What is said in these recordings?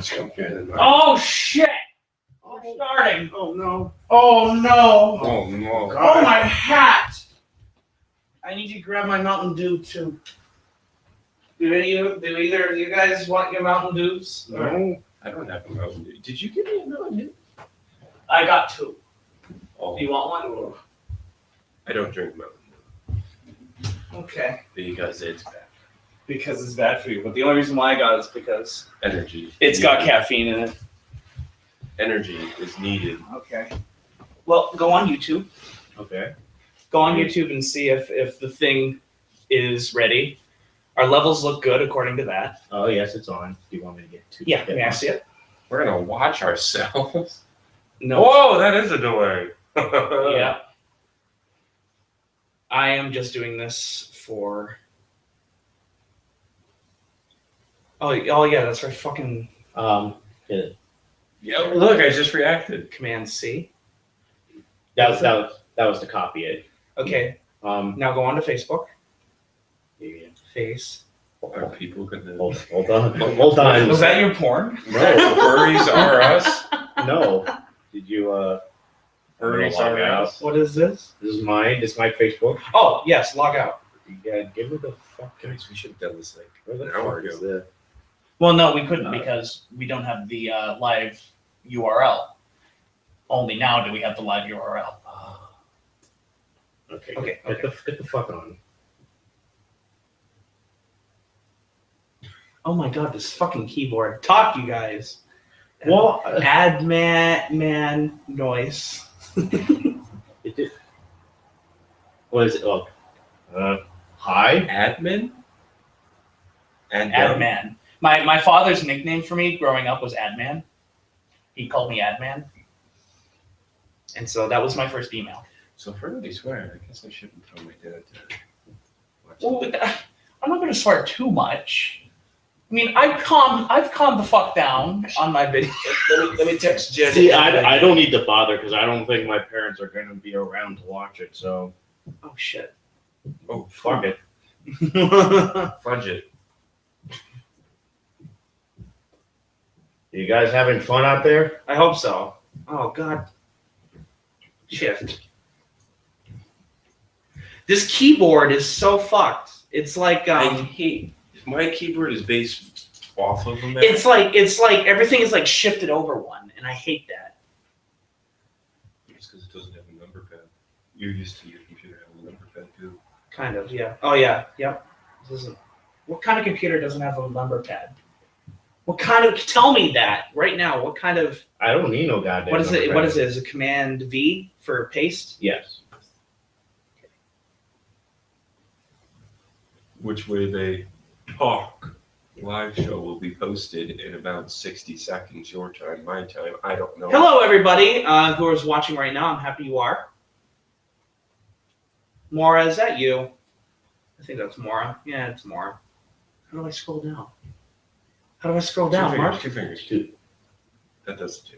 much comfier than mine. Oh shit! We're starting. Oh no. Oh no! Oh no. Oh my hat! I need to grab my Mountain Dew too. Do either of you guys want your Mountain Dews? No. I don't have a Mountain Dew. Did you give me a Mountain Dew? I got two. Oh. Do you want one? I don't drink Mountain Dew. Okay. Because it's bad. Because it's bad for you. But the only reason why I got it is because Energy. it's got caffeine in it. Energy is needed. Okay. Well, go on YouTube. Okay. Go on YouTube and see if the thing is ready. Our levels look good according to that. Oh, yes, it's on. Do you want me to get to Yeah, may I see it? We're gonna watch ourselves. No. Whoa, that is a delay. Yeah. I am just doing this for. Oh yeah, that's right. Fucking Yeah, Yeah, look, I just reacted. Command C. that was to copy it. Okay. Um, Now go on to Facebook. yeah. Face. Are people gonna? Hold on. Was that your porn? No, furries are us. No. Did you Furries log are out? us. What is this? This is mine. This is my Facebook. Oh yes, log out. Yeah, give me the fuck. Guys, we should have done this like Where the an hour fuck is ago. the? Well, no, we couldn't because we don't have the live URL. Only now do we have the live URL. Okay. Okay, Get the fuck on. Oh my god, this fucking keyboard. Talk, you guys. Well, Adman Noyes. it did. What is it? Oh, hi. Admin. And Adman. My father's nickname for me growing up was Adman. He called me Adman. And so that was my first email. So for what he's swearing, I guess I shouldn't tell my dad to watch Well, I'm not going to swear too much. I mean, I've calmed the fuck down on my video. Let me text Jen. See, I don't need to bother because I don't think my parents are going to be around to watch it. So Oh shit. Oh, fuck it. fudge it. You guys having fun out there? I hope so. Oh god. Shift. This keyboard is so fucked. It's like I hate my keyboard is based off of a Mac. it's like everything is like shifted over one, and I hate that. Just because it doesn't have a number pad. You're used to your computer having a number pad too. Kind of, yeah. Oh yeah, yep. This isn't. What kind of computer doesn't have a number pad? What kind of? Tell me that right now. What kind of? I don't need no goddamn. What is it? number What pad. is it? Is it Command V for paste? Yes. Which way they talk. Live show will be posted in about 60 seconds. Your time, my time. I don't know. Hello, everybody who is watching right now. I'm happy you are. Maura, is that you? I think that's Maura. Yeah, it's Maura. How do I scroll down? How do I scroll down, Mark? Two fingers. Two. That does it too.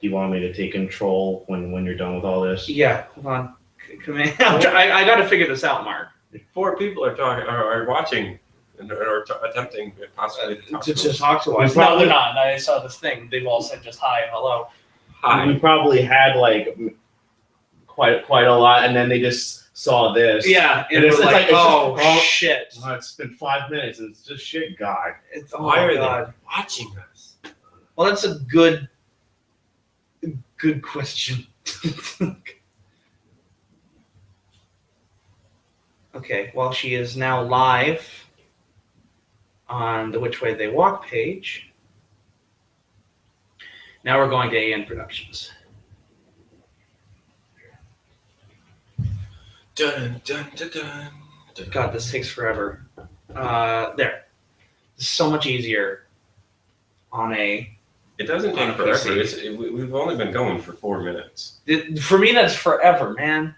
Do you want me to take control when you're done with all this? Yeah, hold on. Command. I got to figure this out, Mark. 4 people are watching and are attempting possibly to talk To to us. talk to us. No, they're not. I saw this thing. They've all said just hi, hello. Hi. We probably had like quite a lot, and then they just saw this. Yeah, And it's we're like, oh it's just- shit. It's been 5 minutes, and it's just shit, God. It's, oh Why my are God. they watching us? Well, that's a good question. Okay, well, she is now live on the Which Way They Walk page. Now we're going to AN Productions. Dun, dun, dun, dun, dun. God, this takes forever. There. It's so much easier on a... It doesn't On take a forever. PC. We've only been going for 4 minutes. For me, that's forever, man.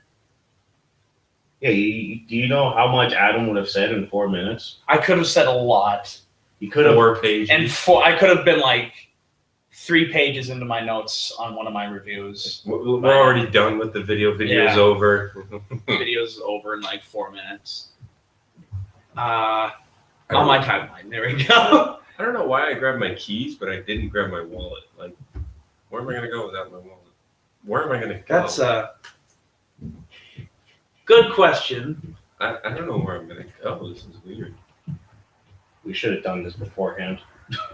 Yeah, do you know how much Adam would have said in 4 minutes? I could have said a lot. He could have. 4 pages. And I could have been like 3 pages into my notes on one of my reviews. We're already done with the video. Video's Yeah. over. Video's over in like 4 minutes. On my timeline. There we go. I don't know why I grabbed my keys, but I didn't grab my wallet. Like, where am I gonna go without my wallet? Where am I gonna go? That's a good question. I don't know where I'm gonna go. This is weird. We should have done this beforehand.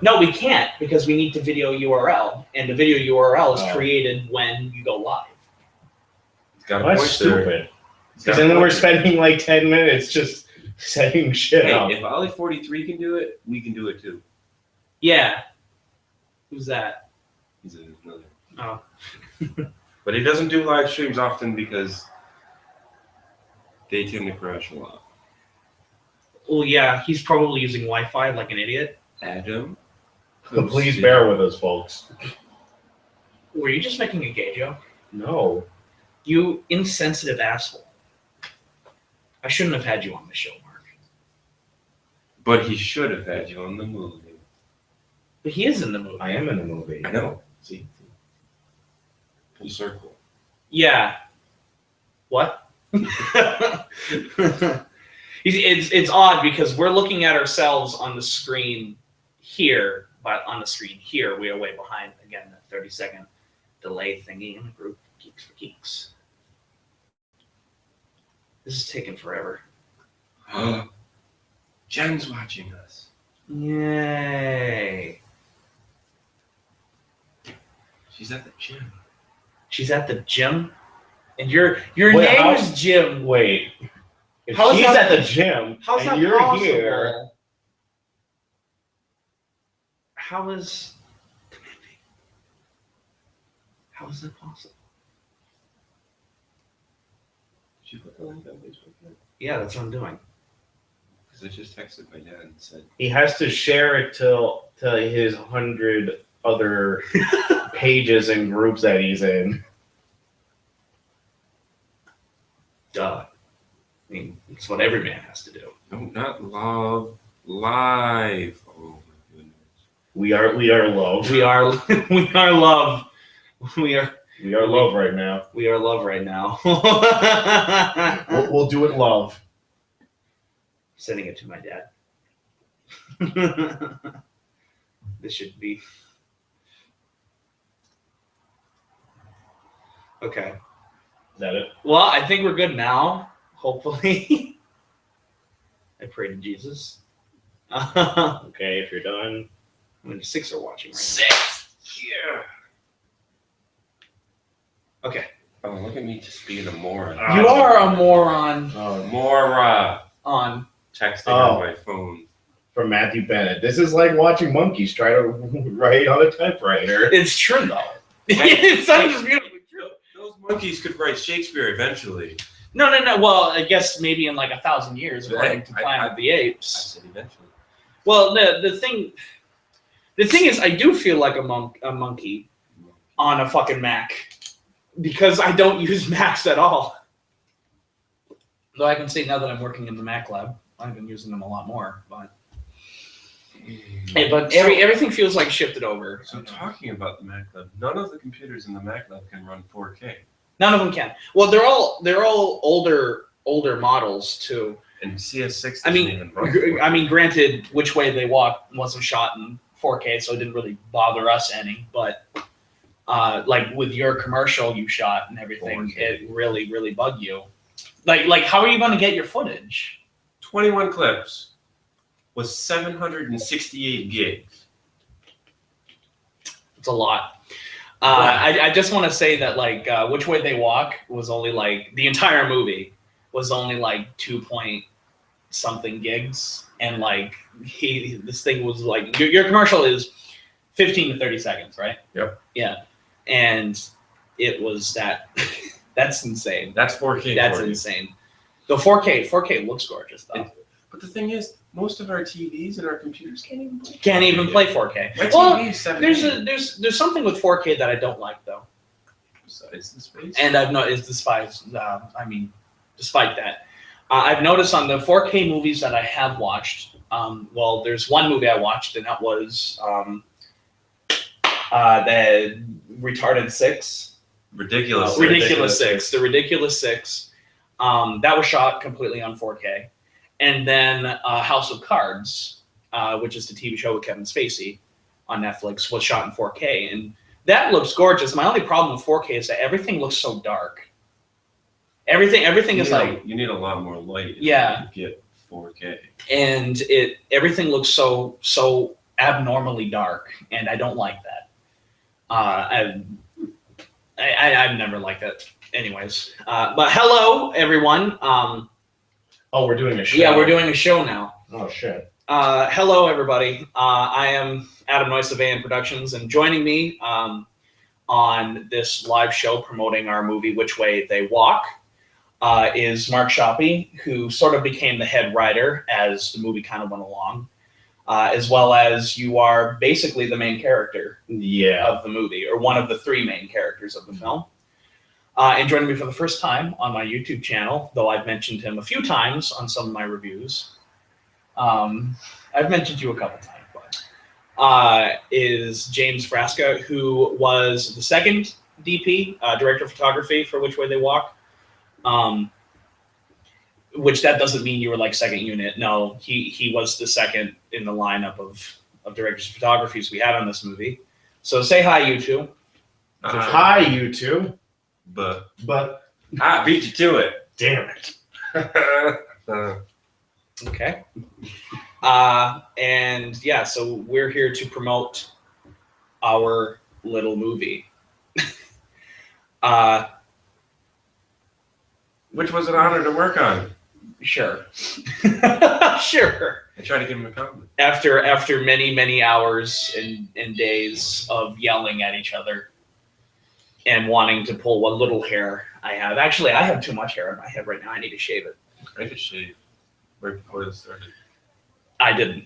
No, we can't because we need the video URL, and the video URL is Oh. created when you go live. It's got a That's point there. stupid. It's Because got a then we're point. spending like 10 minutes just setting shit Hey, up. if Ollie 43 can do it, we can do it too. Yeah. Who's that? He's another. Oh. But he doesn't do live streams often because they tend to crash a lot. Well, yeah, he's probably using Wi-Fi like an idiot. Adam. So please bear with us, folks. Were you just making a gay joke? No. You insensitive asshole. I shouldn't have had you on the show, Mark. But he should have had you on the movie. But he is in the movie. I am in the movie. I know. See? Full circle. Yeah. What? It's odd because we're looking at ourselves on the screen here, but on the screen here, we are way behind. Again, the 30-second delay thingy in the group. Geeks for Geeks. This is taking forever. Jen's watching us. Yay. She's at the gym. She's at the gym? And your name Wait, how- is Jim. Wait. If How is she's that- at the gym How's and that you're possible? here, How is that possible? Did you put the link on Facebook yet? Yeah, that's what I'm doing. Because I just texted my dad and said, he has to share it to his 100 other pages and groups that he's in. Duh. I mean, it's what every man has to do. no, not love, live. Oh my goodness. We are love. We are love. We are Love right now. love right now. We'll do it love. Sending it to my dad. This should be okay. Is that it? Well, I think we're good now. Hopefully. I pray to Jesus. Okay, if you're done. I mean, 6 are watching right 6. Yeah. now. Okay. Oh, look at me just being a moron. You are a moron Mora. on. Texting Oh. on my phone. From Matthew Bennett. This is like watching monkeys try to write on a typewriter. It's true, though. It's undisputably true. Those monkeys could write Shakespeare eventually. No. Well, I guess maybe in like 1,000 years, according to I- Planet of the I Apes. said eventually. Well, the thing is, I do feel like a monkey on a fucking Mac because I don't use Macs at all. Though I can say now that I'm working in the Mac lab, I've been using them a lot more. But hey, but everything feels like shifted over. So talking about the Mac Lab, none of the computers in the Mac Lab can run 4K. None of them can. Well, they're all older models too. And CS6 I doesn't mean, even run 4K. Granted, Which Way They Walk wasn't shot in 4K, so it didn't really bother us any. But like with your commercial you shot and everything, 4K. it really bugged you. Like how are you going to get your footage? 21 clips was 768 gigs. It's a lot. I just want to say that like Which Way They Walk was only like the entire movie was only like 2-point-something gigs, and like this thing was like your commercial is 15 to 30 seconds, right? Yep. Yeah, and it was that. That's insane. That's 4K. That's for you. insane. The 4K looks gorgeous though. But the thing is, most of our TVs and our computers can't even play. Can't 4K even yet. play 4K. My Well, TV is 7. there's something with 4K that I don't like though. Besides the space. And I've noticed, despite that, I've noticed on the 4K movies that I have watched. Well, there's one movie I watched, and that was the Retarded 6. Ridiculous. Ridiculous 6. The Ridiculous 6. That was shot completely on 4K, and then House of Cards, which is the TV show with Kevin Spacey on Netflix, was shot in 4K, and that looks gorgeous. My only problem with 4K is that everything looks so dark. Everything is like you need a lot more light. Yeah. To get 4K, and everything looks so abnormally dark, and I don't like that. I've never liked that. Anyways, but hello everyone. Oh, we're doing a show. Yeah, we're doing a show now. Oh shit. Hello everybody. I am Adam Noyes of AN Productions, and joining me on this live show promoting our movie Which Way They Walk is Mark Schoppe, who sort of became the head writer as the movie kind of went along, as well as you are basically the main character of the movie, or one of the three main characters of the film. And joining me for the first time on my YouTube channel, though I've mentioned him a few times on some of my reviews. I've mentioned you a couple times, but is James Frasca, who was the second DP, director of photography for Which Way They Walk. Which that doesn't mean you were like second unit. No, he was the second in the lineup of directors of photographies we had on this movie. So say hi, you two. Hi, you two. But I beat you to it. Damn it. Okay. And yeah, so we're here to promote our little movie. Which was an honor to work on. Sure. Sure. I tried to give him a compliment. After many hours and days of yelling at each other and wanting to pull what little hair I have. Actually, I have too much hair in my head right now. I need to shave it. I just shaved right before this started. I didn't.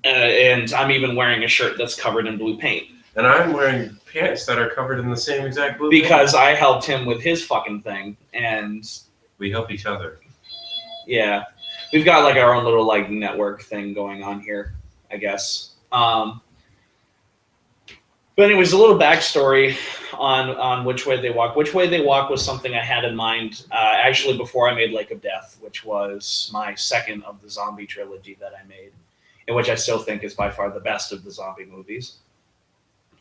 And I'm even wearing a shirt that's covered in blue paint. And I'm wearing pants that are covered in the same exact blue because paint. I helped him with his fucking thing, and we help each other. Yeah, we've got like our own little like network thing going on here, I guess. But anyways, a little backstory on Which Way They Walk. Which Way They Walk was something I had in mind actually before I made Lake of Death, which was my second of the zombie trilogy that I made, and which I still think is by far the best of the zombie movies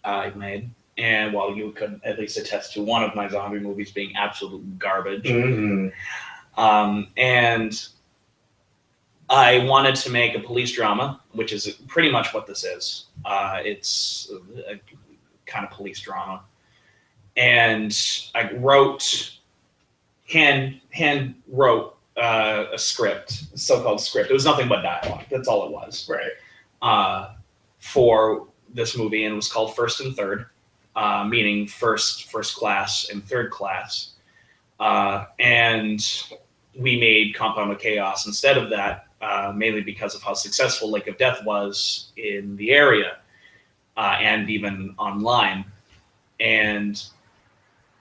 I've made. And while you could at least attest to one of my zombie movies being absolute garbage. Mm-hmm. And I wanted to make a police drama, which is pretty much what this is. It's a kind of police drama. And I hand wrote a script, a so-called script. It was nothing but dialogue. That's all it was. Right. For this movie, and it was called First and Third, meaning first class and third class. And we made Compound of Chaos instead of that, mainly because of how successful Lake of Death was in the area and even online. And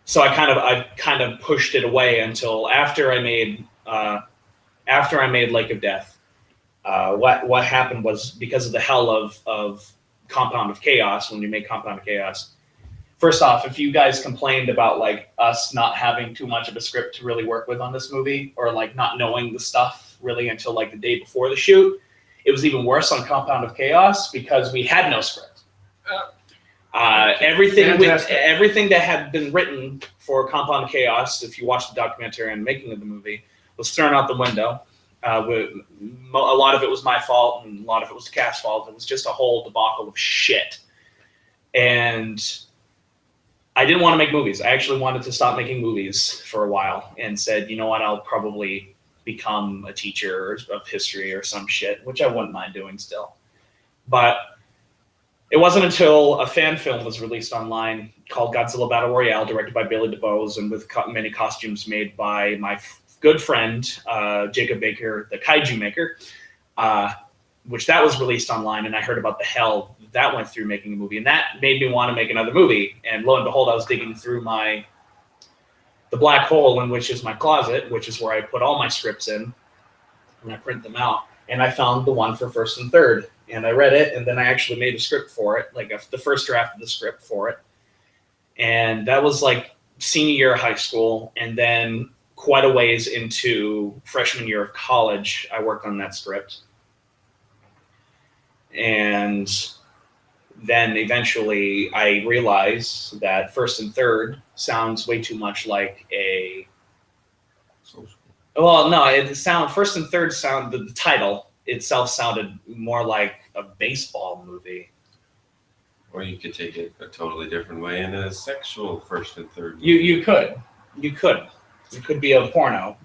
so I kind of pushed it away until after I made Lake of Death. What happened was, because of the hell of Compound of Chaos, when you make Compound of Chaos, first off, if you guys complained about like us not having too much of a script to really work with on this movie, or like not knowing the stuff really until like the day before the shoot, it was even worse on Compound of Chaos because we had no script. Everything that had been written for Compound of Chaos, if you watch the documentary on the making of the movie, was thrown out the window. A lot of it was my fault, and a lot of it was the cast's fault. It was just a whole debacle of shit. And I didn't want to make movies. I actually wanted to stop making movies for a while, and said, you know what, I'll probably become a teacher of history or some shit, which I wouldn't mind doing still. But it wasn't until a fan film was released online called Godzilla Battle Royale, directed by Billy DeBose, and with many costumes made by my good friend, Jacob Baker, the kaiju maker, which that was released online, and I heard about the hell that went through making a movie, and that made me want to make another movie. And lo and behold, I was digging through the black hole in which is my closet, which is where I put all my scripts in, and I print them out, and I found the one for First and Third, and I read it, and then I actually made a script for it, like the first draft of the script for it, and that was like senior year of high school. And then quite a ways into freshman year of college, I worked on that script. And then eventually I realized that first and third sounds way too much like a, well, no, first and third sound, the title itself sounded more like a baseball movie. Or you could take it a totally different way in a sexual first and third. You could. It could be a porno.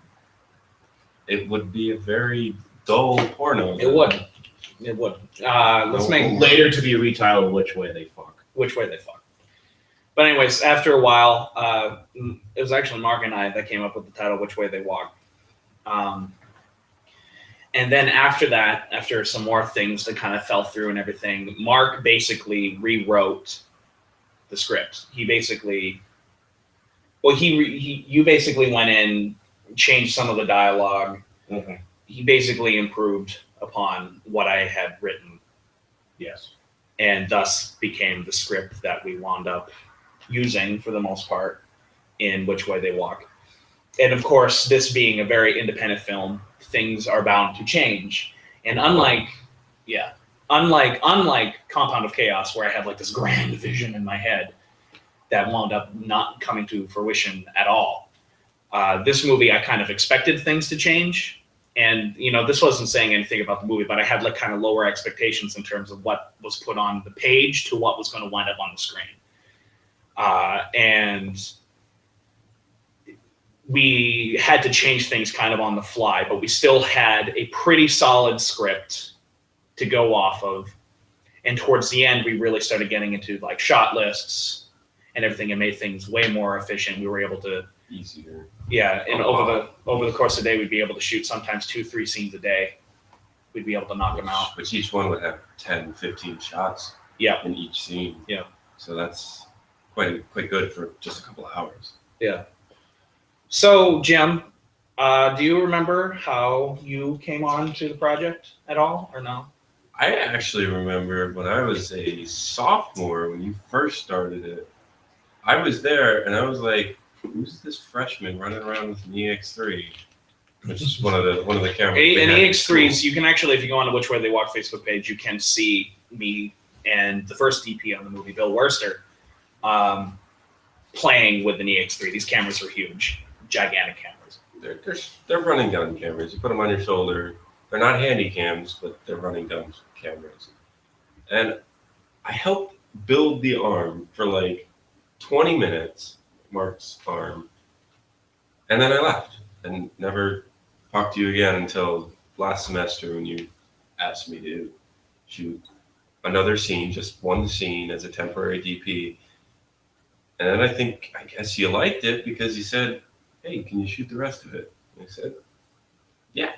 It would be a very dull porno. It would. Let's make Later to be retitled Which Way They Fuck. Which Way They Fuck. But anyways, after a while, it was actually Mark and I that came up with the title Which Way They Walk. And then after that, after some more things that kind of fell through and everything, Mark basically rewrote the script. He basically, you basically went in, changed some of the dialogue. Mm-hmm. He basically improved upon what I had written. Yes. And thus became the script that we wound up using for the most part in Which Way They Walk. And of course, this being a very independent film, things are bound to change. And unlike Compound of Chaos, where I had like this grand vision in my head that wound up not coming to fruition at all, this movie, I kind of expected things to change. And, this wasn't saying anything about the movie, but I had like kind of lower expectations in terms of what was put on the page to what was going to wind up on the screen. And we had to change things kind of on the fly, but we still had a pretty solid script to go off of. And towards the end, we really started getting into like shot lists and everything, and made things way more efficient. We were able to Easier. Yeah, and over the course of the day, we'd be able to shoot sometimes 2-3 scenes a day. We'd be able to knock them out. Which each one would have 10, 15 shots. Yeah. In each scene. Yeah. So that's quite good for just a couple of hours. Yeah. So, Jim, do you remember how you came on to the project at all, or no? I actually remember when I was a sophomore, when you first started it, I was there and I was like, who's this freshman running around with an EX3? Which is one of the cameras. And EX3s, you can actually, if you go on the Which Way They Walk Facebook page, you can see me and the first DP on the movie, Bill Worster, playing with an EX3. These cameras are huge, gigantic cameras. They're running gun cameras. You put them on your shoulder. They're not handy cams, but they're running gun cameras. And I helped build the arm for like 20 minutes. Mark's arm, and then I left and never talked to you again until last semester when you asked me to shoot another scene, just one scene as a temporary DP. And then I guess you liked it because you said, hey, can you shoot the rest of it? And I said, yeah.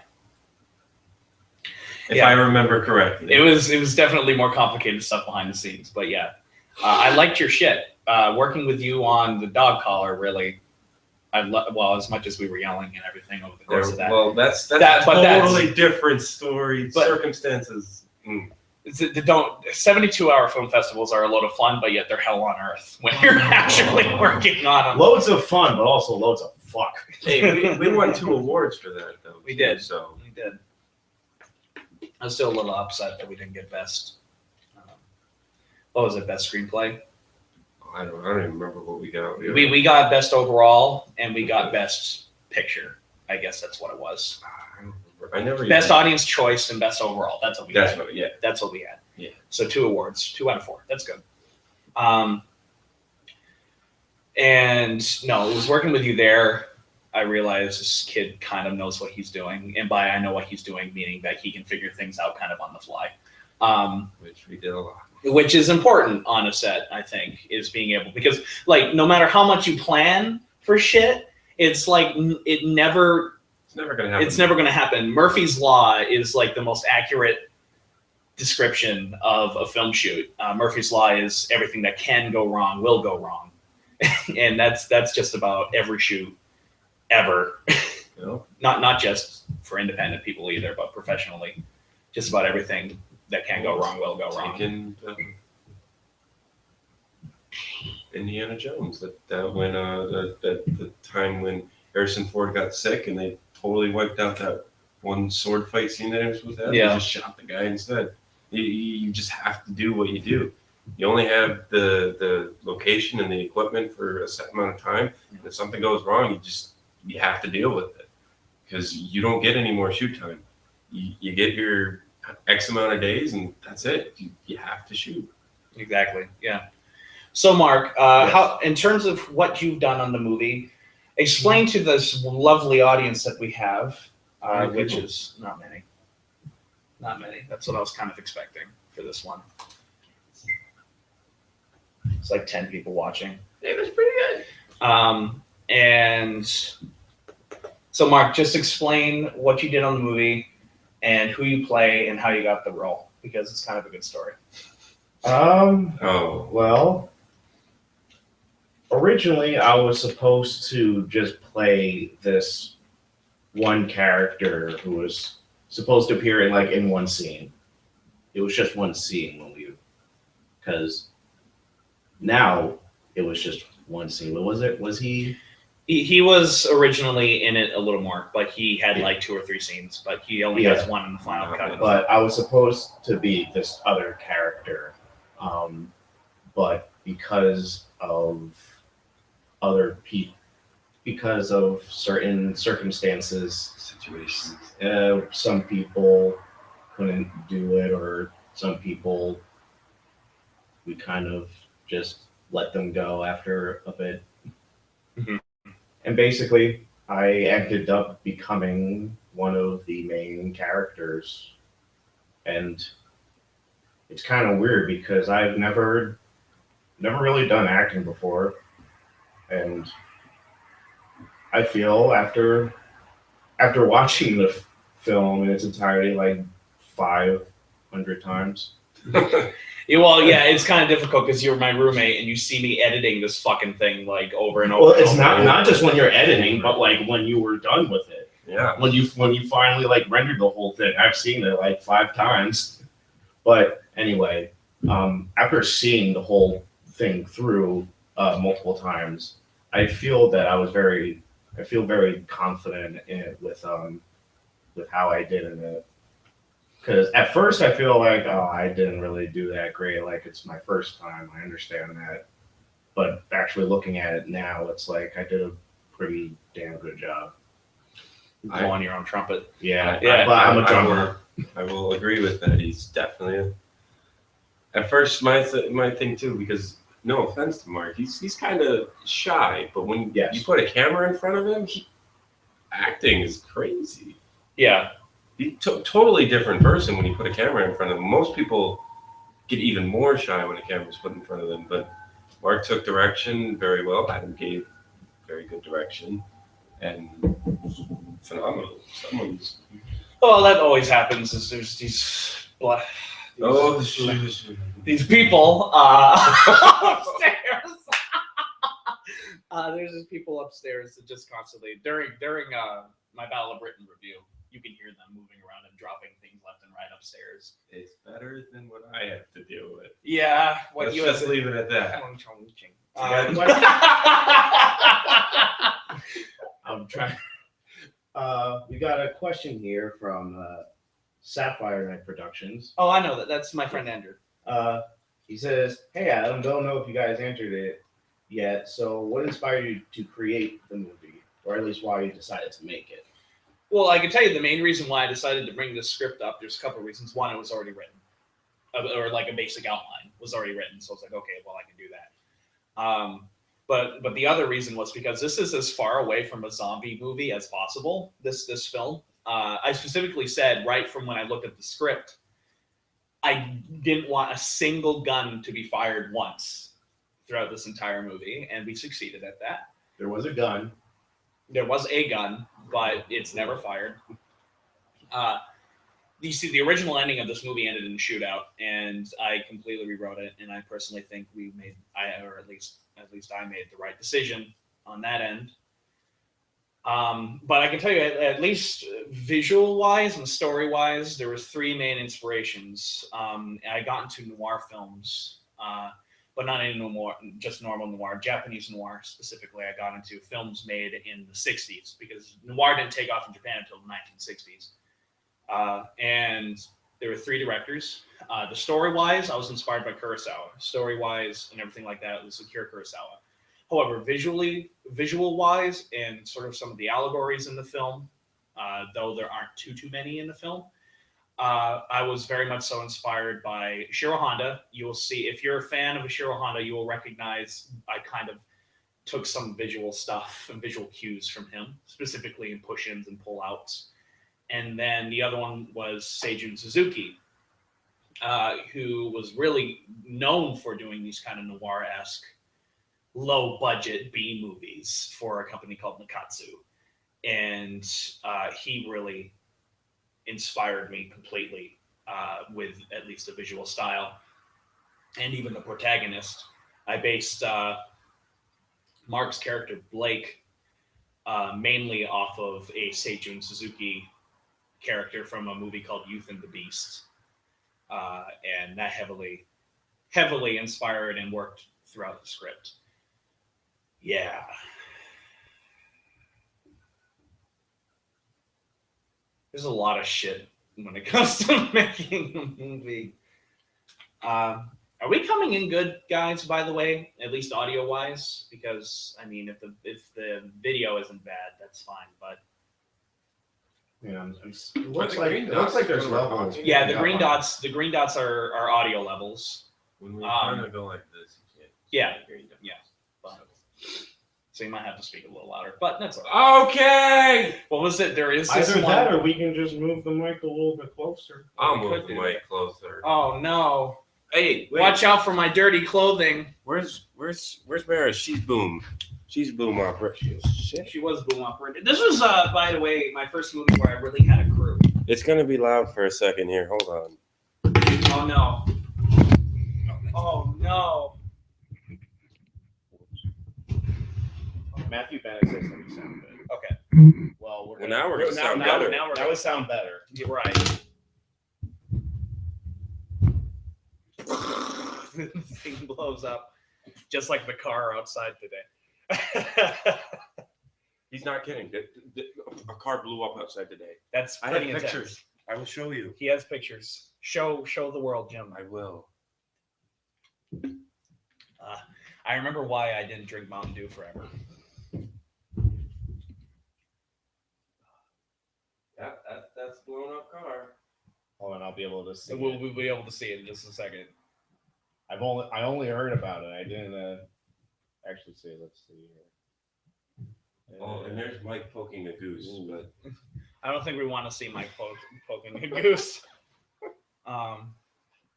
If I remember correctly. It was definitely more complicated stuff behind the scenes, but yeah. I liked your shit. Working with you on the dog collar, really, as much as we were yelling and everything over the course of that. Well, that's totally different story, circumstances. 72-hour film festivals are a load of fun, but yet they're hell on earth when you're actually working on them. Loads of fun, but also loads of fuck. Hey, we won 2 awards for that, though. We did. So we did. I was still a little upset that we didn't get best. What was it? Best screenplay? I don't even remember what we got. We got best overall, and we got best picture. I guess that's what it was. I never. Best audience choice and best overall. That's what we had. That's what we had. Yeah. So 2 awards, 2 out of 4. That's good. And no, it was working with you there. I realized this kid kind of knows what he's doing, and by I know what he's doing, meaning that he can figure things out kind of on the fly. Which we did a lot. Which is important on a set, I think, is being able, because like no matter how much you plan for shit, it's like it's never gonna happen. It's never gonna happen. Murphy's Law is like the most accurate description of a film shoot. Murphy's Law is everything that can go wrong will go wrong, and that's just about every shoot ever. Yeah. Not just for independent people either, but professionally, just about everything that can go wrong will go wrong. Indiana Jones, when the time when Harrison Ford got sick and they totally wiped out that one sword fight scene that he was supposed to have. Yeah. They just shot the guy instead. You just have to do what you do. You only have the location and the equipment for a set amount of time. And if something goes wrong, you have to deal with it because you don't get any more shoot time. You get your X amount of days and that's it. You have to shoot. Exactly. Yeah. So, Mark, how in terms of what you've done on the movie, explain to this lovely audience that we have, which is not many. Not many. That's what I was kind of expecting for this one. It's like 10 people watching. It was pretty good. And so, Mark, just explain what you did on the movie and who you play and how you got the role, because it's kind of a good story. Well, originally I was supposed to just play this one character who was supposed to appear in one scene. It was just one scene because now it was just one scene. What was it? Was he? He was originally in it a little more. Like he had like 2 or 3 scenes, but he only has one in the final cut. But I was supposed to be this other character, but because of other people, because of certain situations, some people couldn't do it, or some people we kind of just let them go after a bit. Mm-hmm. And basically, I ended up becoming one of the main characters. And it's kind of weird because I've never really done acting before. And I feel after watching the film in its entirety like 500 times. Well, yeah, it's kind of difficult because you're my roommate and you see me editing this fucking thing like over and over. Well, it's not just when you're editing, but like when you were done with it. Yeah. When you finally like rendered the whole thing, I've seen it like 5 times. But anyway, after seeing the whole thing through multiple times, I feel very confident in it with how I did in it. Because at first I feel like, I didn't really do that great. Like, it's my first time. I understand that. But actually looking at it now, it's like I did a pretty damn good job. Blowing your own trumpet. Yeah. Yeah. But I'm a drummer. I will agree with that. He's definitely at first my thing too, because no offense to Mark, he's kind of shy, but when you put a camera in front of him, acting is crazy. Yeah. He's totally different person when you put a camera in front of him. Most people get even more shy when a camera's put in front of them, but Mark took direction very well. Adam gave very good direction, and phenomenal. Well, that always happens. Is there's these people upstairs. There's these people upstairs that just constantly during my Battle of Britain review, you can hear them moving around and dropping things left and right upstairs. It's better than what I have to deal with. Yeah, Let's just leave it at that. I'm trying. We got a question here from Sapphire Night Productions. Oh, I know that. That's my friend Andrew. He says, "Hey Adam, don't know if you guys answered it yet. So, what inspired you to create the movie, or at least why you decided to make it?" Well, I can tell you the main reason why I decided to bring this script up. There's a couple of reasons. One, it was already written, or like a basic outline was already written. So I was like, okay, well, I can do that. But the other reason was because this is as far away from a zombie movie as possible. This film. I specifically said right from when I looked at the script, I didn't want a single gun to be fired once throughout this entire movie, and we succeeded at that. There was a gun. There was a gun, but it's never fired. You see, the original ending of this movie ended in a shootout, and I completely rewrote it. And I personally think at least I made the right decision on that end. But I can tell you, at least visual-wise and story-wise, there was 3 main inspirations. I got into noir films but not in noir, just normal noir, Japanese noir specifically. I got into films made in the 60s because noir didn't take off in Japan until the 1960s. And there were 3 directors. The story-wise, I was inspired by Kurosawa. Story-wise and everything like that was Akira Kurosawa. However, visual-wise, and sort of some of the allegories in the film, though there aren't too many in the film, I was very much so inspired by Ishiro Honda. You will see, if you're a fan of Ishiro Honda, you will recognize I kind of took some visual stuff and visual cues from him, specifically in push-ins and pull-outs. And then the other one was Seijun Suzuki, who was really known for doing these kind of noir-esque, low-budget B movies for a company called Nikatsu. And he really inspired me completely with at least a visual style. And even the protagonist. I based Mark's character, Blake, mainly off of a Seijun Suzuki character from a movie called Youth and the Beast. And that heavily inspired and worked throughout the script. Yeah. There's a lot of shit when it comes to making a movie. Are we coming in good, guys, by the way, at least audio-wise? Because, I mean, if the video isn't bad, that's fine, but... Yeah, it looks like there's levels. Yeah, the green dots are audio levels. When we kind of go like this, you can't. Yeah, green dots. yeah. But, so you might have to speak a little louder, but that's all right. Okay. What was it? There is this Either one... that, or we can just move the mic a little bit closer. I'll move the mic closer. Oh no! Hey, wait. Watch out for my dirty clothing. Where's Mara? She's boom operator. Shit. She was boom operator. This was, by the way, my first movie where I really had a crew. It's gonna be loud for a second here. Hold on. Oh no! Oh no! Matthew Bennett says that we sound good. Okay. Well, Now we're gonna sound better. Now we're that would sound better. You're right. The thing blows up, just like the car outside today. He's not kidding. A car blew up outside today. That's I pretty have intense. pictures. I will show you. He has pictures. Show the world, Jim. I will. I remember why I didn't drink Mountain Dew forever. Yeah, that's a blown up car. Hold on, I'll be able to see. We'll be able to see it in just a second. I only heard about it. I didn't actually see it. Let's see here. Oh, and there's Mike poking a goose, but I don't think we want to see Mike poking a goose.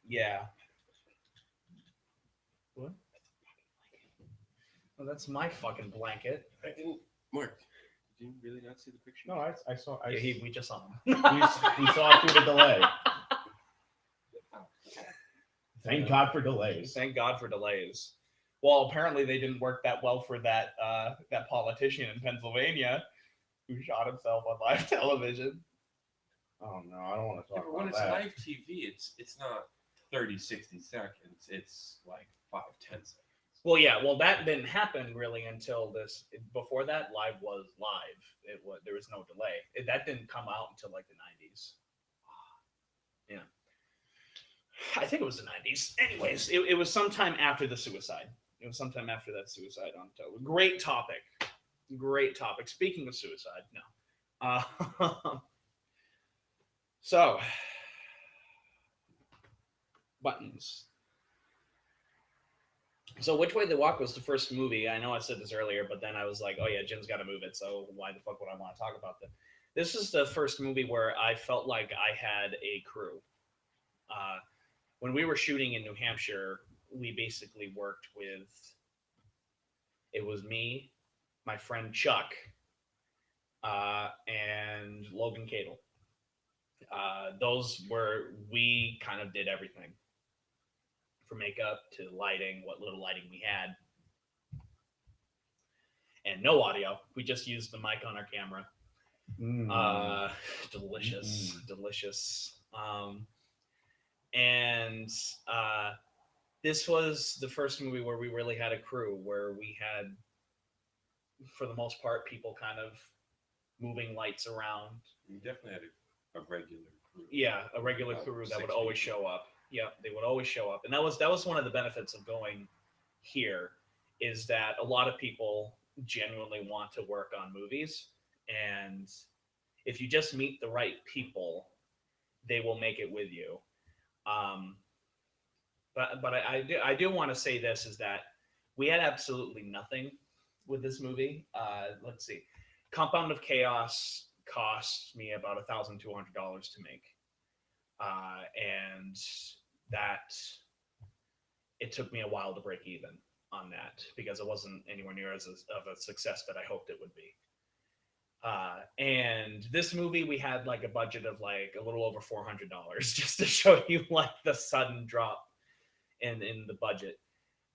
Yeah. What? Well, that's my fucking blanket. I didn't. Mark, did you really not see the picture? No, I saw. Yeah, we just saw him. we saw it through the delay. Thank God for delays. Thank God for delays. Well, apparently they didn't work that well for that politician in Pennsylvania who shot himself on live television. Oh no, I don't want to talk Yeah, but when about it's that. live TV, it's not 30, 60 seconds. It's like 5, 10 seconds. Well, yeah. Well, that didn't happen really until this. Before that, live was live. There was no delay. That didn't come out until like the 90s. Yeah. I think it was the 90s. Anyways, it was sometime after the suicide. It was sometime after that suicide on television. Great topic. Great topic. Speaking of suicide, no. So, buttons. So, Which Way They Walk was the first movie. I know I said this earlier, but then I was like, oh yeah, Jim's got to move it. So why the fuck would I want to talk about that? This is the first movie where I felt like I had a crew. When we were shooting in New Hampshire, we basically worked with, it was me, my friend Chuck, and Logan Cadle. We kind of did everything. From makeup to lighting, what little lighting we had. And no audio. We just used the mic on our camera. Delicious. this was the first movie where we really had a crew, where we had, for the most part, people kind of moving lights around. You definitely had a regular crew. Yeah, a regular About crew that 6 would always people. show up. Yeah, they would always show up, and that was one of the benefits of going here, is that a lot of people genuinely want to work on movies, and if you just meet the right people, they will make it with you. Um, but I do want to say this, is that we had absolutely nothing with this movie. Let's see, Compound of Chaos cost me about $1,200 to make, and that it took me a while to break even on that because it wasn't anywhere near as of a success that I hoped it would be. And this movie, we had like a budget of like a little over $400 just to show you like the sudden drop in the budget.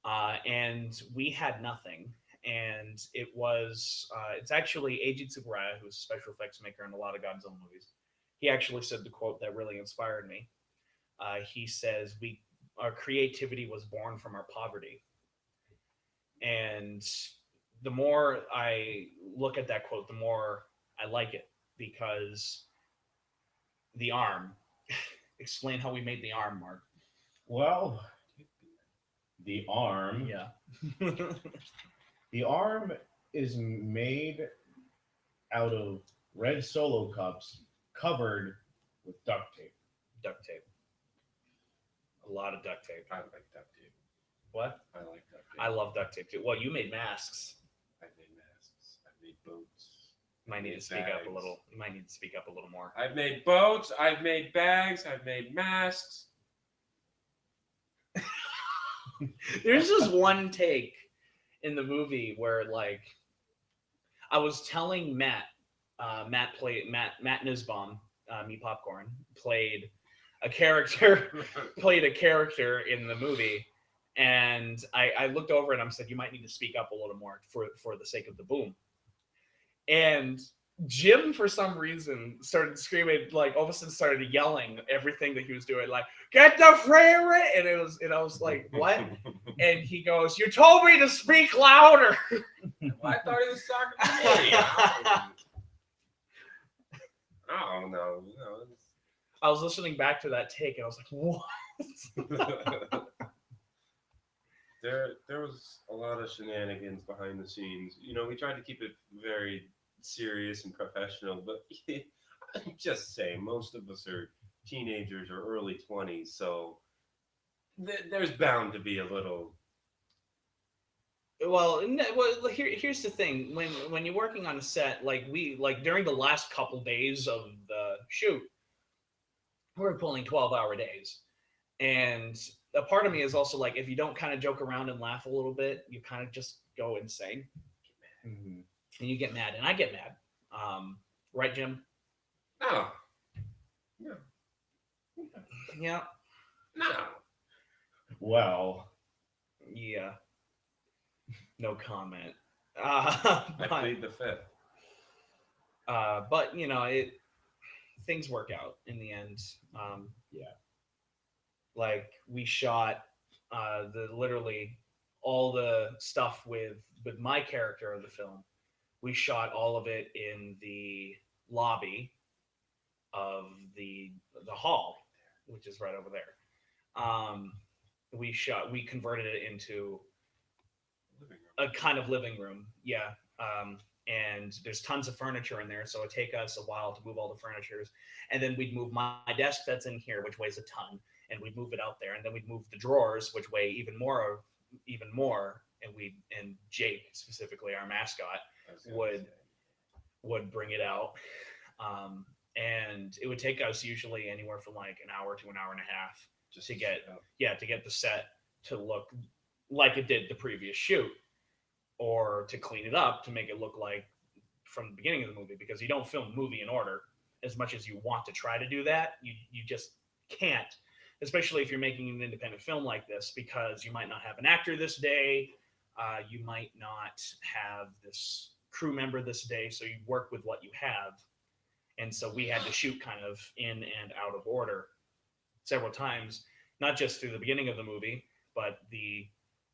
And we had nothing. And it's actually Eiji Tsuburaya, who's a special effects maker in a lot of Godzilla movies. He actually said the quote that really inspired me. He says, our creativity was born from our poverty. And the more I look at that quote, the more I like it, because the arm. Explain how we made the arm, Mark. Well, the arm. Yeah. The arm is made out of red Solo cups covered with duct tape. Duct tape. A lot of duct tape. I like duct tape. What? I like duct tape. I love duct tape too. Well, you made masks. I made masks. I made boats. You might need to speak up a Bags. little. You might need to speak up a little more. I've made boats. I've made bags. I've made masks. There's just one take in the movie where, like, I was telling Matt, Matt Nisbaum, me popcorn, played a character in the movie, and I looked over and I said, you might need to speak up a little more for the sake of the boom. And Jim, for some reason, started screaming, like, all of a sudden started yelling everything that he was doing, like, get the frame rate! And I was like, what? And he goes, you told me to speak louder! I thought he was talking to me. I don't know. I was listening back to that take and I was like, what? There was a lot of shenanigans behind the scenes. You know, we tried to keep it very serious and professional, but I'm just saying, most of us are teenagers or early 20s, so there's bound to be a little. Well, here's the thing: when you're working on a set, like during the last couple days of the shoot, we're pulling 12-hour days, and a part of me is also like, if you don't kind of joke around and laugh a little bit, you kind of just go insane. Mm-hmm. And you get mad, and I get mad. Right, Jim? No. Yeah. No. Well, Yeah. No comment. I plead the fifth. But you know, things work out in the end. Yeah. Like we shot literally all the stuff with my character of the film. We shot all of it in the lobby of the hall, which is right over there. We converted it into a kind of living room. Yeah. And there's tons of furniture in there, so it'd take us a while to move all the furnitures. And then we'd move my desk that's in here, which weighs a ton, and we'd move it out there. And then we'd move the drawers, which weigh even more. And Jake, specifically our mascot, would bring it out. And it would take us usually anywhere from like an hour to an hour and a half Just to get the set to look like it did the previous shoot, or to clean it up to make it look like from the beginning of the movie, because you don't film a movie in order. As much as you want to try to do that, you just can't, especially if you're making an independent film like this, because you might not have an actor this day, you might not have this crew member this day, so you work with what you have. And so we had to shoot kind of in and out of order several times, not just through the beginning of the movie, but the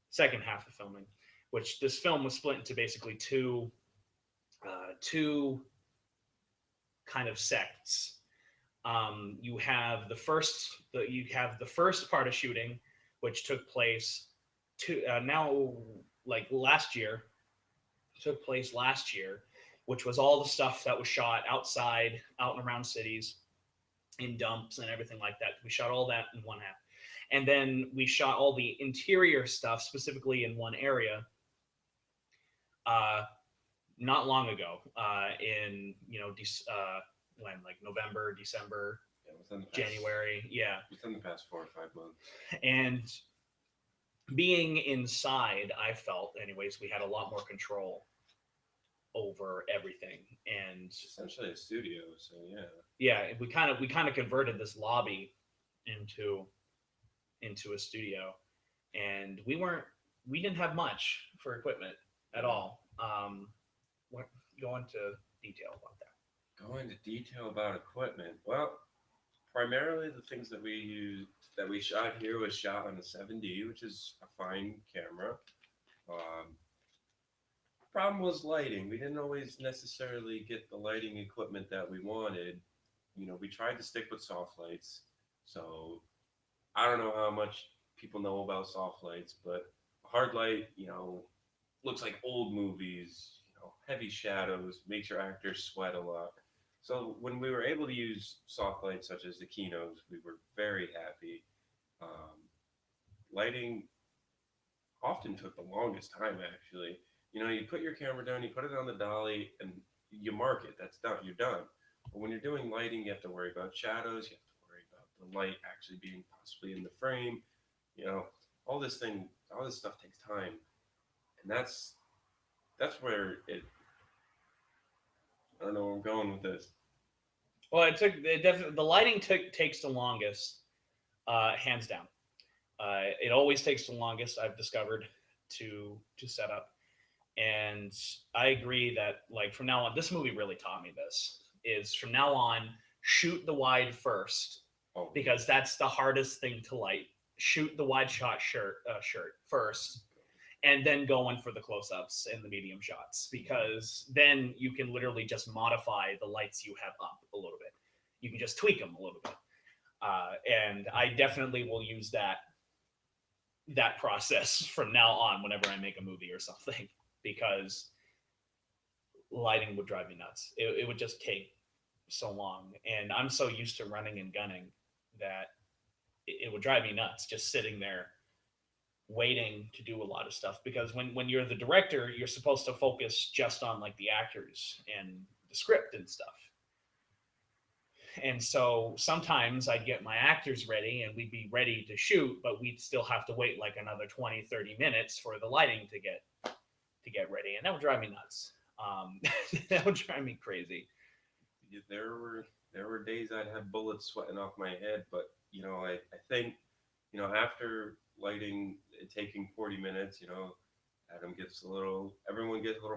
second half of filming, which this film was split into basically two kind of sects. You have the first part of shooting, which took place last year, which was all the stuff that was shot outside, out and around cities, in dumps and everything like that. We shot all that in one half. And then we shot all the interior stuff, specifically in one area, not long ago, in November, December, January, within the past 4 or 5 months. And being inside, I felt, anyways, we had a lot more control over everything, and It's essentially a studio. So we kind of converted this lobby into a studio, and we didn't have much for equipment at all. Go into detail about that. Go into detail about equipment. Well, primarily the things that we shot here was shot on a 7D, which is a fine camera. Problem was lighting. We didn't always necessarily get the lighting equipment that we wanted. We tried to stick with soft lights. So I don't know how much people know about soft lights, but hard light, looks like old movies, heavy shadows, makes your actors sweat a lot. So when we were able to use soft lights such as the Kinos, we were very happy. Lighting often took the longest time, actually. You put your camera down, you put it on the dolly, and you mark it. That's done. You're done. But when you're doing lighting, you have to worry about shadows. You have to worry about the light actually being possibly in the frame. All this stuff takes time, and that's where it. I don't know where I'm going with this. Well, the lighting takes the longest, hands down. It always takes the longest, I've discovered, to set up. And I agree that, like, from now on, this movie really taught me this, is from now on, shoot the wide first, because that's the hardest thing to light. Shoot the wide shot shirt first, and then go in for the close-ups and the medium shots, because then you can literally just modify the lights you have up a little bit. You can just tweak them a little bit. And I definitely will use that process from now on whenever I make a movie or something, because lighting would drive me nuts. It would just take so long. And I'm so used to running and gunning that it would drive me nuts just sitting there waiting to do a lot of stuff, because when you're the director, you're supposed to focus just on like the actors and the script and stuff. And so sometimes I'd get my actors ready and we'd be ready to shoot, but we'd still have to wait like another 20, 30 minutes for the lighting to get ready. And that would drive me nuts. That would drive me crazy. There were days I'd have bullets sweating off my head, but I think after lighting taking 40 minutes, everyone gets a little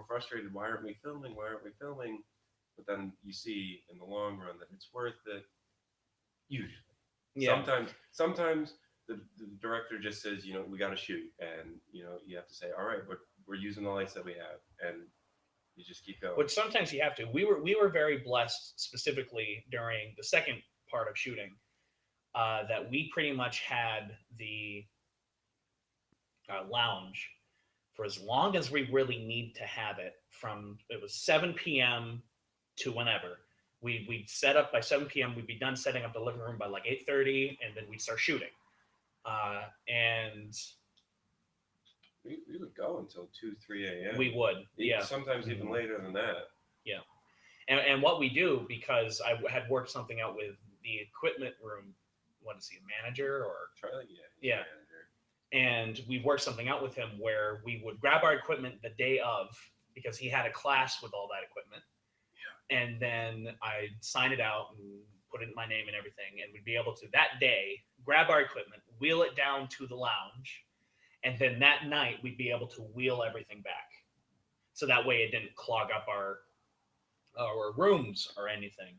frustrated. Why aren't we filming? But then you see in the long run that it's worth it. Usually. Yeah. Sometimes the director just says, we got to shoot, and you have to say, all right, but we're using the lights that we have, and you just keep going. Which sometimes you have to. We were very blessed, specifically during the second part of shooting, that we pretty much had the lounge for as long as we really need to have it. It was 7 p.m. to whenever. We'd set up by 7 p.m. We'd be done setting up the living room by like 8:30, and then we'd start shooting. And we would go until 2, 3 a.m. We would, yeah. Sometimes even later than that. Yeah. And what we do, because I had worked something out with the equipment room, what is he, a manager or? Charlie, yeah. Manager. And we worked something out with him where we would grab our equipment the day of, because he had a class with all that equipment. Yeah. And then I'd sign it out and put in my name and everything. And we'd be able to, that day, grab our equipment, wheel it down to the lounge. And then that night, we'd be able to wheel everything back. So that way it didn't clog up our rooms or anything.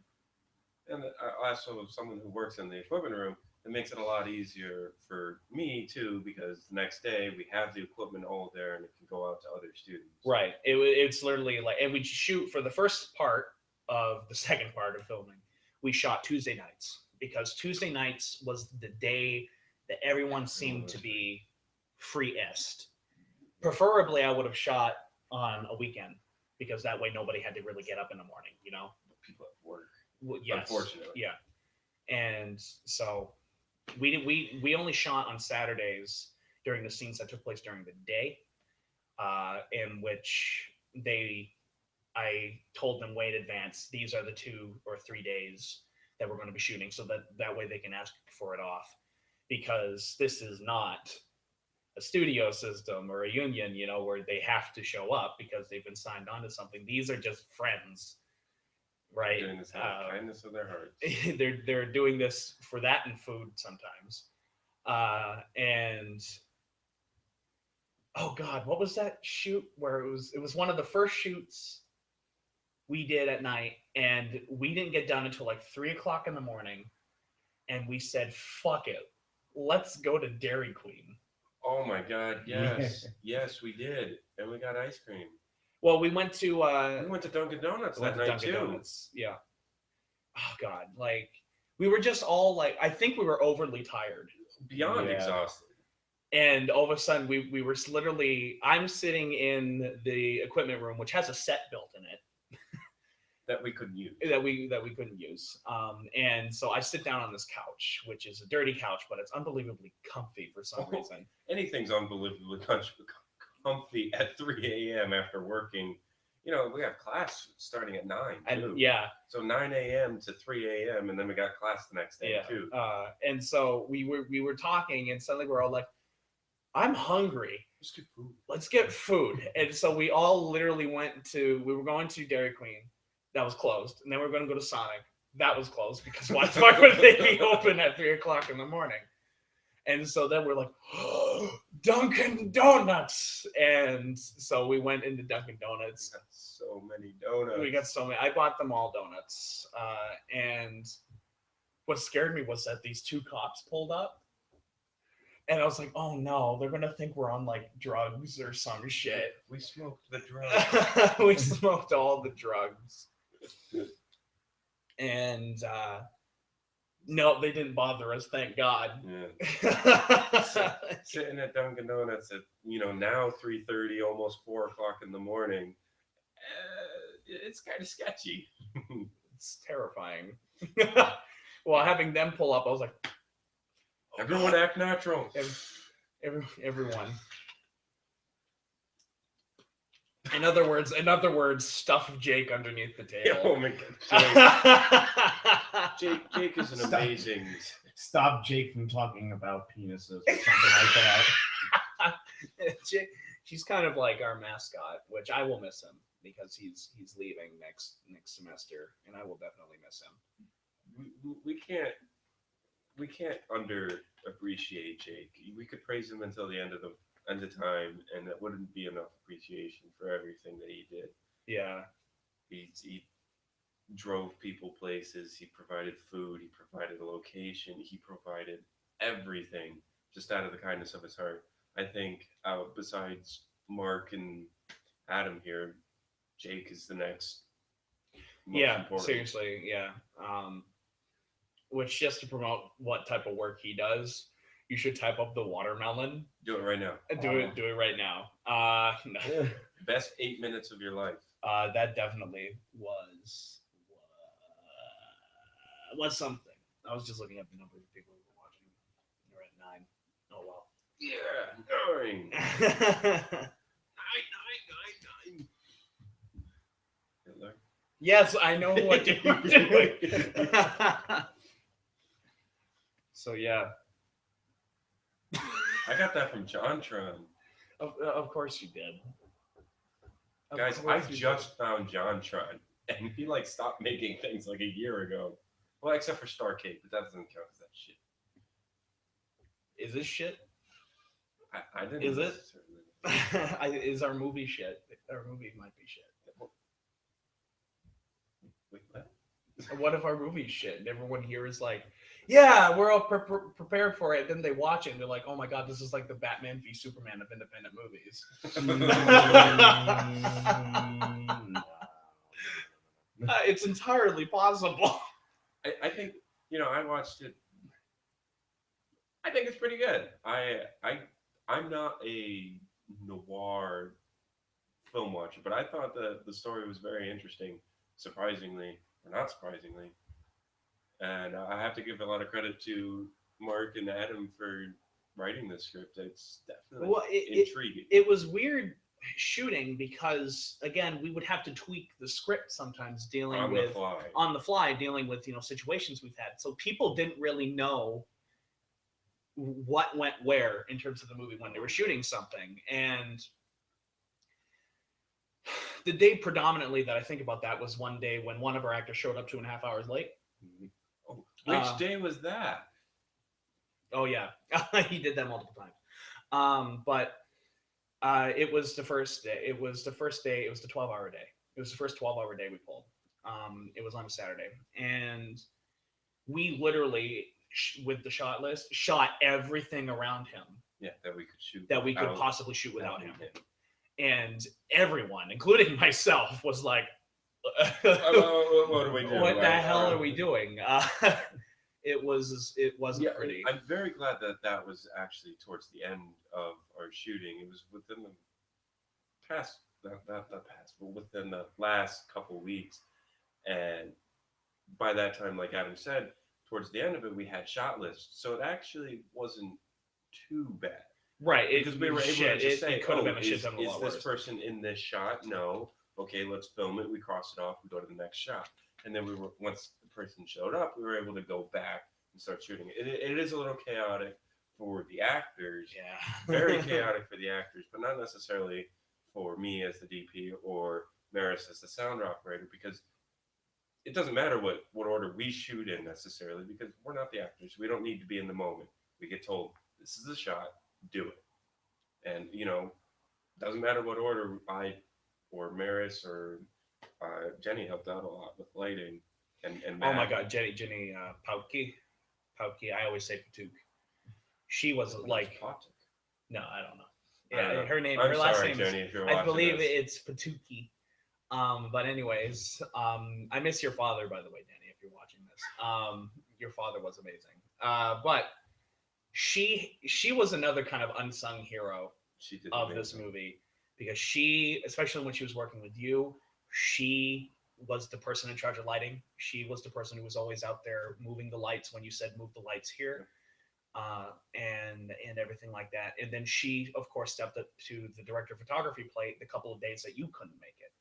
And also, someone who works in the equipment room, it makes it a lot easier for me too, because the next day we have the equipment all there and it can go out to other students. Right. It's literally like, and we shoot for the first part of the second part of filming. We shot Tuesday nights because Tuesday nights was the day that everyone seemed to be freest. Preferably, I would have shot on a weekend because that way nobody had to really get up in the morning, you know? People at work. Yes. Unfortunately. Yeah. And so we only shot on Saturdays during the scenes that took place during the day, in which I told them way in advance, these are the 2 or 3 days that we're going to be shooting, so that way they can ask for it off, because this is not a studio system or a union, you know, where they have to show up because they've been signed on to something. These are just friends, right? Doing this out of kindness of their hearts. They're doing this for that and food sometimes. And oh god, what was that shoot where it was one of the first shoots we did at night, and we didn't get done until like 3:00 in the morning, and we said, fuck it, let's go to Dairy Queen. Oh my god, yes. Yes, we did. And we got ice cream. Well, we went to Dunkin' Donuts that night too. Donuts. Yeah. Oh god, like we were just all like, I think we were overly tired. Beyond exhausted. And all of a sudden we were literally, I'm sitting in the equipment room, which has a set built in it. That we couldn't use. That we couldn't use. And so I sit down on this couch, which is a dirty couch, but it's unbelievably comfy for some reason. Anything's unbelievably comfy at 3 a.m. after working. You know, we have class starting at 9. And, yeah. So 9 a.m. to 3 a.m. and then we got class the next day too. And so we were talking, and suddenly we're all like, I'm hungry. Let's get food. And so we all literally we were going to Dairy Queen. That was closed. And then we were going to go to Sonic. That was closed because why the fuck would they be open at 3:00 in the morning? And so then we're like, oh, Dunkin' Donuts. And so we went into Dunkin' Donuts. We got so many donuts. We got so many. I bought them all donuts. And what scared me was that these 2 cops pulled up. And I was like, oh no, they're going to think we're on like drugs or some shit. We smoked the drugs. We smoked all the drugs. And no, they didn't bother us, thank God. Yeah. Sitting at Dunkin' Donuts at, now 3:30, almost 4:00 in the morning. It's kind of sketchy. It's terrifying. Well, having them pull up, I was like, oh, everyone God. Act natural. Everyone. In other words, stuff Jake underneath the table. Oh my God, Jake is an amazing. Stop Jake from talking about penises or something like that. She's kind of like our mascot, which I will miss him because he's leaving next semester, and I will definitely miss him. We can't underappreciate Jake. We could praise him until the end of time, and that wouldn't be enough appreciation for everything that he did. Yeah. He drove people places. He provided food. He provided a location. He provided everything just out of the kindness of his heart. I think besides Mark and Adam here, Jake is the next most important. Seriously, yeah. Which, just to promote what type of work he does, you should type up the watermelon. Do it right now. Do it right now. No. Best 8 minutes of your life. That definitely was something. I was just looking up the number of people who were watching. They're at 9. Oh well. Yeah, 9. 9. Hitler. Yes, I know what you're doing. So yeah. I got that from JonTron. Of course you did. Guys, I just found JonTron, and he stopped making things like a year ago. Well, except for Starcade, but that doesn't count as that shit. Is this shit? I didn't. Is it? Is our movie shit? Our movie might be shit. Wait, what? What if our movie's shit? And everyone here is like, yeah, we're all prepared for it. Then they watch it and they're like, oh my god, this is like the Batman v Superman of independent movies. It's entirely possible. I think I watched it. I think it's pretty good. I'm not a noir film watcher, but I thought the story was very interesting, surprisingly or not surprisingly. And I have to give a lot of credit to Mark and Adam for writing this script. It's definitely Well, intriguing. it was weird shooting because again we would have to tweak the script sometimes dealing on with the fly. on the fly dealing with situations we've had, so people didn't really know what went where in terms of the movie when they were shooting something. And the day predominantly that I think about that was one day when one of our actors showed up 2.5 hours late. Oh, which day was that? Oh yeah, he did that multiple times. But it was the first day. It was the 12-hour day. It was the first 12-hour day we pulled. It was on a Saturday, and we literally, with the shot list, shot everything around him. Yeah, that we could shoot. That we could possibly shoot without him. And everyone, including myself, was like, what are we doing? What the hell are we doing? It wasn't pretty. I'm very glad that was actually towards the end of our shooting. It was within the past, not past, but within the last couple weeks. And by that time, like Adam said, towards the end of it, we had shot lists. So it actually wasn't too bad. Right. Because we were able to just say, it could have been a shit ton is this person in this shot? No. Okay, let's film it. We cross it off and go to the next shot. And then once the person showed up, we were able to go back and start shooting it. It is a little chaotic for the actors. Yeah. Very chaotic for the actors, but not necessarily for me as the DP or Maris as the sound operator, because it doesn't matter what order we shoot in necessarily, because we're not the actors. We don't need to be in the moment. We get told, this is the shot, do it. And, doesn't matter what order I or Maris or Jenny helped out a lot with lighting and Matt. Oh my God, Jenny Pautke. I always say Patuk. She was like, no, I don't know. Yeah, her name, her last name Jenny, is, I believe it's Patuki. But anyways, I miss your father, by the way, Danny, if you're watching this. Your father was amazing. But she was another kind of unsung hero of this movie, because she, especially when she was working with you, she was the person in charge of lighting. She was the person who was always out there moving the lights when you said move the lights here, and everything like that. And then she, of course, stepped up to the director of photography plate the couple of days that you couldn't make it.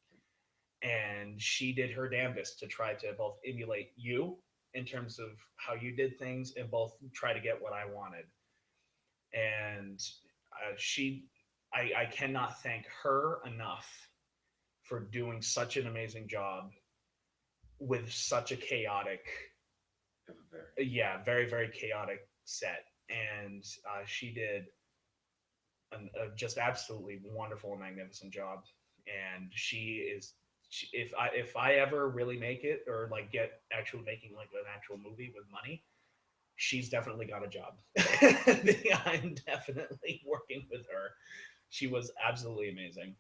And she did her damnedest to try to both emulate you in terms of how you did things and both try to get what I wanted. And I cannot thank her enough for doing such an amazing job with such a chaotic, very, very chaotic set. And she did a just absolutely wonderful and magnificent job. And if I ever really make it, or like get actually making like an actual movie with money, she's definitely got a job. I'm definitely working with her. She was absolutely amazing.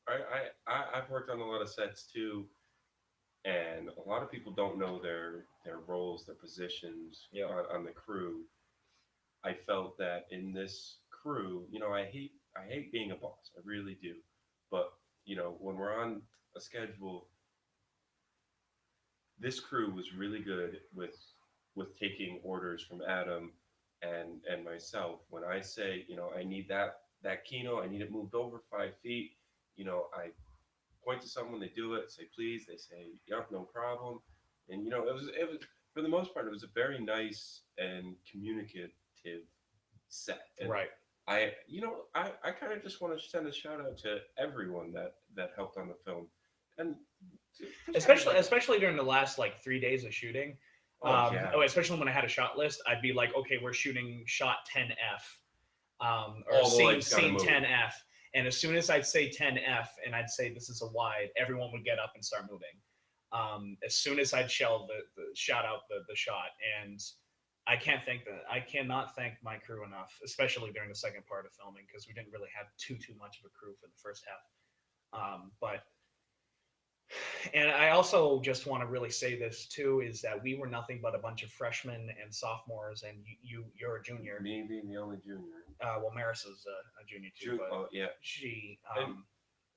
I've worked on a lot of sets too, and a lot of people don't know their roles, their positions on the crew. I felt that in this crew, I hate being a boss. I really do. But, when we're on a schedule, this crew was really good with taking orders from Adam and myself. When I say, I need that kino, I need it moved over 5 feet, I point to someone, they do it, say please, they say, yep, no problem. And, it was for the most part, it was a very nice and communicative set. And right. I kind of just want to send a shout out to everyone that helped on the film, and especially during the last like 3 days of shooting. Especially when I had a shot list, I'd be like, okay, we're shooting shot 10F, or scene 10F, And as soon as I'd say 10F and I'd say this is a wide, everyone would get up and start moving. As soon as I'd shout out the shot, and I cannot thank my crew enough, especially during the second part of filming, because we didn't really have too much of a crew for the first half. And I also just want to really say this too, is that we were nothing but a bunch of freshmen and sophomores, and you're a junior. Me being the only junior. Well, Maris is a junior too, but oh yeah. she.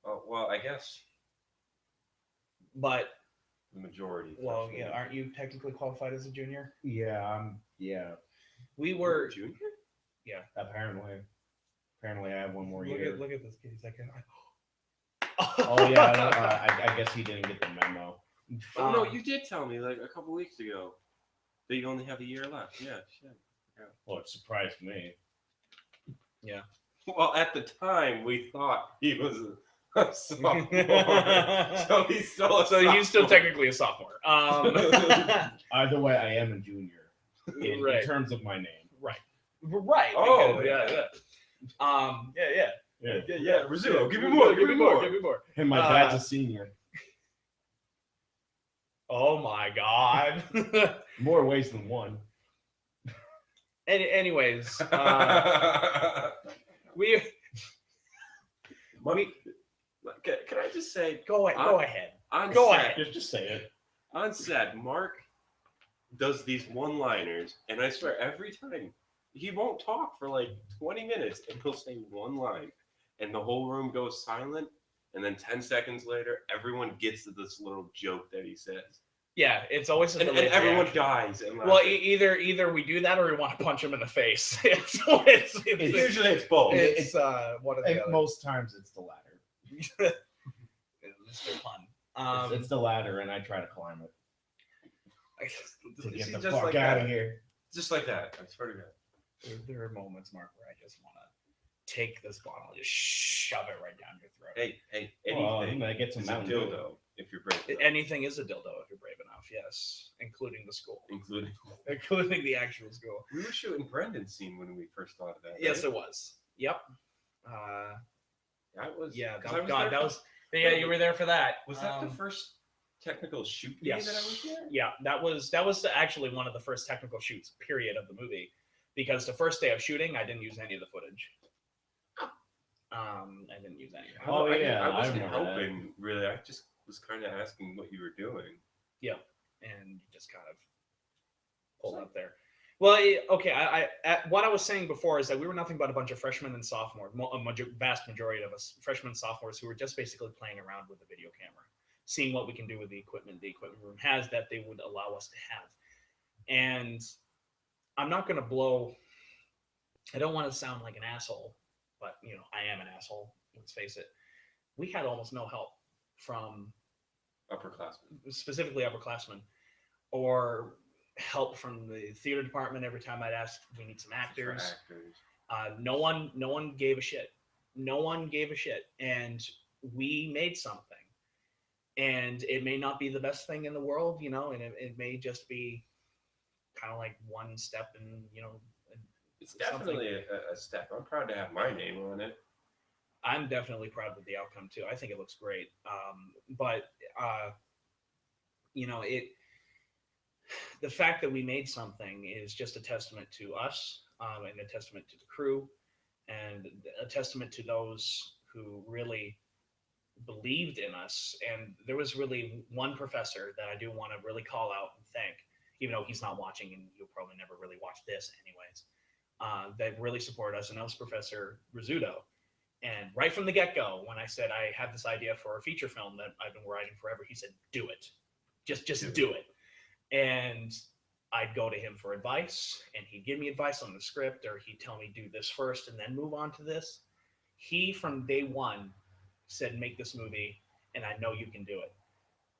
Well, I guess. But. The majority. Well, yeah, aren't you technically qualified as a junior? Yeah, yeah. We were junior. Yeah, apparently I have one more year. Look at this kid. He's like, oh yeah, I guess he didn't get the memo. Oh no, you did tell me like a couple weeks ago that you only have a year left. Yeah, shit. Yeah. Well, it surprised me. Yeah. Well, at the time we thought he was a sophomore, so he's still a sophomore. he's still technically a sophomore. Either way, I am a junior in terms of my name. Right. Oh, because, Yeah. Rizzuto, give me more. And my dad's a senior. Oh my God. More ways than one. Anyways, Can I just say? Go ahead. Go ahead. Just say it. On set, Mark does these one-liners, and I swear every time he won't talk for like 20 minutes, and he'll say one line, and the whole room goes silent, and then 10 seconds later, everyone gets to this little joke that he says. Yeah, it's always and everyone dies. And well, either we do that or we want to punch him in the face. So usually it's both. It's one of the other. Most times it's the latter. Mr. Pun. It's the ladder, and I try to climb it to get the fuck like out of that. here. Just like that. I swear to God. There are moments, Mark, where I just want to take this bottle and just shove it right down your throat. Hey, anything. I get some is a Mountain Dew. dildo if you're brave enough. Anything is a dildo if you're brave enough, yes, including the school, Including the actual school. We were shooting Brendan's scene when we first thought of that. Yes, right? it was. Yep. That was. Yeah. I was God, there that was. Yeah, you were there for that. Was that the first technical shoot day yes. that I was there? Yeah, that was actually one of the first technical shoots, period, of the movie. Because the first day of shooting, I didn't use any of the footage. I didn't use any. Oh, yeah, I wasn't remember helping really. I just was kind of asking what you were doing. Yeah, and you just kind of pulled up there. Well, okay. What I was saying before is that we were nothing but a bunch of freshmen and sophomores, vast majority of us, freshmen and sophomores, who were just basically playing around with the video camera, seeing what we can do with the equipment room has that they would allow us to have. And I'm not going to blow. I don't want to sound like an asshole, but I am an asshole. Let's face it. We had almost no help from Upperclassmen, specifically upperclassmen, or help from the theater department. Every time I'd ask, we need some actors. No one gave a shit. No one gave a shit, and we made something. And it may not be the best thing in the world, and it may just be kind of like one step in, it's definitely a step. I'm proud to have my name on it. I'm definitely proud of the outcome too. I think it looks great. The fact that we made something is just a testament to us, and a testament to the crew, and a testament to those who really believed in us. And there was really one professor that I do want to really call out and thank, even though he's not watching, and you'll probably never really watch this anyways, that really supported us, and that was Professor Rizzuto. And right from the get-go, when I said I had this idea for a feature film that I've been writing forever, he said, do it. Just do it. And I'd go to him for advice, and he'd give me advice on the script, or he'd tell me do this first and then move on to this. He, from day one, said, make this movie, and I know you can do it.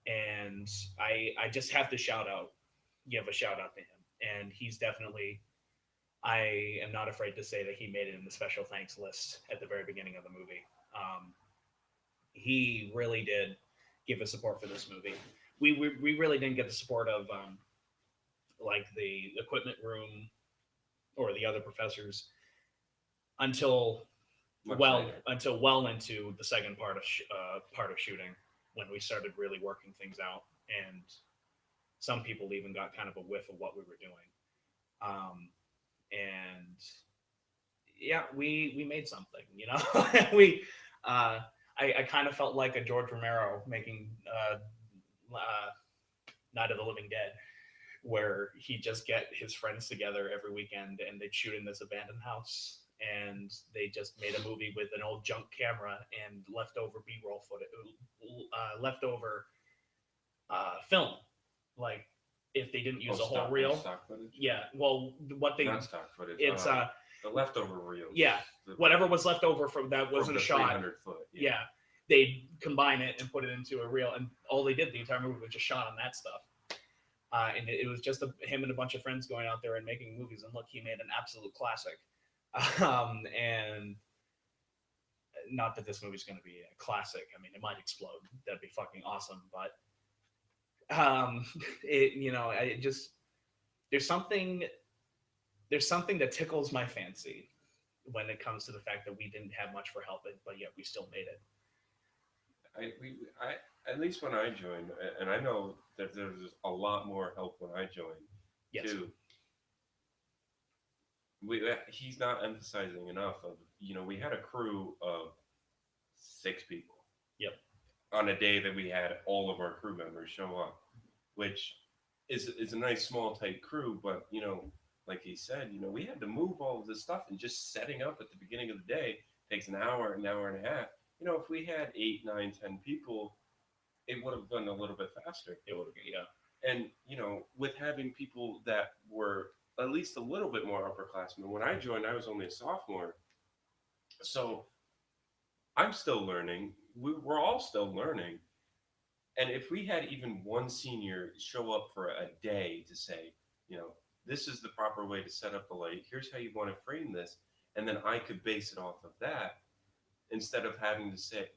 And I just have to give a shout out to him. And he's definitely, I am not afraid to say that he made it in the special thanks list at the very beginning of the movie. He really did give us support for this movie. We really didn't get the support of like the equipment room or the other professors until Much well later. until well into the second part of shooting, when we started really working things out, and some people even got kind of a whiff of what we were doing. And yeah, we made something, you know. we I kind of felt like a George Romero making Night of the Living Dead, where he'd just get his friends together every weekend and they'd shoot in this abandoned house, and they just made a movie with an old junk camera and leftover B-roll footage, leftover film. Like, if they didn't use a whole reel, stock footage. yeah. Well, what they Not stock footage. it's the leftover reels. yeah, whatever was left over from that wasn't from the shot. 300 foot. Yeah, they'd combine it and put it into a reel, and all they did the entire movie was just shot on that stuff. And it was just him and a bunch of friends going out there and making movies. And look, he made an absolute classic. And not that this movie's going to be a classic. I mean, it might explode. That'd be fucking awesome. But it just there's something that tickles my fancy when it comes to the fact that we didn't have much for help, but yet we still made it. I at least when I joined, and I know that there's a lot more help when I joined too. He's not emphasizing enough of, we had a crew of 6 people. Yep. On a day that we had all of our crew members show up, which is a nice small tight crew, but like he said, we had to move all of this stuff, and just setting up at the beginning of the day takes an hour and a half. If we had 8, 9, 10 people, it would have been a little bit faster. It would have been, yeah. And, with having people that were at least a little bit more upperclassmen. When I joined, I was only a sophomore. So I'm still learning. We're all still learning. And if we had even one senior show up for a day to say, this is the proper way to set up the light, here's how you want to frame this, and then I could base it off of that, instead of having to say,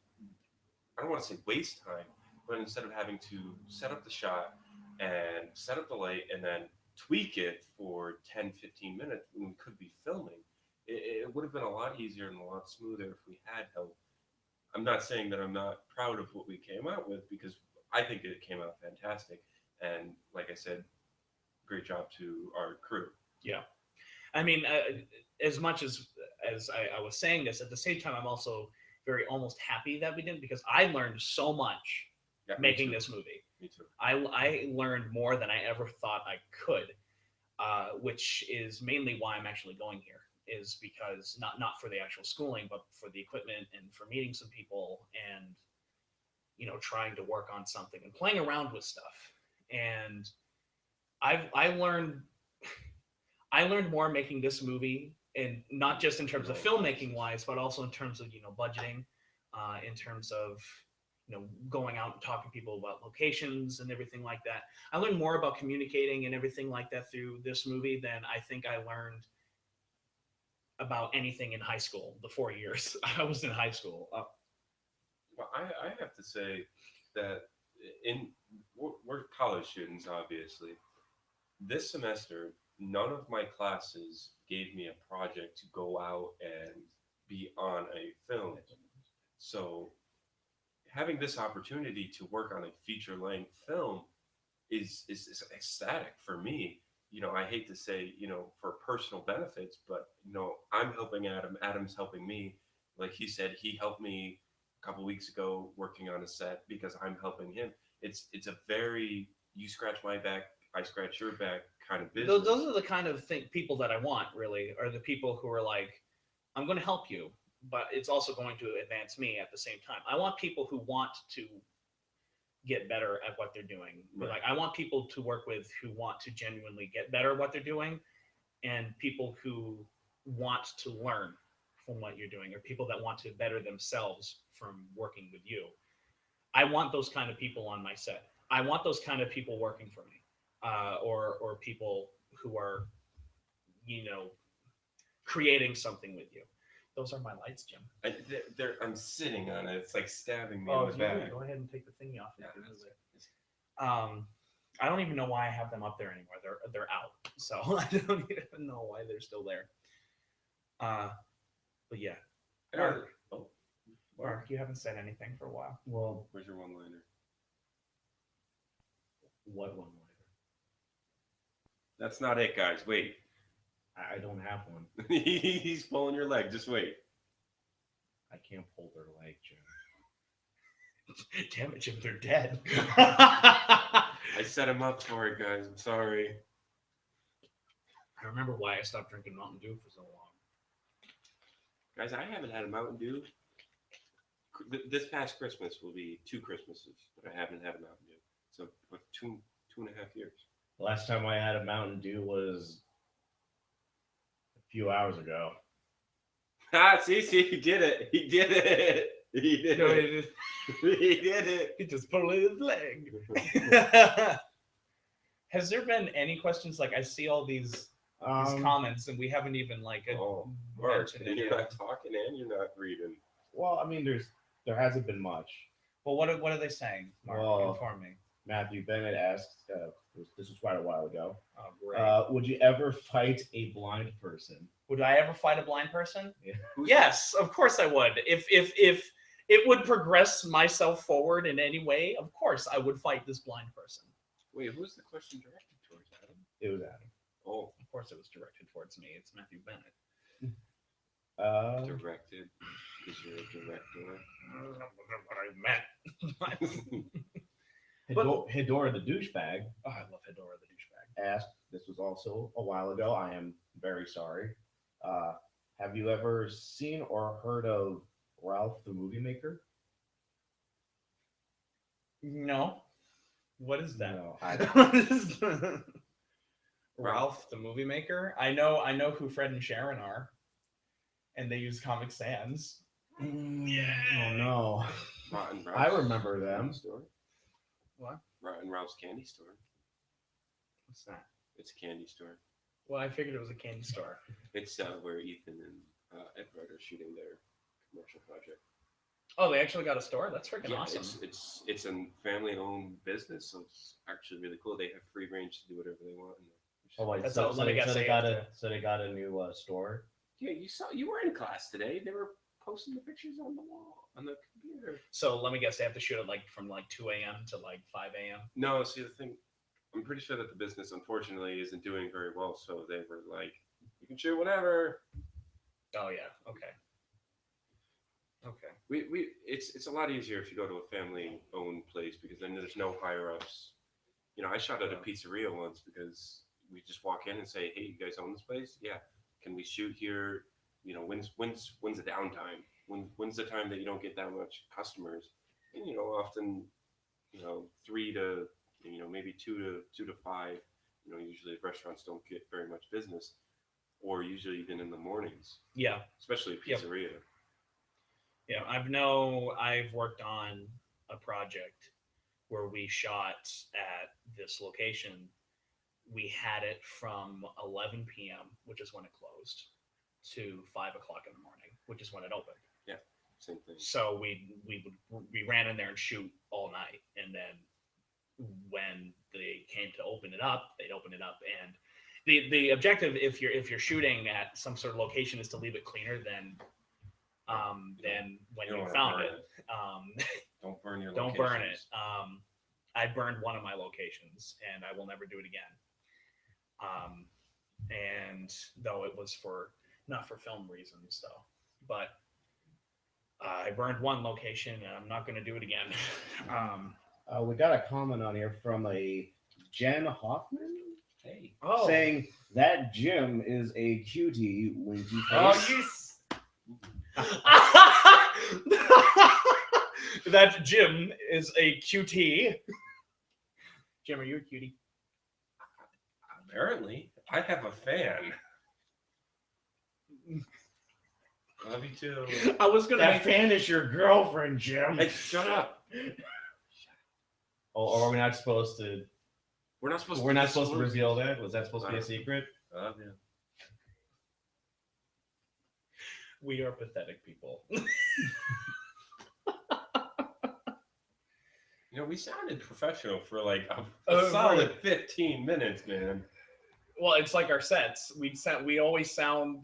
I don't want to say waste time, but instead of having to set up the shot and set up the light and then tweak it for 10, 15 minutes when we could be filming, it would have been a lot easier and a lot smoother if we had help. I'm not saying that I'm not proud of what we came out with, because I think it came out fantastic. And like I said, great job to our crew. Yeah. I mean, as much as I was saying this, at the same time, I'm also almost happy that we didn't, because I learned so much making this movie. Me too. I learned more than I ever thought I could, which is mainly why I'm actually going here, is because not for the actual schooling, but for the equipment and for meeting some people and, trying to work on something and playing around with stuff. And I learned more making this movie, and not just in terms of filmmaking wise, but also in terms of, budgeting, in terms of, going out and talking to people about locations and everything like that. I learned more about communicating and everything like that through this movie than I think I learned about anything in high school, the 4 years I was in high school. Well, I have to say that we're college students, obviously. This semester, none of my classes gave me a project to go out and be on a film. So having this opportunity to work on a feature-length film is ecstatic for me. I hate to say, for personal benefits, but, I'm helping Adam. Adam's helping me. Like he said, he helped me a couple weeks ago working on a set because I'm helping him. It's a very, you scratch my back, I scratch your back kind of business. Those are the kind of people that I want, really, are the people who are like, I'm going to help you, but it's also going to advance me at the same time. I want people who want to get better at what they're doing. Right. Like, I want people to work with who want to genuinely get better at what they're doing, and people who want to learn from what you're doing, or people that want to better themselves from working with you. I want those kind of people on my set. I want those kind of people working for me, or people who are, creating something with you. Those are my lights, Jim. I'm sitting on it. It's like stabbing me Oh, in the back. go ahead and take the thingy off. Yeah, I don't even know why I have them up there anymore. They're out, so I don't even know why they're still there. But yeah, Mark. Oh, Mark, you haven't said anything for a while. Well, where's your one-liner? what one liner? That's not it, guys. Wait. I don't have one. He's pulling your leg. Just wait. I can't pull their leg, Jim. Damn it, Jim, they're dead. I set him up for it, guys. I'm sorry. I remember why I stopped drinking Mountain Dew for so long. Guys, I haven't had a Mountain Dew. This past Christmas will be 2 Christmases, but I haven't had a Mountain Dew. So, what, 2.5 years. The last time I had a Mountain Dew was a few hours ago. Ah, see, he did it. He did it. He did No, it. He did it. he just pulled his leg. Has there been any questions? Like, I see all these comments, and we haven't even like Oh, Mark, mentioned and it you're yet. not talking and you're not reading. Well, I mean, there hasn't been much. Well, what are they saying, Mark? Well, Inform me. Matthew Bennett asked, this was quite a while ago, Oh, great. would you ever fight a blind person? Would I ever fight a blind person? Yeah. Yes, of course I would. If it would progress myself forward in any way, of course I would fight this blind person. Wait, who's the question directed towards, Adam? It was Adam. Oh, Of course it was directed towards me. It's Matthew Bennett. directed. Because you're a director. What I meant. Hedora the douchebag Oh, I love Hedora the douchebag. asked, this was also a while ago, I am very sorry. Have you ever seen or heard of Ralph the Movie Maker? No. What is that? No, What is that? Ralph the Movie Maker. I know who Fred and Sharon are, and they use Comic Sans. Yeah. Oh no. Rotten I Ralph's remember them. Candy Store. What? Rotten Ralph's Candy Store. What's that? It's a candy store. Well, I figured it was a candy store. It's where Ethan and Edward are shooting their commercial project. Oh, they actually got a store? That's freaking Yeah, awesome. it's a family-owned business, so it's actually really cool. They have free range to do whatever they want. Oh wait, That's so, all- so, let me they, guess, so they they got have a got a new store. Yeah, you were in class today. They were posting the pictures on the wall on the computer. So let me guess, they have to shoot it like from like 2 a.m. to like 5 a.m. No, see the thing, I'm pretty sure that the business unfortunately isn't doing very well. So they were like, you can shoot whatever. Oh yeah. Okay. Okay. It's a lot easier if you go to a family-owned place because then there's no higher-ups. You know, I shot at a pizzeria once because we just walk in and say, "Hey, you guys own this place? Yeah. Can we shoot here? You know, when's the downtime? When's the time that you don't get that much customers?" And you know, often, 3 to maybe 2 to 5. You know, usually restaurants don't get very much business, or usually even in the mornings, Yeah. especially a Yep. pizzeria. Yeah. I've worked on a project where we shot at this location. We had it from 11 p.m., which is when it closed, to 5 o'clock in the morning, which is when it opened. Same thing. So we ran in there and shoot all night, and then when they came to open it up, they'd open it up, and the objective, if you're shooting at some sort of location, is to leave it cleaner than when You don't you wanna found burn it. Don't burn your Don't burn it. locations. I burned one of my locations, and I will never do it again. And though it was not for film reasons, though, but I burned one location, and I'm not going to do it again. We got a comment on here from a Jen Hoffman Hey. saying that Jim is a cutie winky Oh, face. That Jim is a QT. Jim, are you a cutie? Apparently, I have a fan. Love you too. I was gonna That make fan is your girlfriend, Jim. Hey, shut up. Oh, or are we not supposed to? We're not supposed. We're not supposed to reveal that. Was that supposed to be a Wow. secret? Yeah. we are pathetic people. You know, we sounded professional for like a Oh, solid right. 15 minutes, man. Well, it's like our sets. We always sound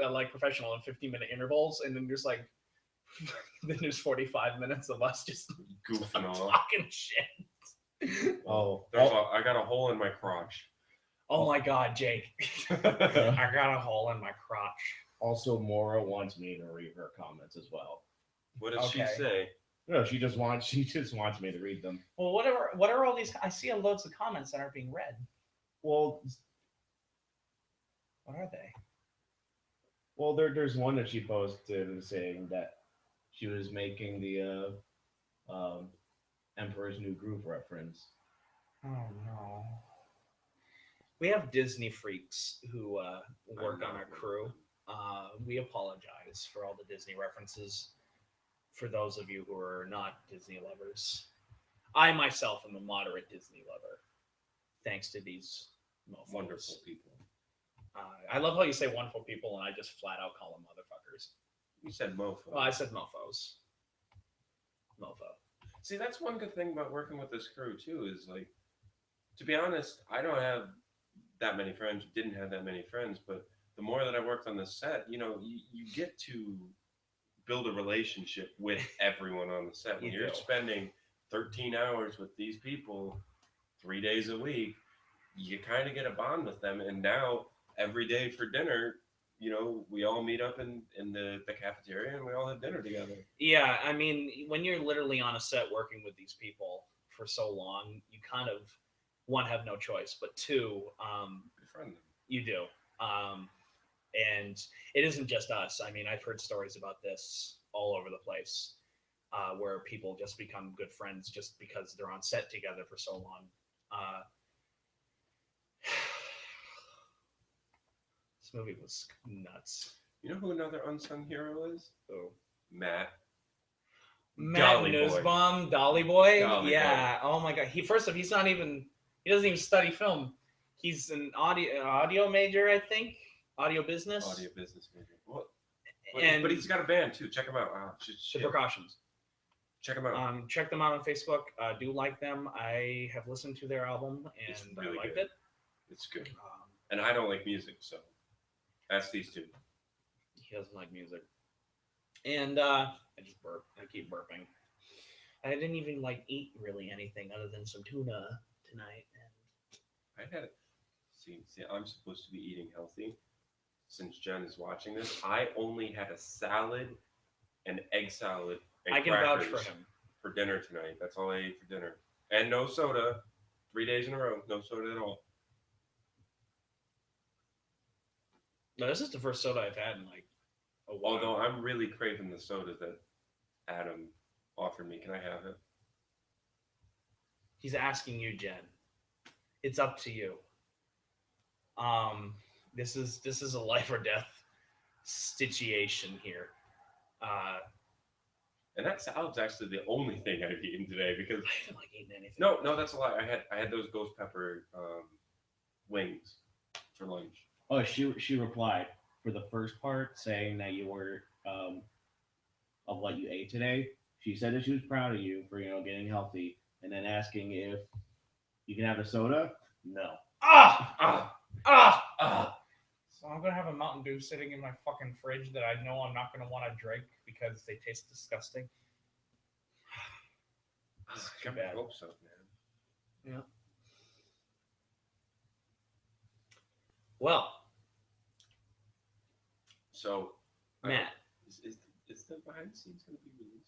like professional in 15-minute intervals, and then just like Then there's 45 minutes of us just Goofing off. talking shit. Oh, I got a hole in my crotch. Oh my God, Jake. I got a hole in my crotch. also, Maura wants me to read her comments as well. What does she Okay. say? No, she just wants me to read them. Well, what are all these? I see loads of comments that aren't being read. Well, What are they? there's one that she posted saying that she was making the Emperor's New Groove reference. Oh no. We have Disney freaks who work on our crew. We apologize for all the Disney references. For those of you who are not Disney lovers, I myself am a moderate Disney lover, thanks to these mofos. Wonderful people. I love how you say wonderful people, and I just flat out call them motherfuckers. You said mofo. Well, I said mofos. Mofo. See, that's one good thing about working with this crew too. Is like, to be honest, I don't have that many friends. Didn't have that many friends, but the more that I worked on the set, you get to build a relationship with everyone on the set. When You you're do. spending 13 hours with these people 3 days a week, you kind of get a bond with them. And now every day for dinner, we all meet up in the cafeteria and we all have dinner together. Yeah, I mean, when you're literally on a set working with these people for so long, you kind of, one, have no choice, but two, Befriend them. you do. And it isn't just us. I mean, I've heard stories about this all over the place, where people just become good friends just because they're on set together for so long. This movie was nuts. You know who another unsung hero is? Oh. Matt. Matt Dolly Boy. Nussbaum, Dolly Boy. Dolly yeah. Oh my God. He doesn't even study film. He's an audio major, I think. Audio business. Audio business major. What? And But he's got a band too. Check him out. The Precautions. Check him out. Check them out on Facebook. Do like them. I have listened to their album and It's really I liked good. it. It's good. And I don't like music, so ask these two. He doesn't like music. And I just burp. I keep burping. I didn't even eat really anything other than some tuna tonight. And I had see. I'm supposed to be eating healthy. Since Jen is watching this, I only had a salad, an egg salad, and I can vouch crackers for him. for dinner tonight. That's all I ate for dinner, and no soda. 3 days in a row, no soda at all. No, this is the first soda I've had in a while. Although I'm really craving the soda that Adam offered me. Can I have it? He's asking you, Jen. It's up to you. This is a life or death situation here. And that salad's actually the only thing I've eaten today because I haven't eaten anything. no, that's a lie. I had those ghost pepper wings for lunch. Oh, she replied for the first part saying that you were of what you ate today. She said that she was proud of you for getting healthy, and then asking if you can have a soda. No. So I'm gonna have a Mountain Dew sitting in my fucking fridge that I know I'm not gonna want to drink because they taste disgusting. I too got bad. my hopes up, man. Yeah. Well, So, Matt, is the behind the scenes going to be released?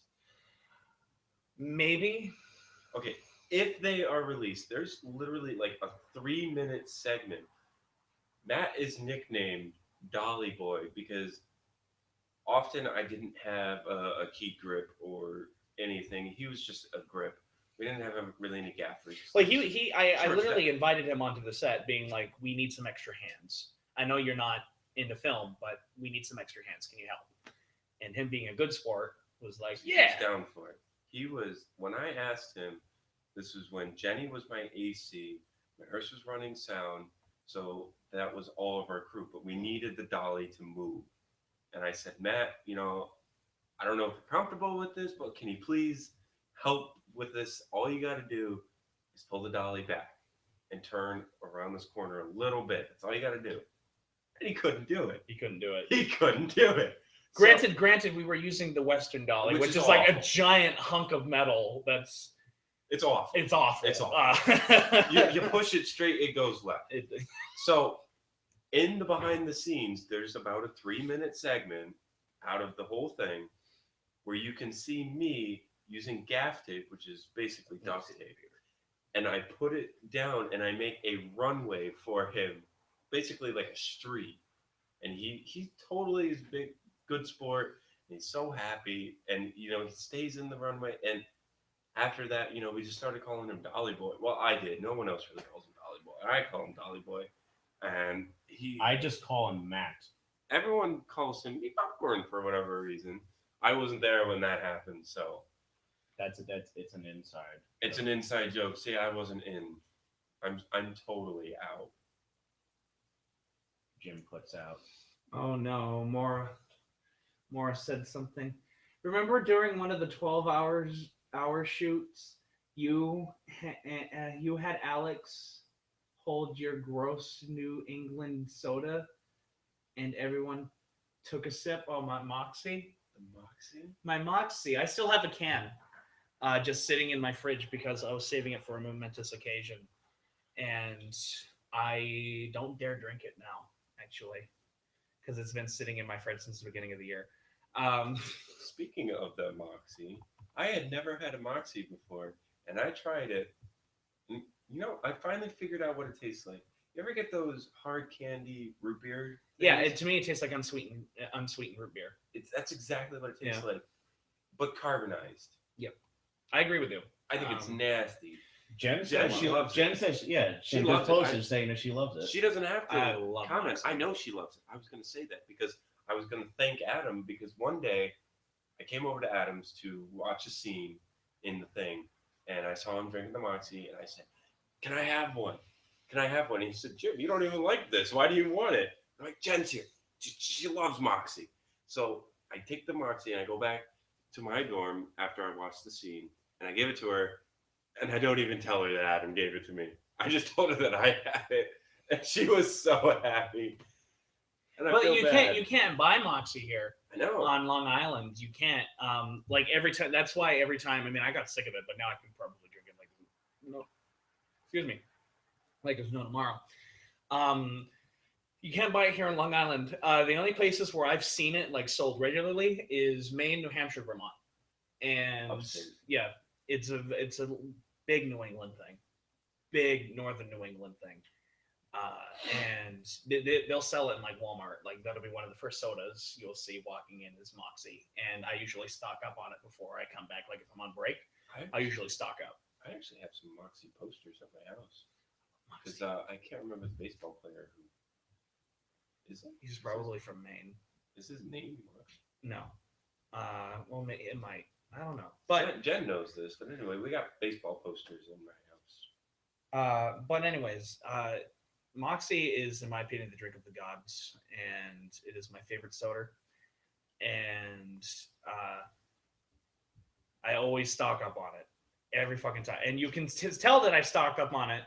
maybe. Okay, if they are released, there's literally a 3-minute segment. Matt is nicknamed Dolly Boy because often I didn't have a key grip or anything. He was just a grip. We didn't have really any gaffers. Well, I Sure, literally invited him onto the set, being like, "We need some extra hands. I know you're not into film, but we need some extra hands. Can you help?" And him being a good sport was like, He "Yeah." was down for it. When I asked him, this was when Jenny was my AC, Maris was running sound, so that was all of our crew, but we needed the dolly to move. And I said, Matt, I don't know if you're comfortable with this, but can you please help with this? All you got to do is pull the dolly back and turn around this corner a little bit. That's all you got to do. And he couldn't do it. He couldn't do it. He couldn't do it. Granted, we were using the Western Dolly, which is like a giant hunk of metal. It's awful. It's awful. It's awful. You push it straight, it goes left. So, in the behind the scenes, there's about a 3-minute segment out of the whole thing where you can see me using gaff tape, which is basically duct tape, and I put it down and I make a runway for him, basically like a street. And he totally is big, good sport. And he's so happy, and he stays in the runway. And after that, we just started calling him Dolly Boy. Well, I did. No one else really calls him Dolly Boy. I call him Dolly Boy, and I just call him Matt. Everyone calls him Popcorn for whatever reason. I wasn't there when that happened, so it's an inside. It's an inside joke. See, I wasn't in. I'm totally out. Jim puts out. Oh no, Maura said something. Remember during one of the 12-hour shoots, you had Alex hold your gross New England soda, and everyone took a sip. Oh, my Moxie. The Moxie? My Moxie. I still have a can, just sitting in my fridge because I was saving it for a momentous occasion, and I don't dare drink it now, actually, because it's been sitting in my fridge since the beginning of the year. Speaking of the Moxie, I had never had a Moxie before, and I tried it. I finally figured out what it tastes like. You ever get those hard candy root beer things? Yeah, to me it tastes like unsweetened root beer. That's exactly what it tastes like, but carbonized. Yep, I agree with you. I think it's nasty. Jen says she loves it. Jen says, yeah, she loves it. Saying that she loves it. She doesn't have to comment. Moxie. I know she loves it. I was going to say that because I was going to thank Adam, because one day I came over to Adam's to watch a scene in the thing, and I saw him drinking the Moxie, and I said, "Can I have one? Can I have one?" And he said, "Jim, you don't even like this. Why do you want it?" I'm like, "Jen's here. She loves Moxie." So I take the Moxie and I go back to my dorm after I watched the scene, and I give it to her, and I don't even tell her that Adam gave it to me. I just told her that I had it, and she was so happy. And but you can't buy Moxie here. I know. On Long Island, you can't. Like every time. That's why every time. I mean, I got sick of it, but now I can probably drink it like excuse me, like there's no tomorrow. You can't buy it here in Long Island. The only places where I've seen it like sold regularly is Maine, New Hampshire, Vermont, and Upstate. Yeah, it's a big New England thing, big northern New England thing. And they'll sell it in like Walmart. Like that'll be one of the first sodas you'll see walking in is Moxie. And I usually stock up on it before I come back. Like if I'm on break, I usually stock up. I actually have some Moxie posters at my house because I can't remember the baseball player who is it. He's probably from Maine. Is his name? No. Well, it might. I don't know. But Jen knows this. But anyway, we got baseball posters in my house. But anyways, Moxie is, in my opinion, the drink of the gods, and it is my favorite soda. And I always stock up on it every fucking time. And you can tell that I stock up on it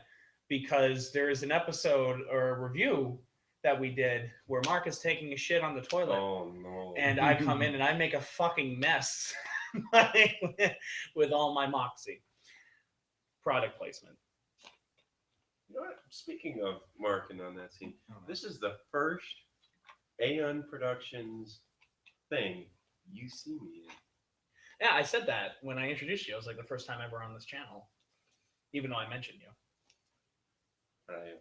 because there is an episode or a review that we did where Mark is taking a shit on the toilet. Oh, no. And I come in and I make a fucking mess with all my Moxie. Product placement. You know what? Speaking of Mark and on that scene, this is the first Aeon Productions thing you see me in. Yeah, I said that when I introduced you. It was like the first time ever on this channel, even though I mentioned you.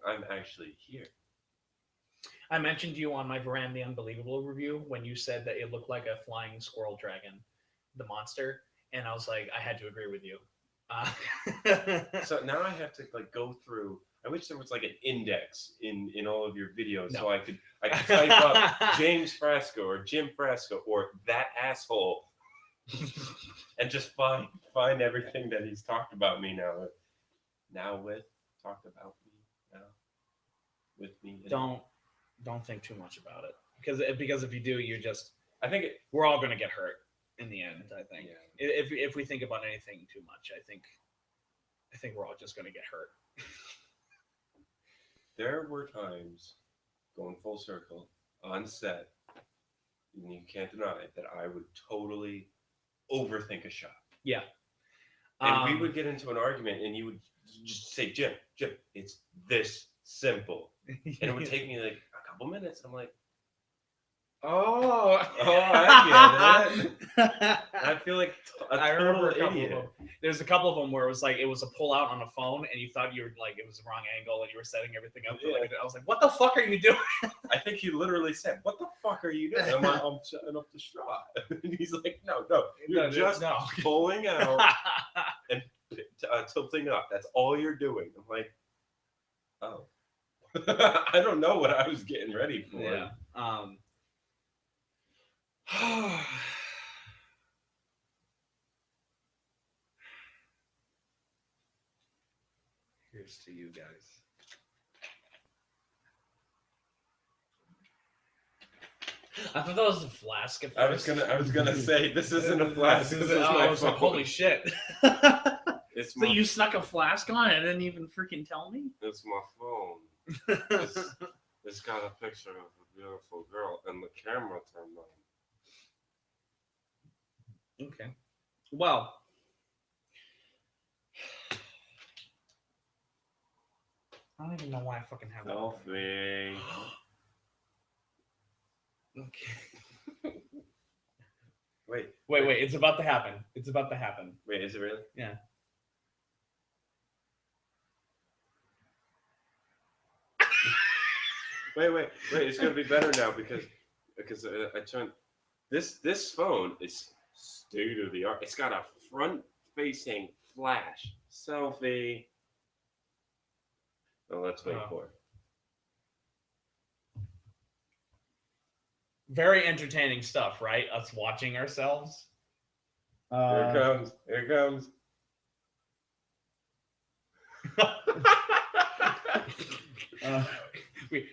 I'm actually here. I mentioned you on my Varan the Unbelievable review when you said that it looked like a flying squirrel dragon, the monster, and I was like, I had to agree with you. So now I have to like go through. I wish there was like an index in all of your videos, No. so I could type up James Frasca or Jim Frasca or that asshole, and just find everything that he's talked about me now. Talked about me now with me. Don't think too much about it because if you do, I think we're all gonna get hurt in the end. I think Yeah. if we think about anything too much, I think we're all just gonna get hurt. there were times, going full circle, on set, and you can't deny that I would totally overthink a shot. Yeah. And we would get into an argument, and you would just say, Jim, it's this simple. And it would take me like a couple minutes. I'm like, I get it. I feel like I remember a couple idiot. of them. There's a couple of them where it was a pull out on a phone, and you thought you were like it was the wrong angle, and you were setting everything up. Yeah. I was like, "What the fuck are you doing?" I think he literally said, "What the fuck are you doing?" I'm like, "I'm setting up the shot." And he's like, "No, you're just pulling out and tilting up. That's all you're doing." I'm like, "Oh, I don't know what I was getting ready for." Yeah. Here's to you guys. I thought that was a flask at first. I was gonna say this isn't a flask. This is I my was like, phone. holy shit. It's So my, you snuck a flask on and didn't even freaking tell me? it's my phone. It's got a picture of a beautiful girl, and the camera turned on. Okay. Well, I don't even know why I fucking have that. Selfie. Okay. Wait. Wait. It's about to happen. It's about to happen. Wait, is it really? Yeah. Wait. It's gonna be better now because I turned this phone is state of the art. It's got a front facing flash selfie. Oh, let's wait for it. Very entertaining stuff, right? Us watching ourselves. Here it comes. Here it comes.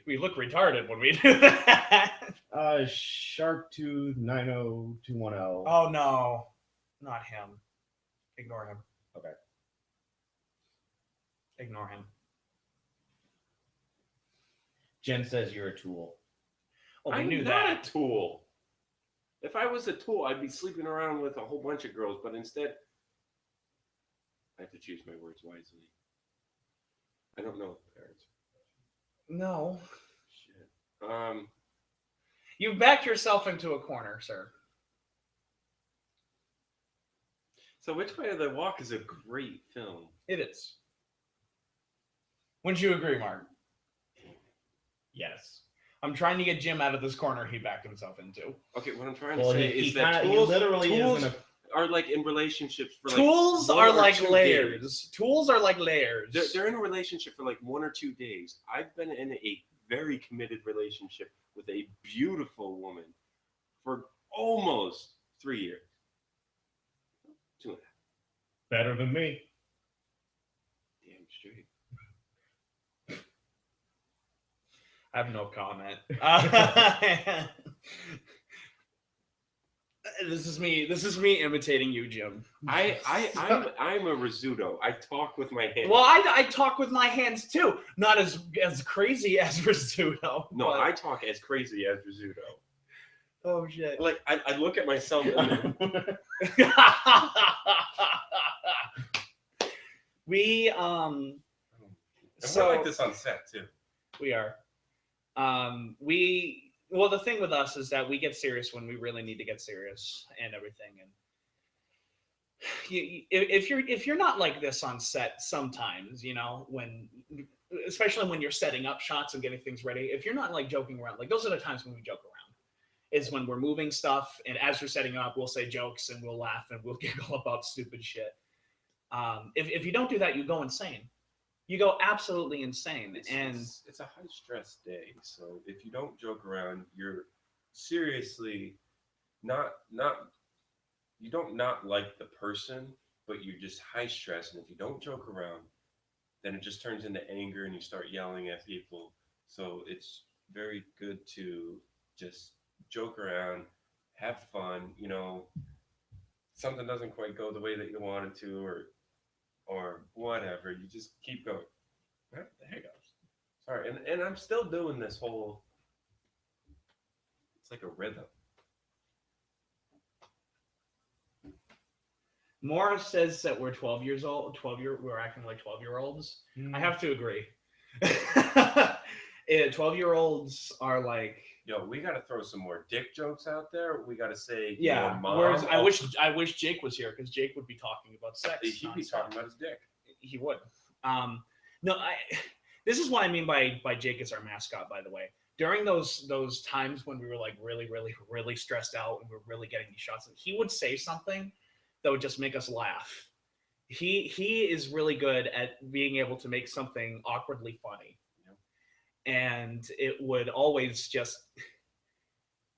We look retarded when we do that. Sharktooth 90210. Oh no, not him. Ignore him. Okay. Ignore him. Jen says you're a tool. Oh, we I'm knew not that. a tool. If I was a tool, I'd be sleeping around with a whole bunch of girls, but instead, I have to choose my words wisely. I don't know parents. No. Shit. You backed yourself into a corner, sir. So Which Way Do They Walk is a great film. It is. Wouldn't you agree, Mark? Yes. I'm trying to get Jim out of this corner he backed himself into. Okay, what I'm trying to say is that he tools literally isn't are like in relationships for like Tools one are or like 2 layers. days. Tools are like layers. They're in a relationship for like 1 or 2 days. I've been in a very committed relationship with a beautiful woman for almost 3 years. 2.5. better than me. Damn straight. I have no comment. This is me imitating you, Jim. I'm a Rizzuto. I talk with my hands. Well, I talk with my hands too. Not as crazy as Rizzuto. No, but... I talk as crazy as Rizzuto. Oh shit! Like I look at myself. And we and so we're like this on set too. we are. Well, the thing with us is that we get serious when we really need to get serious and everything. And if you're not like this on set, sometimes especially when you're setting up shots and getting things ready, if you're not like joking around, like those are the times when we joke around. Is when we're moving stuff, and as we're setting up, we'll say jokes and we'll laugh and we'll giggle about stupid shit. If you don't do that, you go insane. You go absolutely insane. It's a high stress day, so if you don't joke around, you're seriously you don't not like the person, but you're just high stress. And if you don't joke around, then it just turns into anger and you start yelling at people. So it's very good to just joke around, have fun. Something doesn't quite go the way that you want it to, or whatever. You just keep going. There it goes. Sorry, and I'm still doing this whole. It's like a rhythm. Morris says that we're 12 years old. We're acting like 12-year-olds. I have to agree. 12-year-olds are like. Yo, we got to throw some more dick jokes out there. We got to say, Yeah. your mom. Whereas I wish Jake was here because Jake would be talking about sex. He'd be talking about his dick. He would. No, this is what I mean by Jake is our mascot, by the way. During those times when we were like really, really, really stressed out and we were really getting these shots, he would say something that would just make us laugh. He is really good at being able to make something awkwardly funny. Yep. And it would always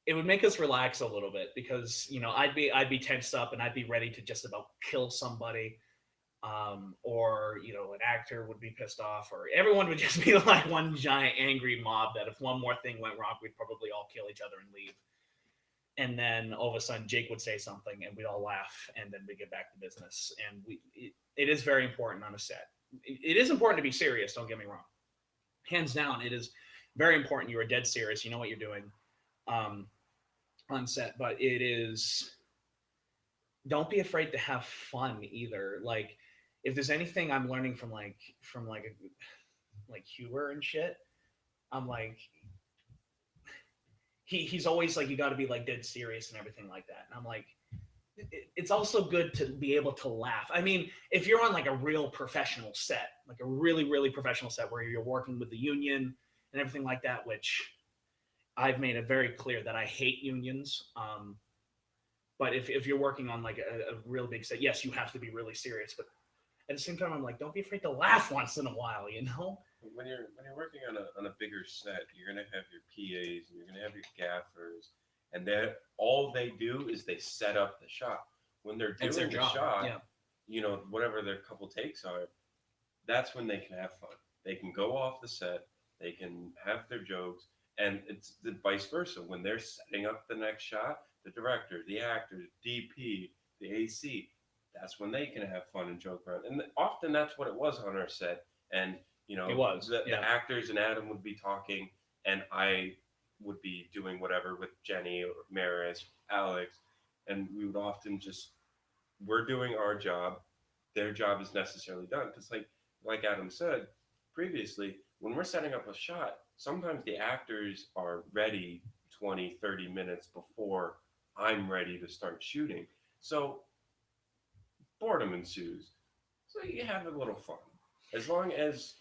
it would make us relax a little bit because, I'd be tensed up and I'd be ready to just about kill somebody. Or an actor would be pissed off, or everyone would just be like one giant angry mob that if one more thing went wrong, we'd probably all kill each other and leave. And then all of a sudden Jake would say something and we'd all laugh and then we get back to business. And it is very important on a set. It is important to be serious, don't get me wrong. Hands down, it is very important. You are dead serious. You know what you're doing on set, but it is, don't be afraid to have fun either. Like, if there's anything I'm learning from Huber and shit, I'm like, he's always like, you got to be like dead serious and everything like that. And I'm like, it's also good to be able to laugh. I mean, if you're on like a real professional set, like a really, really professional set where you're working with the union and everything like that, which I've made it very clear that I hate unions. But if you're working on like a real big set, yes, you have to be really serious. But at the same time, I'm like, don't be afraid to laugh once in a while, When you're working on a bigger set, you're gonna have your PAs and you're gonna have your gaffers, and all they do is they set up the shot. When they're doing the shot, whatever their couple takes are, that's when they can have fun. They can go off the set, they can have their jokes, and it's the vice versa. When they're setting up the next shot, the director, the actor, DP, the AC, that's when they can have fun and joke around. And often that's what it was on our set. And, it was. The actors and Adam would be talking, and I would be doing whatever with Jenny or Maris, Alex, and we would often we're doing our job. Their job is necessarily done. Because like Adam said previously, when we're setting up a shot, sometimes the actors are ready 20, 30 minutes before I'm ready to start shooting. So boredom ensues. So you have a little fun. As long as,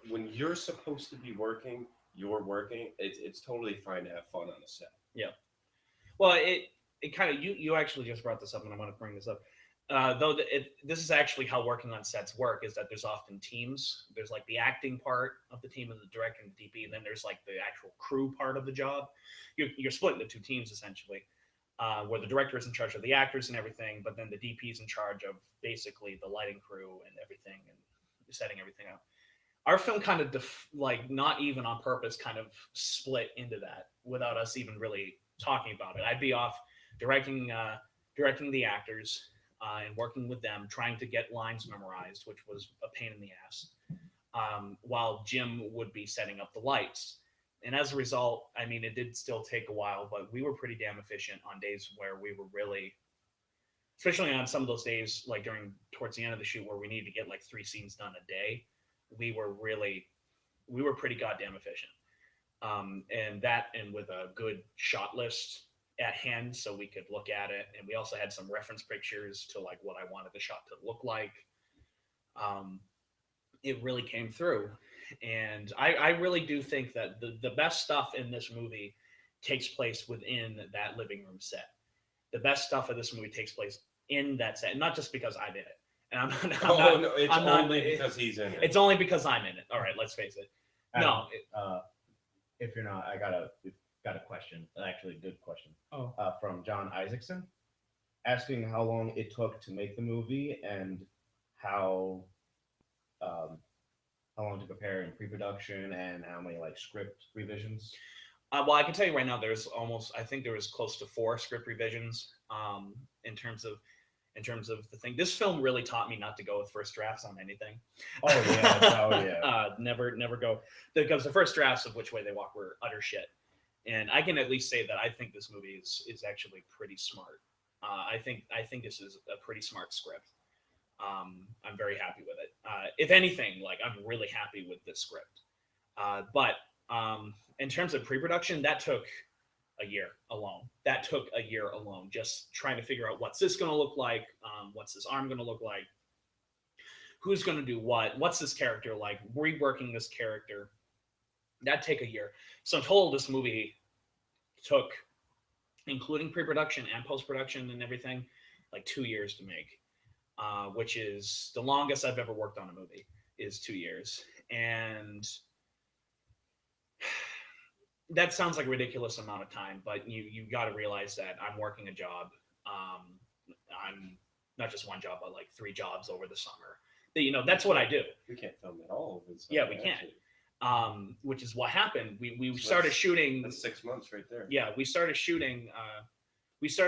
when you're supposed to be working, you're working. It's totally fine to have fun on a set. Yeah. Well, it kind of, you actually just brought this up, and I want to bring this up. This is actually how working on sets work, is that there's often teams. There's like the acting part of the team, and the director and the DP, and then there's like the actual crew part of the job. You're split into two teams essentially, where the director is in charge of the actors and everything, but then the DP is in charge of basically the lighting crew and everything and setting everything up. Our film kind of not even on purpose kind of split into that without us even really talking about it. I'd be off directing the actors and working with them, trying to get lines memorized, which was a pain in the ass, while Jim would be setting up the lights. And as a result, I mean, it did still take a while, but we were pretty damn efficient on days where we were really, especially on some of those days, like towards the end of the shoot where we needed to get like 3 scenes done a day, we were pretty goddamn efficient. And with a good shot list at hand so we could look at it. And we also had some reference pictures to like what I wanted the shot to look like. It really came through. And I really do think that the best stuff in this movie takes place within that living room set. The best stuff of this movie takes place in that set, not just because I did it. And it's only because he's in it. It's only because I'm in it. All right, let's face it. Adam, if you're not, I got a question. Actually, a good question. From John Isaacson, asking how long it took to make the movie and how long to prepare in pre-production and how many like script revisions. Well, I can tell you right now, I think there was close to 4 script revisions in terms of the thing. This film really taught me not to go with first drafts on anything. Never go, because the first drafts of Which Way They Walk were utter shit. And I can at least say that I think this movie is actually pretty smart. I think this is a pretty smart script. I'm very happy with it. If anything, like I'm really happy with this script. But in terms of pre-production, that took a year alone. Just trying to figure out what's this going to look like, what's this arm going to look like, who's going to do what's this character like, reworking this character. That'd take a year. So in total, this movie took, including pre-production and post-production and everything, like 2 years to make. Which is the longest I've ever worked on a movie, is 2 years. And that sounds like a ridiculous amount of time, but you got to realize that I'm working a job. I'm not just one job, but like 3 jobs over the summer. That's what I do. We can't film at all. Yeah, we can't. Which is what happened. We started shooting. That's 6 months right there. Yeah, we started shooting. Which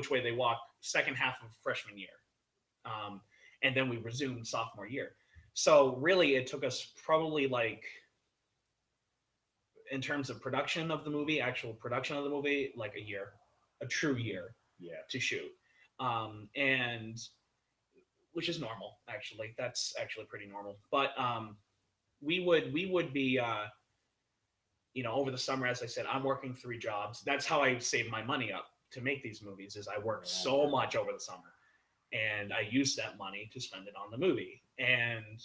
Way They Walk second half of freshman year. And then we resumed sophomore year. So really it took us probably like, in terms of production of the movie, actual production of the movie, like a true year to shoot. And which is normal, actually. That's actually pretty normal. But we would be, over the summer, as I said, I'm working 3 jobs. That's how I save my money up to make these movies, is I work so much over the summer. And I used that money to spend it on the movie. And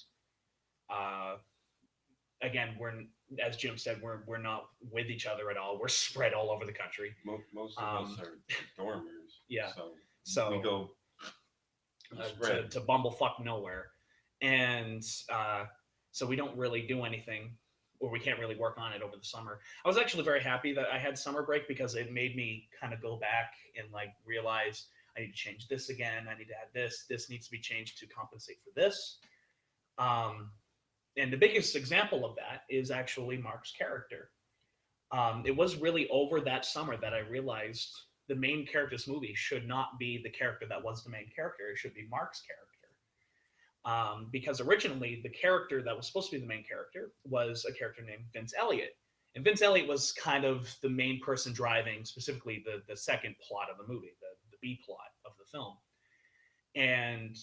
again, as Jim said, we're not with each other at all. We're spread all over the country. Most of us are dormers. Yeah. So we go to bumblefuck nowhere. And so we don't really do anything, or we can't really work on it over the summer. I was actually very happy that I had summer break, because it made me kind of go back and like realize I need to change this again. I need to add this. This needs to be changed to compensate for this. And the biggest example of that is actually Mark's character. It was really over that summer that I realized the main character of this movie should not be the character that was the main character. It should be Mark's character. Because originally the character that was supposed to be the main character was a character named Vince Elliott. And Vince Elliott was kind of the main person driving specifically the second plot of the movie, the B plot of the film. And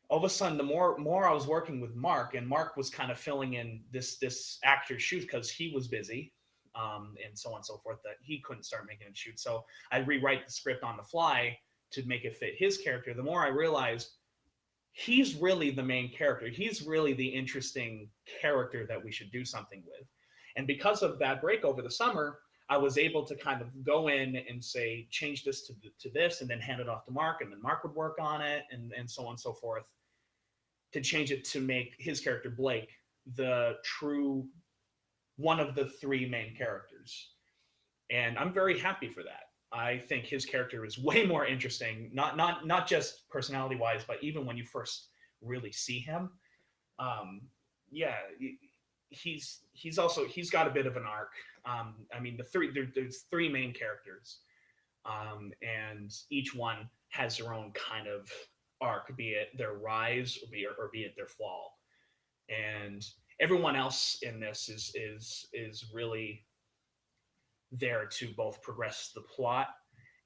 all of a sudden, the more I was working with Mark, and Mark was kind of filling in this actor's shoes because he was busy, and so on and so forth, that he couldn't start making a shoot. So I'd rewrite the script on the fly to make it fit his character. The more I realized he's really the main character. He's really the interesting character that we should do something with. And because of that break over the summer, I was able to kind of go in and say, change this to this, and then hand it off to Mark, and then Mark would work on it, and so on and so forth, to change it to make his character Blake the true one of the 3 main characters. And I'm very happy for that. I think his character is way more interesting, not just personality wise, but even when you first really see him. He's got a bit of an arc. I mean, there's 3 main characters, and each one has their own kind of arc, be it their rise or be it their fall. And everyone else in this is really there to both progress the plot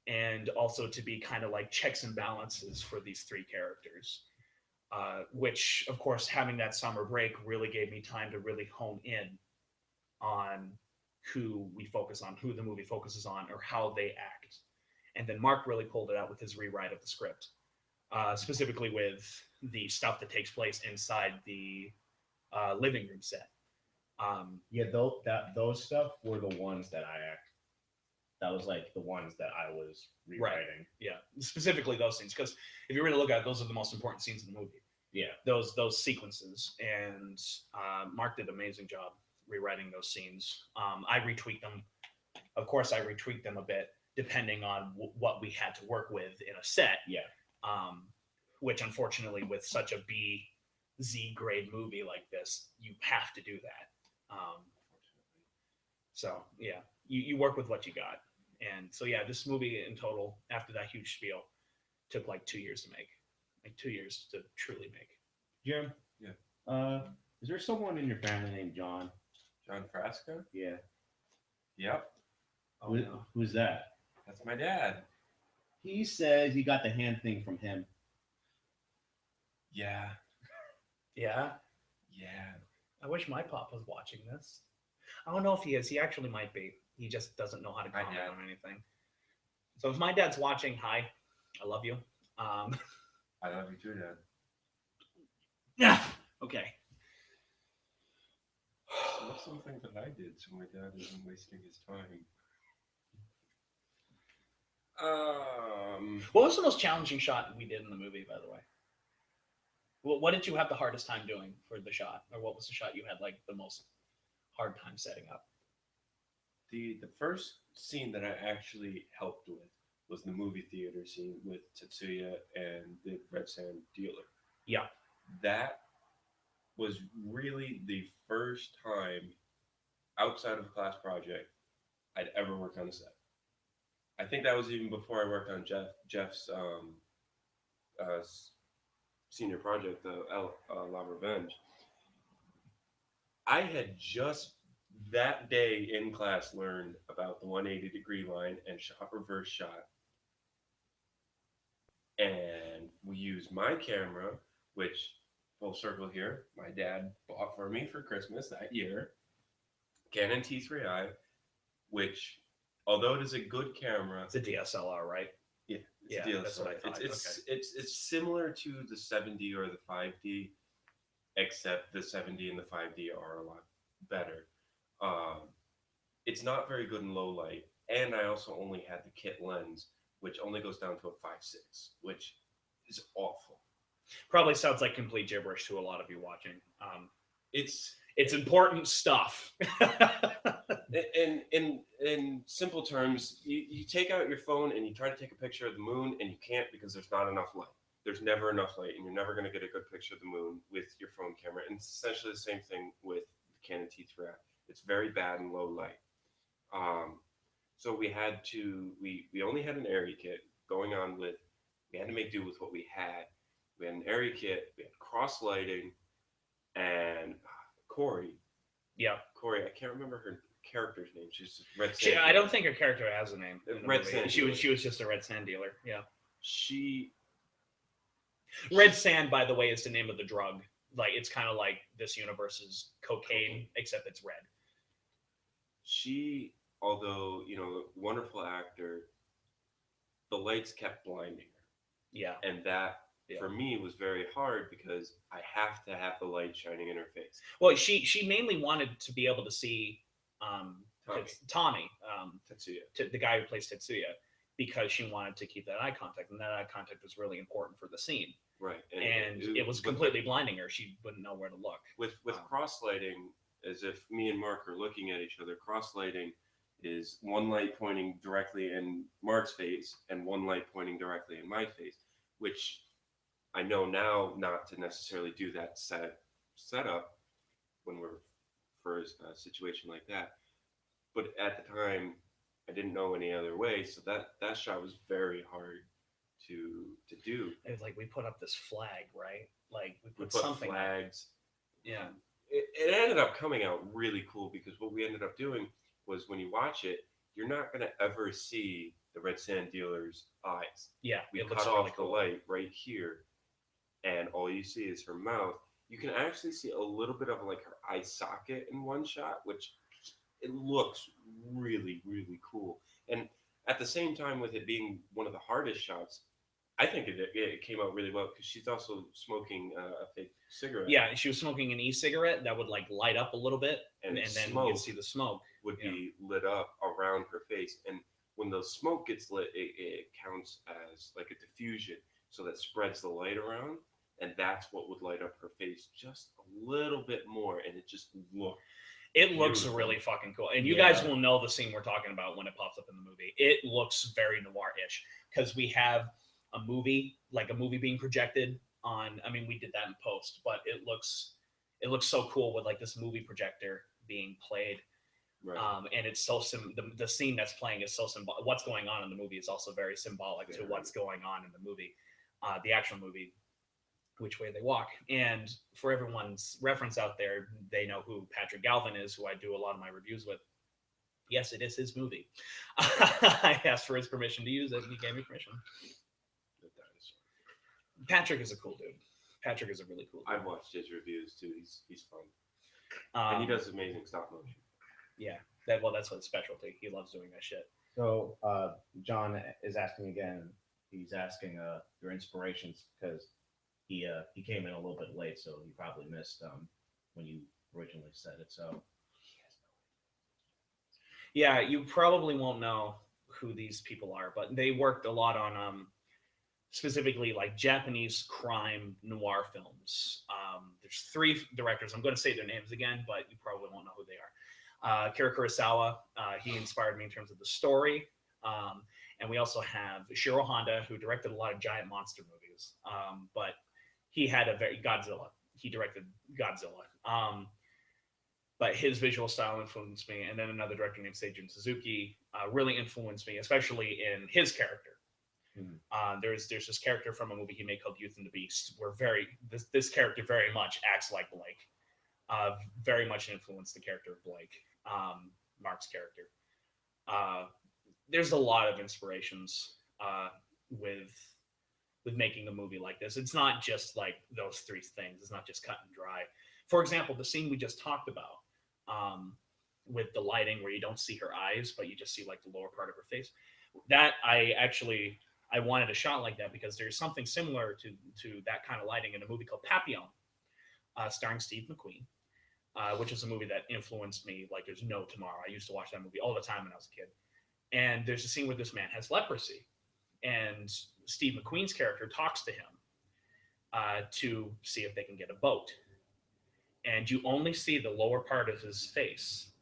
and also to be kind of like checks and balances for these 3 characters. Which, of course, having that summer break really gave me time to really hone in on who we focus on, who the movie focuses on, or how they act. And then Mark really pulled it out with his rewrite of the script, specifically with the stuff that takes place inside the living room set. Those stuff were the ones that that was like the ones that I was rewriting. Right. Yeah, specifically those scenes, because if you really look at it, those are the most important scenes in the movie. Yeah, those sequences, and Mark did an amazing job rewriting those scenes. I retweaked them. Of course, I retweaked them a bit depending on what we had to work with in a set. Yeah. Which unfortunately, with such a B, Z grade movie like this, you have to do that. So yeah, you work with what you got. And so yeah, this movie in total, after that huge spiel, took like 2 years to make. Like 2 years to truly make. Jim? Yeah. Is there someone in your family named John? John Frasca? Yeah. Yep. Oh, no. Who's that? That's my dad. He says he got the hand thing from him. Yeah. Yeah. Yeah. I wish my pop was watching this. I don't know if he is. He actually might be. He just doesn't know how to Hi, comment Dad. on anything. So if my dad's watching, hi, I love you. I love you too, Dad. Yeah. Okay. What's something that I did so my dad isn't wasting his time? What was the most challenging shot we did in the movie, by the way? What did you have the hardest time doing for the shot, or what was the shot you had like the most hard time setting up? The first scene that I actually helped with was the movie theater scene with Tetsuya and the Red Sand dealer. Yeah. That was really the first time outside of a class project I'd ever worked on a set. I think that was even before I worked on Jeff's senior project, the La Revenge. I had just that day in class learned about the 180-degree line and shot reverse shot. And we used my camera, which, full circle here, my dad bought for me for Christmas that year. Canon T3i, which, although it is a good camera, It's a DSLR, right? yeah, it's Yeah, a DSLR. that's what I thought. It's similar to the 7D or the 5D, except the 7D and the 5D are a lot better. It's not very good in low light, and I also only had the kit lens, which only goes down to a 5.6, which is awful. Probably sounds like complete gibberish to a lot of you watching. It's It's important stuff. in simple terms, you take out your phone and you try to take a picture of the moon, and you can't because there's not enough light. There's never enough light, and you're never going to get a good picture of the moon with your phone camera. And it's essentially the same thing with the Canon T3i. It's very bad in low light. So we only had an area kit going on with, we had to make do with what we had. We had an area kit, we had cross lighting, and Corey, I can't remember her character's name. She's just Red Sand. I don't think her character has a name. Red Sand. She was just a Red Sand dealer. Yeah. Red Sand, by the way, is the name of the drug. Like it's kind of like this universe's cocaine, except it's red. She, although wonderful actor, the lights kept blinding her. Yeah. And that for me was very hard because I have to have the light shining in her face. Well, she mainly wanted to be able to see Tommy, Tetsuya, the guy who plays Tetsuya, because she wanted to keep that eye contact, and that eye contact was really important for the scene. Right. And it was completely blinding her. She wouldn't know where to look. With cross lighting, as if me and Mark are looking at each other, cross lighting is one light pointing directly in Mark's face and one light pointing directly in my face, which I know now not to necessarily do that setup when we're for a situation like that. But at the time, I didn't know any other way, so that shot was very hard to do. It was like we put up this flag, right? Like we put something flags. Yeah. It ended up coming out really cool because what we ended up doing was when you watch it, you're not going to ever see the Red Sand dealer's eyes. Yeah. We cut off the light right here, and all you see is her mouth. You can actually see a little bit of like her eye socket in one shot, which it looks really, really cool. And at the same time, with it being one of the hardest shots, I think it came out really well because she's also smoking a fake cigarette. Yeah, she was smoking an e-cigarette that would like light up a little bit, and then you could see the smoke would be lit up around her face. And when the smoke gets lit, it counts as like a diffusion, so that spreads the light around, and that's what would light up her face just a little bit more, and it just looked. It looks really fucking cool. And you guys will know the scene we're talking about when it pops up in the movie. It looks very noir-ish because we have a movie being projected on, I mean, we did that in post, but it looks so cool with like this movie projector being played. Right. And it's so the scene that's playing is so symbolic. What's going on in the movie is also very symbolic to what's going on in the movie, the actual movie, Which Way They Walk. And for everyone's reference out there, they know who Patrick Galvin is, who I do a lot of my reviews with. Yes, it is his movie. I asked for his permission to use it, and he gave me permission. The dinosaur. Patrick is a cool dude. Patrick is a really cool dude. I've watched his reviews too. He's fun, and he does amazing stop motion. Yeah, that's what his specialty. He loves doing that shit. So John is asking again. He's asking your inspirations because he came in a little bit late, so he probably missed when you originally said it. So Yeah, you probably won't know who these people are, but they worked a lot on specifically like Japanese crime noir films. There's 3 directors. I'm going to say their names again, but you probably won't know who they are. Akira Kurosawa, he inspired me in terms of the story. And we also have Shiro Honda, who directed a lot of giant monster movies. But he had Godzilla. He directed Godzilla. But his visual style influenced me. And then another director named Seijun Suzuki really influenced me, especially in his character. Mm-hmm. There's this character from a movie he made called Youth and the Beast, where this character very much acts like Blake. Very much influenced the character of Blake, Mark's character. There's a lot of inspirations with making a movie like this. It's not just like those 3 things. It's not just cut and dry. For example, the scene we just talked about with the lighting where you don't see her eyes, but you just see like the lower part of her face. That I wanted a shot like that because there's something similar to that kind of lighting in a movie called Papillon, starring Steve McQueen, which is a movie that influenced me like there's no tomorrow. I used to watch that movie all the time when I was a kid. And there's a scene where this man has leprosy, and Steve McQueen's character talks to him to see if they can get a boat. And you only see the lower part of his face.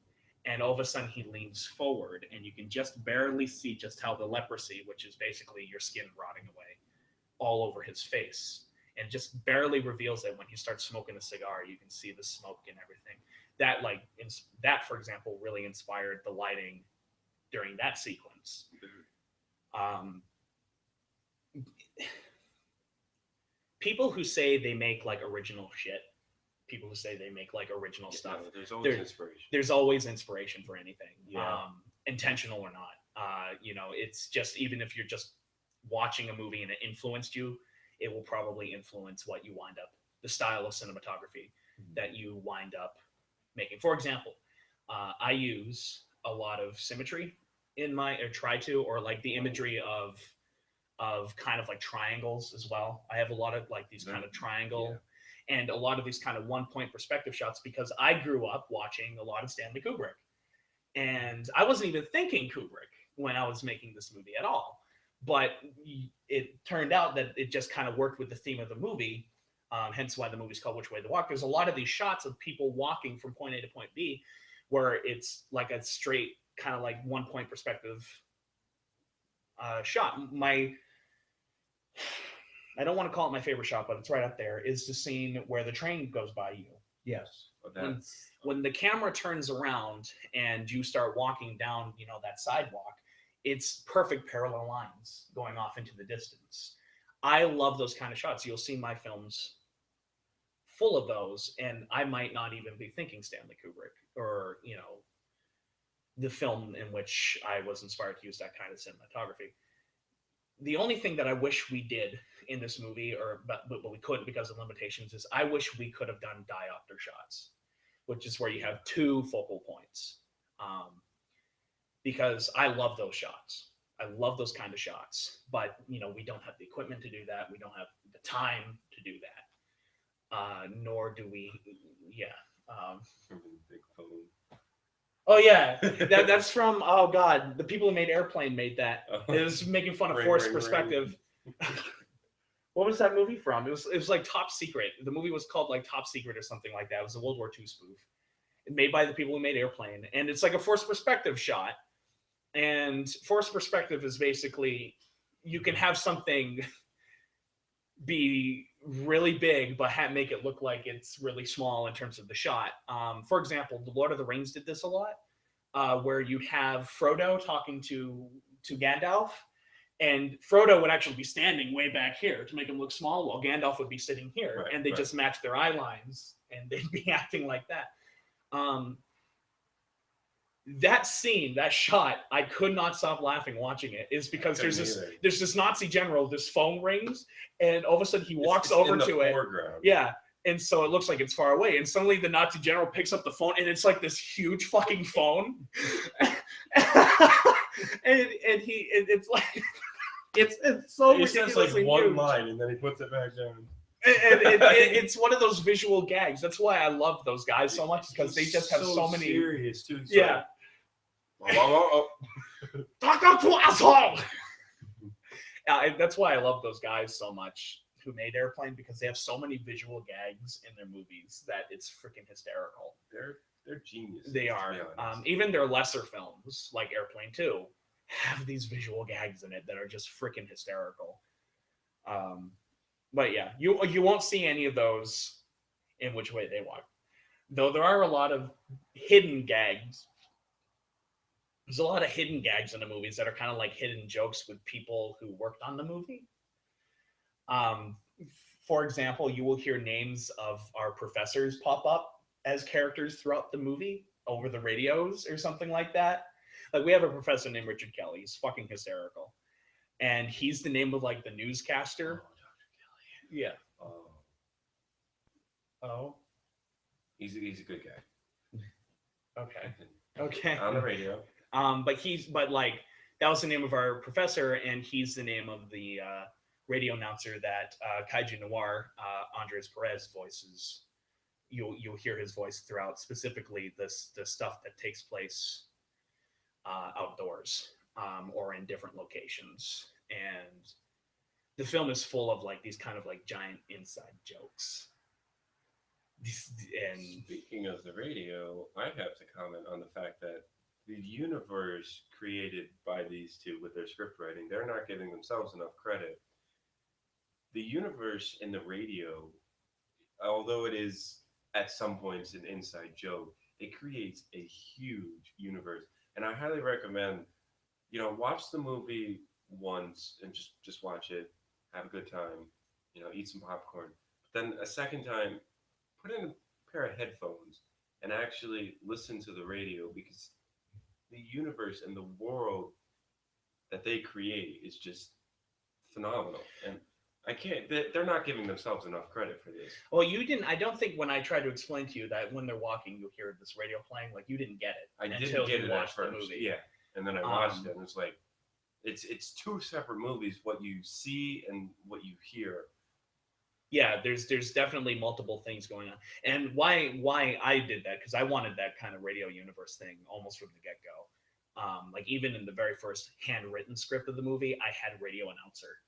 And all of a sudden he leans forward, and you can just barely see just how the leprosy, which is basically your skin rotting away, all over his face. And just barely reveals it when he starts smoking a cigar. You can see the smoke and everything. That, for example, really inspired the lighting during that sequence. People who say they make like original shit, people who say they make like original stuff, there's always inspiration. There's always inspiration for anything, Yeah. intentional or not. It's just, even if you're just watching a movie and it influenced you, it will probably influence what you wind up, the style of cinematography that you wind up making. For example, I use a lot of symmetry in or like the imagery of kind of like triangles as well. I have a lot of like these kind of triangle and a lot of these kind of 1-point perspective shots because I grew up watching a lot of Stanley Kubrick. And I wasn't even thinking Kubrick when I was making this movie at all. But it turned out that it just kind of worked with the theme of the movie, hence why the movie's called Which Way to Walk. There's a lot of these shots of people walking from point A to point B where it's like a straight kind of like 1-point perspective shot. I don't want to call it my favorite shot, but it's right up there, is the scene where the train goes by you. yes, When the camera turns around and you start walking down, that sidewalk, it's perfect parallel lines going off into the distance. I love those kind of shots. You'll see my films full of those, and I might not even be thinking Stanley Kubrick or, the film in which I was inspired to use that kind of cinematography. The only thing that I wish we did in this movie, but we couldn't because of limitations, is I wish we could have done diopter shots, which is where you have 2 focal points. Because I love those shots. I love those kind of shots, but we don't have the equipment to do that. We don't have the time to do that. Nor do we, Big phone. Oh yeah, that's from, oh god, the people who made Airplane made that. It was making fun of Ring, forced ring, perspective. What was that movie from? It was like Top Secret. The movie was called like Top Secret or something like that. It was a World War II spoof. Made by the people who made Airplane, and it's like a forced perspective shot. And forced perspective is basically you can have something be really big but make it look like it's really small in terms of the shot. For example, The Lord of the Rings did this a lot, where you have Frodo talking to Gandalf, and Frodo would actually be standing way back here to make him look small, while Gandalf would be sitting here, and they just match their eye lines, and they'd be acting like that. that scene, that shot, I could not stop laughing watching it. Is because there's this Nazi general, this phone rings, and all of a sudden he walks over in the to it. foreground. Yeah. And so it looks like it's far away. And suddenly the Nazi general picks up the phone, and it's like this huge fucking phone. It's like it's so He says ridiculously like one huge. line, and then he puts it back down. It's one of those visual gags. That's why I love those guys so much, because they just have so many. Serious too. It's Yeah. Like, Talk up to asshole. That's why I love those guys so much who made Airplane, because they have so many visual gags in their movies that it's freaking hysterical. They're geniuses. They are. Even their lesser films, like Airplane 2, have these visual gags in it that are just freaking hysterical. But yeah, you won't see any of those in Which Way They Walk. Though there are a lot of hidden gags. There's a lot of hidden gags in the movies that are kind of like hidden jokes with people who worked on the movie. For example, you will hear names of our professors pop up as characters throughout the movie over the radios or something like that. Like, we have a professor named Richard Kelly. He's fucking hysterical. And he's the name of like the newscaster. Oh, Dr. Yeah. Kelly. Oh. He's a good guy. Okay. Okay. On the radio. But like, that was the name of our professor, and he's the name of the radio announcer that Kaiju Noir, Andres Perez voices. You'll hear his voice throughout, specifically the stuff that takes place outdoors or in different locations. And the film is full of like these kind of like giant inside jokes. And speaking of the radio, I have to comment on the fact that the universe created by these two with their script writing, they're not giving themselves enough credit. The universe in the radio, although it is at some points an inside joke, it creates a huge universe. And I highly recommend, watch the movie once and just watch it, have a good time, eat some popcorn. But then a second time, put in a pair of headphones and actually listen to the radio, because the universe and the world that they create is just phenomenal. And they're not giving themselves enough credit for this. Well, I don't think when I tried to explain to you that when they're walking, you'll hear this radio playing, like, you didn't get it. I didn't get it at first. Yeah. And then I watched it, and it's like, it's two separate movies, what you see and what you hear. Yeah, there's definitely multiple things going on. And why I did that, because I wanted that kind of radio universe thing almost from the get-go. Like, even in the very first handwritten script of the movie, I had radio announcer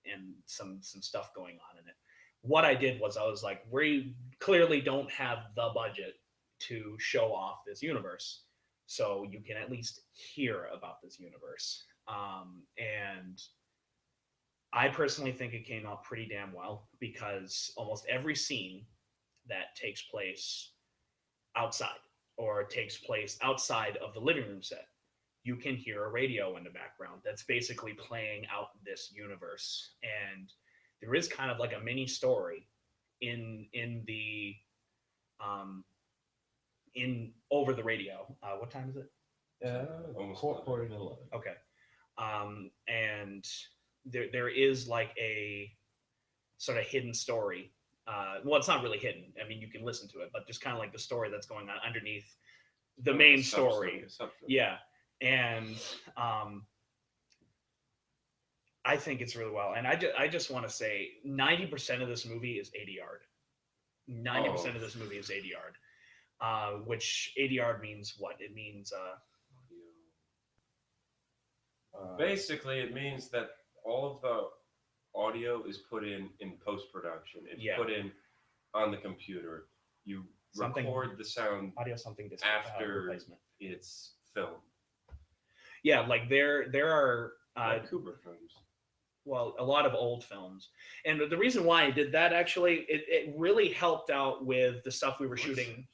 and some stuff going on in it. What I did was, I was like, we clearly don't have the budget to show off this universe, so you can at least hear about this universe. And I personally think it came out pretty damn well, because almost every scene that takes place outside or takes place outside of the living room set, you can hear a radio in the background that's basically playing out this universe. And there is kind of like a mini story in over the radio. What time is it? Almost quarter to 11. Okay. And there is like a sort of hidden story. Well, it's not really hidden. I mean, you can listen to it, but there's kind of like the story that's going on underneath the main story. Yeah. And I think it's really well. And I just want to say 90% of this movie is ADR. 90% of this movie is ADR. Which ADR means what? It means basically it means that all of the audio is put in post-production. It's put in on the computer. You record the sound audio something after it's filmed. Yeah, like there are like Kubrick films. Well, a lot of old films. And the reason why I did that, actually, it really helped out with the stuff we were shooting.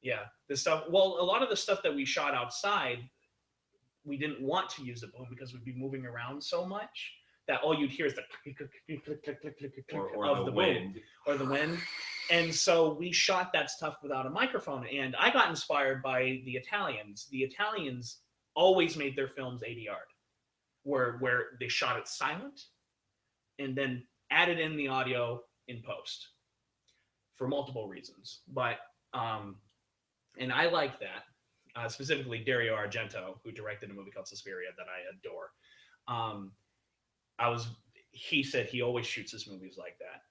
Yeah, the stuff. Well, a lot of the stuff that we shot outside, we didn't want to use the boom because we'd be moving around so much that all you'd hear is the click, click, click, click, click, click, click, click or of the the wind. boom or the wind. And so we shot that stuff without a microphone. And I got inspired by the Italians. The Italians always made their films ADR'd, where they shot it silent and then added in the audio in post for multiple reasons. But and I like that. Specifically Dario Argento, who directed a movie called Suspiria that I adore. He said he always shoots his movies like that.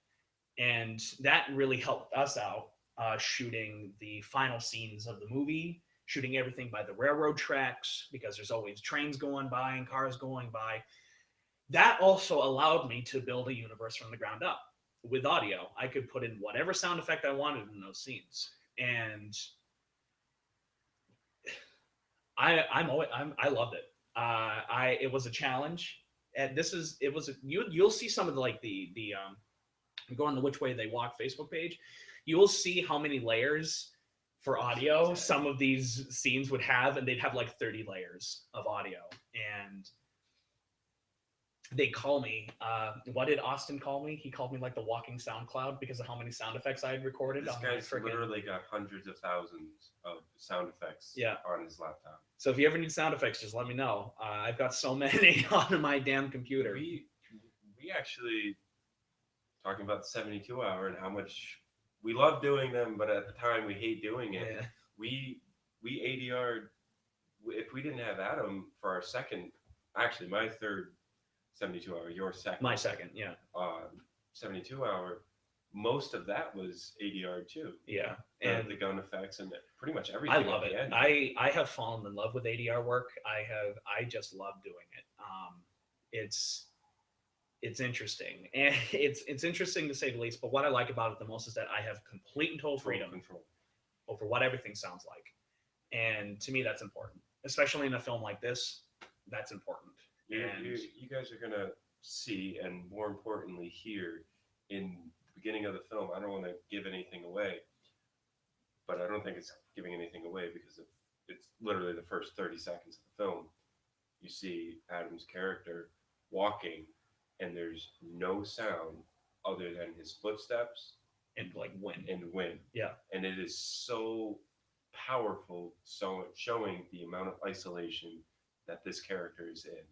And that really helped us out shooting the final scenes of the movie, shooting everything by the railroad tracks, because there's always trains going by and cars going by. That also allowed me to build a universe from the ground up with audio. I could put in whatever sound effect I wanted in those scenes. And I loved it. It was a challenge. And you'll see some of the go on the Which Way They Walk Facebook page, you will see how many layers for audio some of these scenes would have, and they'd have like 30 layers of audio. And they call me, what did Austin call me? He called me like the walking sound cloud because of how many sound effects I had recorded. This guy's literally got hundreds of thousands of sound effects on his laptop. So if you ever need sound effects, just let me know. I've got so many on my damn computer. We actually, talking about the 72 hour and how much we love doing them, but at the time we hate doing it. Yeah. We ADR'd, if we didn't have Adam for our second, actually my third 72 hour, your second. My second, yeah. 72 hour, most of that was ADR too. Yeah. And the gun effects and pretty much everything. I love it. I have fallen in love with ADR work. I just love doing it. It's interesting, and it's interesting to say the least. But what I like about it the most is that I have complete and total freedom control over what everything sounds like, and to me that's important, especially in a film like this. That's important. You guys are gonna see, and more importantly, hear in the beginning of the film. I don't want to give anything away, but I don't think it's giving anything away because it's literally the first 30 seconds of the film. You see Adam's character walking, and there's no sound other than his footsteps and like wind. Yeah. And it is so powerful, so showing the amount of isolation that this character is in.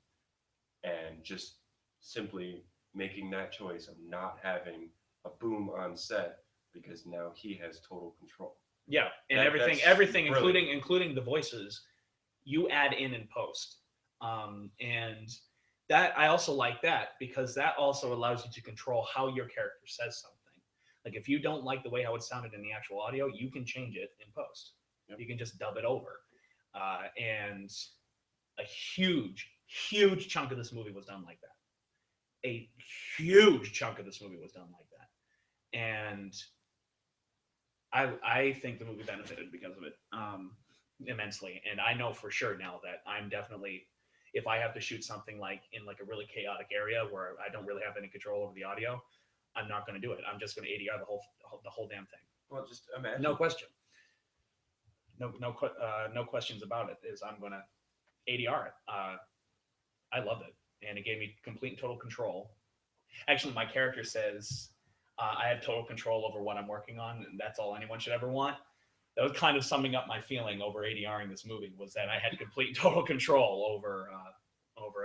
And just simply making that choice of not having a boom on set because now he has total control. Yeah, and everything, brilliant. including the voices, you add in post, and that I also like that because that also allows you to control how your character says something. Like if you don't like the way how it sounded in the actual audio, you can change it in post. Yep. You can just dub it over, and a huge chunk of this movie was done like that. A huge chunk of this movie was done like that, and I think the movie benefited because of it immensely. And I know for sure now that I'm definitely, if I have to shoot something like in like a really chaotic area where I don't really have any control over the audio, I'm not going to do it. I'm just going to ADR the whole damn thing. Well, just imagine. No question. No questions about it. Is I'm going to ADR it. I loved it, and it gave me complete and total control. Actually, my character says I have total control over what I'm working on, and that's all anyone should ever want. That was kind of summing up my feeling over ADRing this movie, was that I had complete and total control over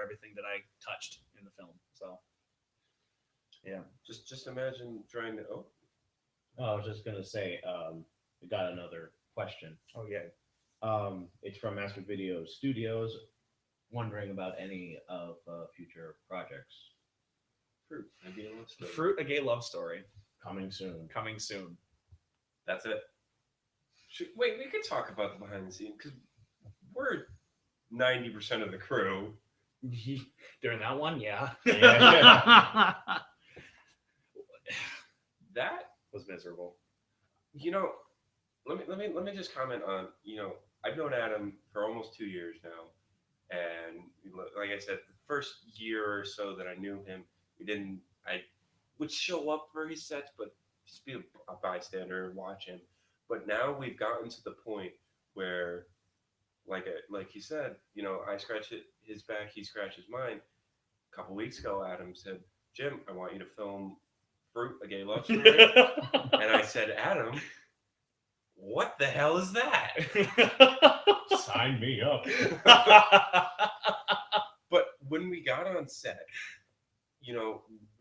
everything that I touched in the film. So, yeah. Just imagine trying to. I was just gonna say, we got another question. Oh yeah. It's from Master Video Studios, wondering about any of future projects. Fruit, a gay love story. Fruit, a gay love story. Coming soon. That's it. Wait, we could talk about the behind the scenes because we're 90% of the crew. During that one, yeah. That was miserable. You know, let me just comment on, I've known Adam for almost 2 years now, and like I said, the first year or so that I knew him, I would show up for his sets, but just be a bystander and watch him. But now we've gotten to the point where, like he said, I scratch his back, he scratches mine. A couple weeks ago, Adam said, "Jim, I want you to film fruit, a gay lobster ring. And I said, Adam, what the hell is that? Sign me up. But when we got on set,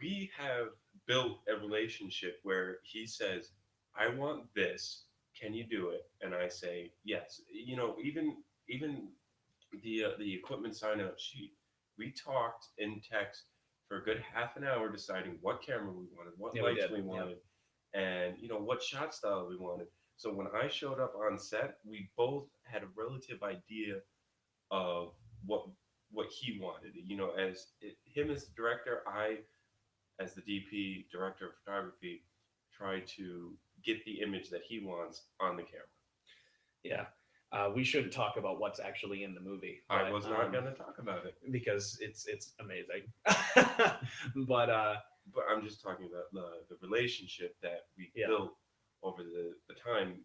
we have built a relationship where he says, I want this. Can you do it? And I say, yes. Even the equipment sign up sheet, we talked in text for a good half an hour deciding what camera we wanted, what lights we wanted, and what shot style we wanted. So when I showed up on set, we both had a relative idea of what he wanted. Him as the director, I as the DP, director of photography, try to get the image that he wants on the camera. Yeah. We shouldn't talk about what's actually in the movie. I was not going to talk about it because it's amazing. But I'm just talking about the relationship that we built over the time.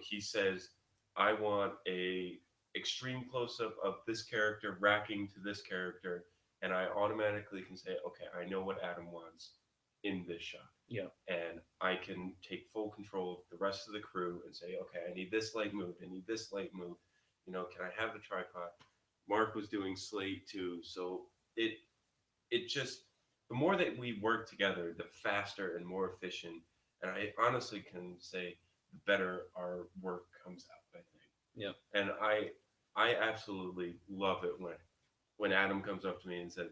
He says, I want a extreme close-up of this character racking to this character, and I automatically can say, okay, I know what Adam wants in this shot. Yeah. And I can take full control of the rest of the crew and say, okay, I need this light moved, I need this light moved. Can I have the tripod? Mark was doing slate too, so it just, the more that we work together, the faster and more efficient, and I honestly can say the better our work comes out, I think. Yeah. And I absolutely love it when Adam comes up to me and said,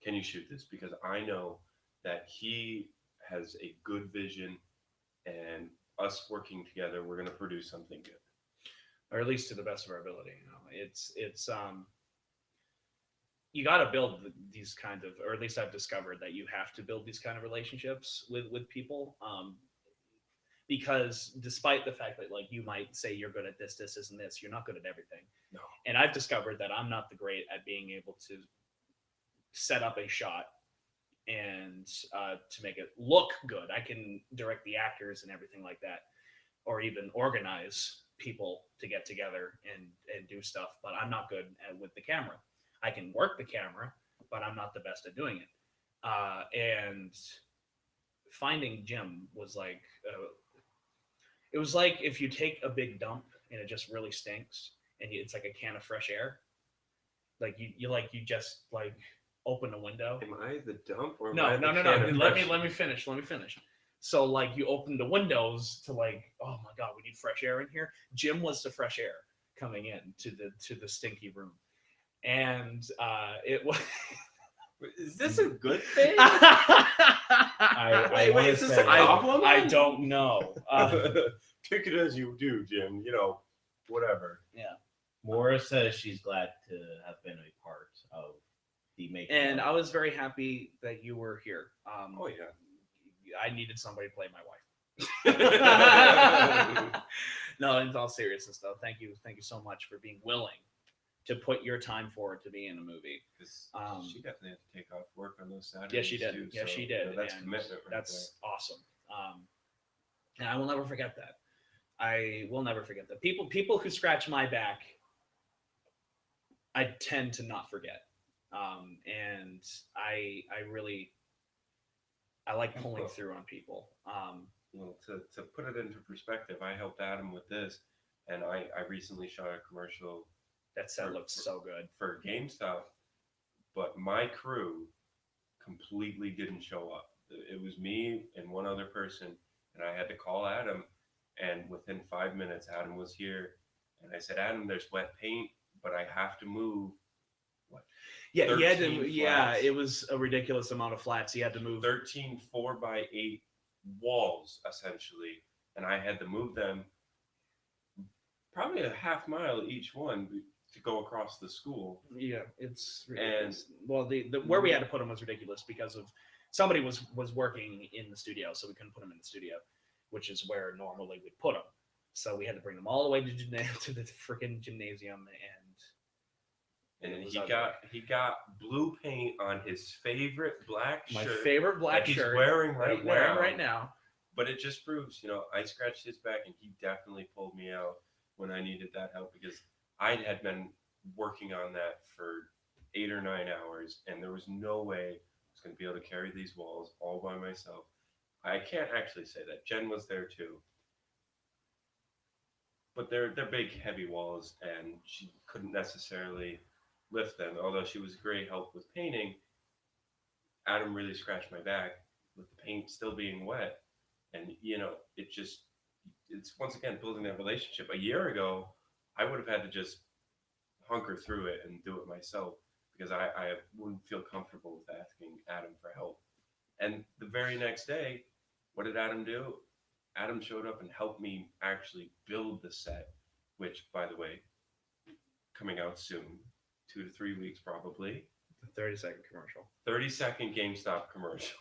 can you shoot this? Because I know that he has a good vision, and us working together, we're going to produce something good. Or at least to the best of our ability. It's you got to build these kind of, or at least I've discovered that you have to build these kind of relationships with people. Because despite the fact that like you might say you're good at this, and this, you're not good at everything. No. And I've discovered that I'm not the great at being able to set up a shot and to make it look good. I can direct the actors and everything like that, or even organize people to get together and do stuff, but I'm not good with the camera. I can work the camera, but I'm not the best at doing it. And finding Jim was like, it was like if you take a big dump and it just really stinks, and it's like a can of fresh air. Like you just like open a window. Am I the dump or no? Let me finish. So like you open the windows to like, oh my god, we need fresh air in here. Jim was the fresh air coming in to the stinky room, and it was. Is this a good thing? Wait, is this a compliment? I don't know. Take it as you do, Jim. Whatever. Yeah. Maura says she's glad to have been a part of the making. And I was very happy that you were here. Oh yeah. I needed somebody to play my wife. No, in all seriousness though, thank you so much for being willing to put your time forward to be in a movie. Because she definitely had to take off work on those Saturdays. Yeah, she did. Too, Yeah, so, she did. That's and commitment right that's there. Awesome. And I will never forget that. I will never forget that. People who scratch my back, I tend to not forget. And I like pulling through on people. Well, to put it into perspective, I helped Adam with this, and I recently shot a commercial. That set looks so good for GameStop, but my crew completely didn't show up. It was me and one other person, and I had to call Adam, and within 5 minutes, Adam was here, and I said, Adam, there's wet paint, but I have to move. What? Yeah, he had to. Yeah, it was a ridiculous amount of flats. He had to move 13 4x8 walls essentially, and I had to move them probably a half mile each one to go across the school. Yeah, it's ridiculous. And well, the where we had to put them was ridiculous because of somebody was working in the studio, so we couldn't put them in the studio, which is where normally we'd put them. So we had to bring them all the way to the freaking gymnasium, and he got blue paint on his favorite black shirt. My favorite black shirt he's wearing right now. But it just proves, I scratched his back, and he definitely pulled me out when I needed that help, because I had been working on that for 8 or 9 hours, and there was no way I was going to be able to carry these walls all by myself. I can't actually say that. Jen was there too. But they're big, heavy walls, and she couldn't necessarily lift them. Although she was great help with painting, Adam really scratched my back with the paint still being wet, and it's once again building that relationship. A year ago, I would have had to just hunker through it and do it myself because I wouldn't feel comfortable with asking Adam for help. And the very next day, what did Adam do? Adam showed up and helped me actually build the set, which, by the way, coming out soon, 2 to 3 weeks probably. The 30-second commercial. 30-second GameStop commercial.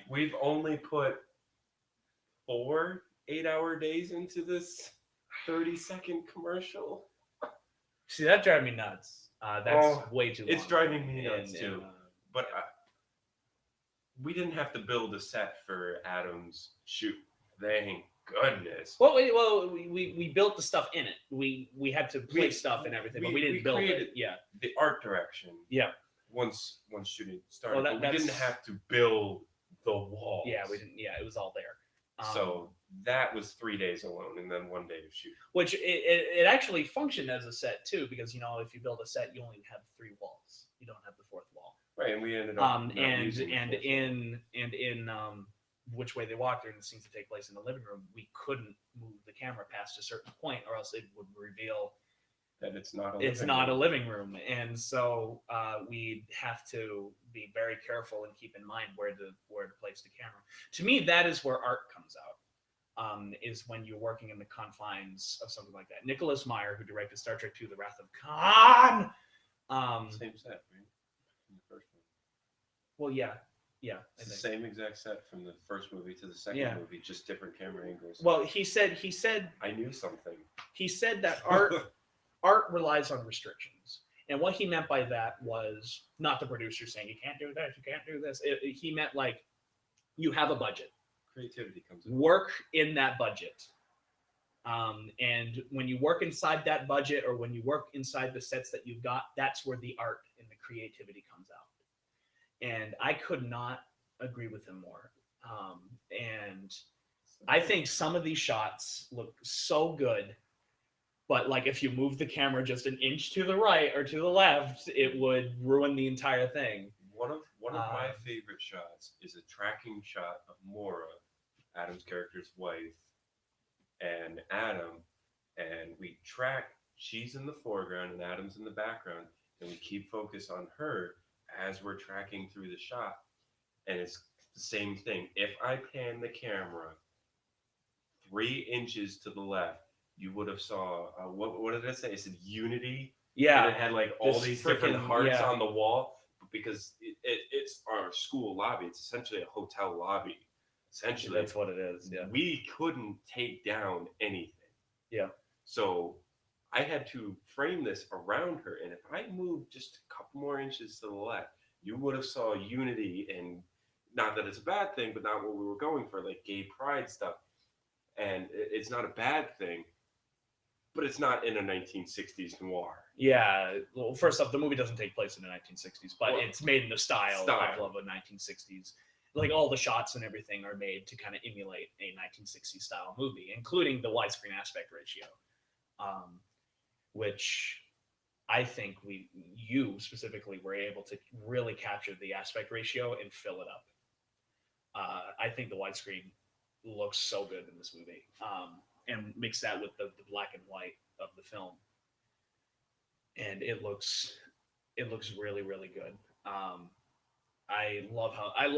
We've only put 4 8-hour days into this 30-second commercial. See, that drives me nuts. That's way too long. It's driving me nuts And, too. But we didn't have to build a set for Adam's shoot. Thank goodness. Well, we built the stuff in it. We had to place stuff and everything, but we didn't build created it. Yeah. the art direction. Yeah. Once shooting started, Well, but we didn't have to build the walls. Yeah, we didn't. Yeah, it was all there. So that was 3 days alone, and then 1 day to shoot. Which it actually functioned as a set too, because if you build a set, you only have 3 walls. You don't have the 4th wall. Right, and we ended up not And using the fourth in Which Way They Walk, during the scenes that take place in the living room, we couldn't move the camera past a certain point, or else it would reveal that it's not a living room. And so we have to be very careful and keep in mind where to place the camera. To me, that is where art comes out, is when you're working in the confines of something like that. Nicholas Meyer, who directed Star Trek II: The Wrath of Khan. Same set, right? From the first one. Well, yeah. It's the same exact set from the first movie to the second movie, just different camera angles. Well, he said I knew something. He said that art relies on restrictions. And what he meant by that was not the producer saying, you can't do this, you can't do this. He meant like, you have a budget. Creativity comes in. Work in that budget. And when you work inside that budget, or when you work inside the sets that you've got, that's where the art and the creativity comes out. And I could not agree with him more. And I think some of these shots look so good, but like if you move the camera just an inch to the right or to the left, it would ruin the entire thing. One of my favorite shots is a tracking shot of Mora, Adam's character's wife, and Adam, and we track. She's in the foreground and Adam's in the background, and we keep focus on her as we're tracking through the shot. And it's the same thing. If I pan the camera 3 inches to the left, you would have saw what did I say? It said Unity. Yeah, and it had like all these different hearts on the wall, because it's our school lobby. It's essentially a hotel lobby. Essentially, that's what it is. Yeah, we couldn't take down anything. Yeah, so I had to frame this around her, and if I moved just a couple more inches to the left, you would have saw Unity, and not that it's a bad thing, but not what we were going for, like gay pride stuff. And it's not a bad thing, but it's not in a 1960s noir. Yeah. Well, first off, the movie doesn't take place in the 1960s, but it's made in the style of a 1960s. Like all the shots and everything are made to kind of emulate a 1960s style movie, including the widescreen aspect ratio, which I think you specifically were able to really capture the aspect ratio and fill it up. I think the widescreen looks so good in this movie, and mix that with the black and white of the film, and it looks really, really good. I love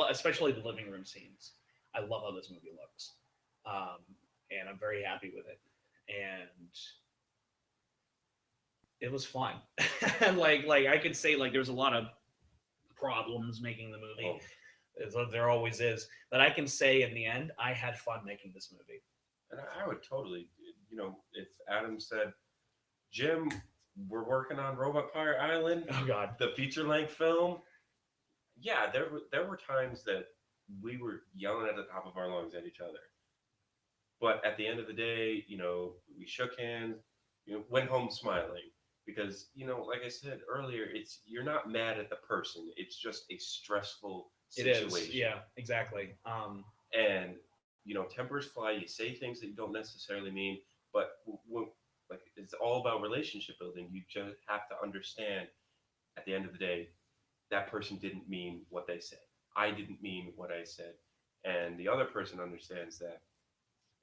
especially the living room scenes. I love how this movie looks, and I'm very happy with it. And it was fun. like I could say like there's a lot of problems making the movie. There always is, but I can say in the end, I had fun making this movie. And I would totally, if Adam said, Jim, we're working on Robot Fire Island. Oh God, the feature-length film. Yeah, there were times that we were yelling at the top of our lungs at each other. But at the end of the day, we shook hands, went home smiling. Because, like I said earlier, you're not mad at the person. It's just a stressful It situation. is. Yeah, exactly. And tempers fly. You say things that you don't necessarily mean, but like it's all about relationship building. You just have to understand at the end of the day that person didn't mean what they said. I didn't mean what I said, and the other person understands that.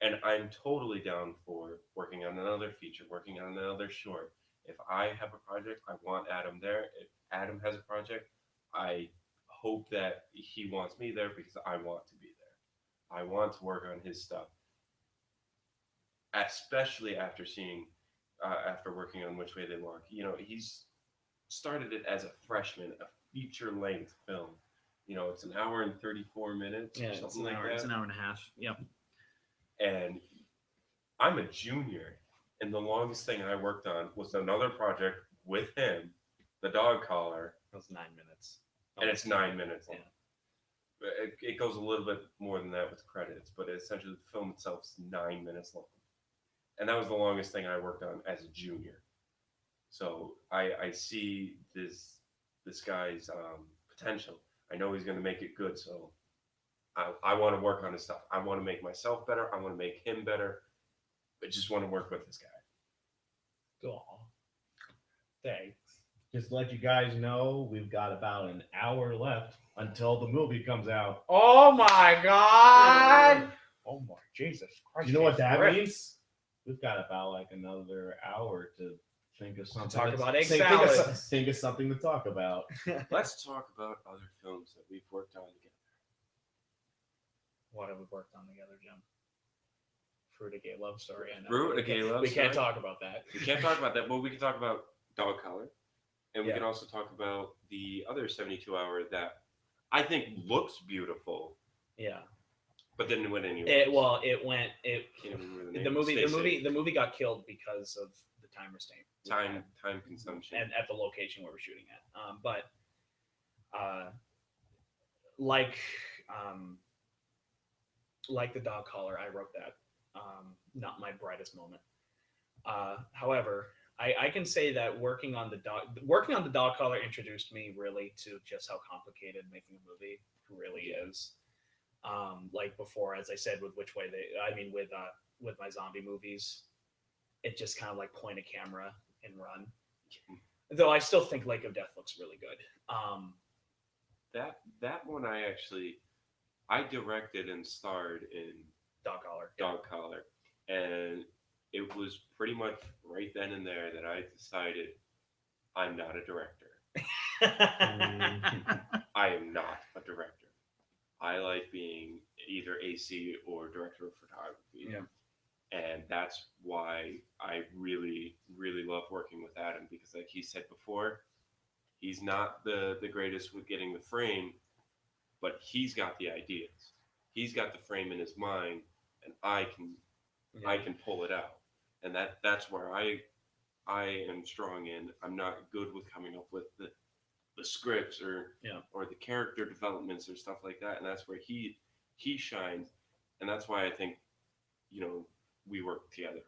And I'm totally down for working on another feature, working on another short. If I have a project, I want Adam there. If Adam has a project, I hope that he wants me there because I want to be there. I want to work on his stuff, especially after working on Which Way They Walk. He's started it as a freshman, a feature-length film. It's an hour and 34 minutes or something like that. It's an hour and a half. Yep. And I'm a junior, and the longest thing I worked on was another project with him, The Dog Collar, It was 9 minutes. and it's 9 minutes long. Yeah. But it goes a little bit more than that with credits, but essentially the film itself is 9 minutes long. And that was the longest thing I worked on as a junior. So I see this guy's potential. I know he's going to make it good, so I want to work on his stuff. I want to make myself better. I want to make him better. I just want to work with this guy. Aw. Thanks. Just to let you guys know, we've got about an hour left until the movie comes out. Oh my God! Oh my Jesus Christ! Do You know what that Ripped. means? We've got about like another hour to think of something. Talk about egg think salad. think of something to talk about. Let's talk about other films that we've worked on together. What have we worked on together, Jim? Fruit, a Gay Love Story. I know. Fruit, a Gay Love We can't Story? talk about that. We can't talk about that, but we can talk about Dog Collar. And we Yeah. can also talk about the other 72-hour that I think looks beautiful, Yeah. but didn't win anywhere. It Can't even remember the name. movie Stay safe. the movie got killed because of the time restraint. Time consumption. and at the location where we're shooting at. But like the Dog Collar, I wrote that. Not my brightest moment. However, I can say that working on the Dog Collar introduced me really to just how complicated making a movie really is. Like before, as I said, with with my zombie movies, it just kind of like point a camera and run. Though I still think Lake of Death looks really good. That one I directed and starred in Dog Collar. and it was pretty much right then and there that I decided I'm not a director. I am not a director. I like being either AC or director of photography. Yeah. And that's why I really, really love working with Adam, because like he said before, he's not the greatest with getting the frame, but he's got the ideas. He's got the frame in his mind, and I can pull it out. And that's where I am strong in. I'm not good with coming up with the scripts or the character developments or stuff like that. And that's where he shines. And that's why I think, we work together.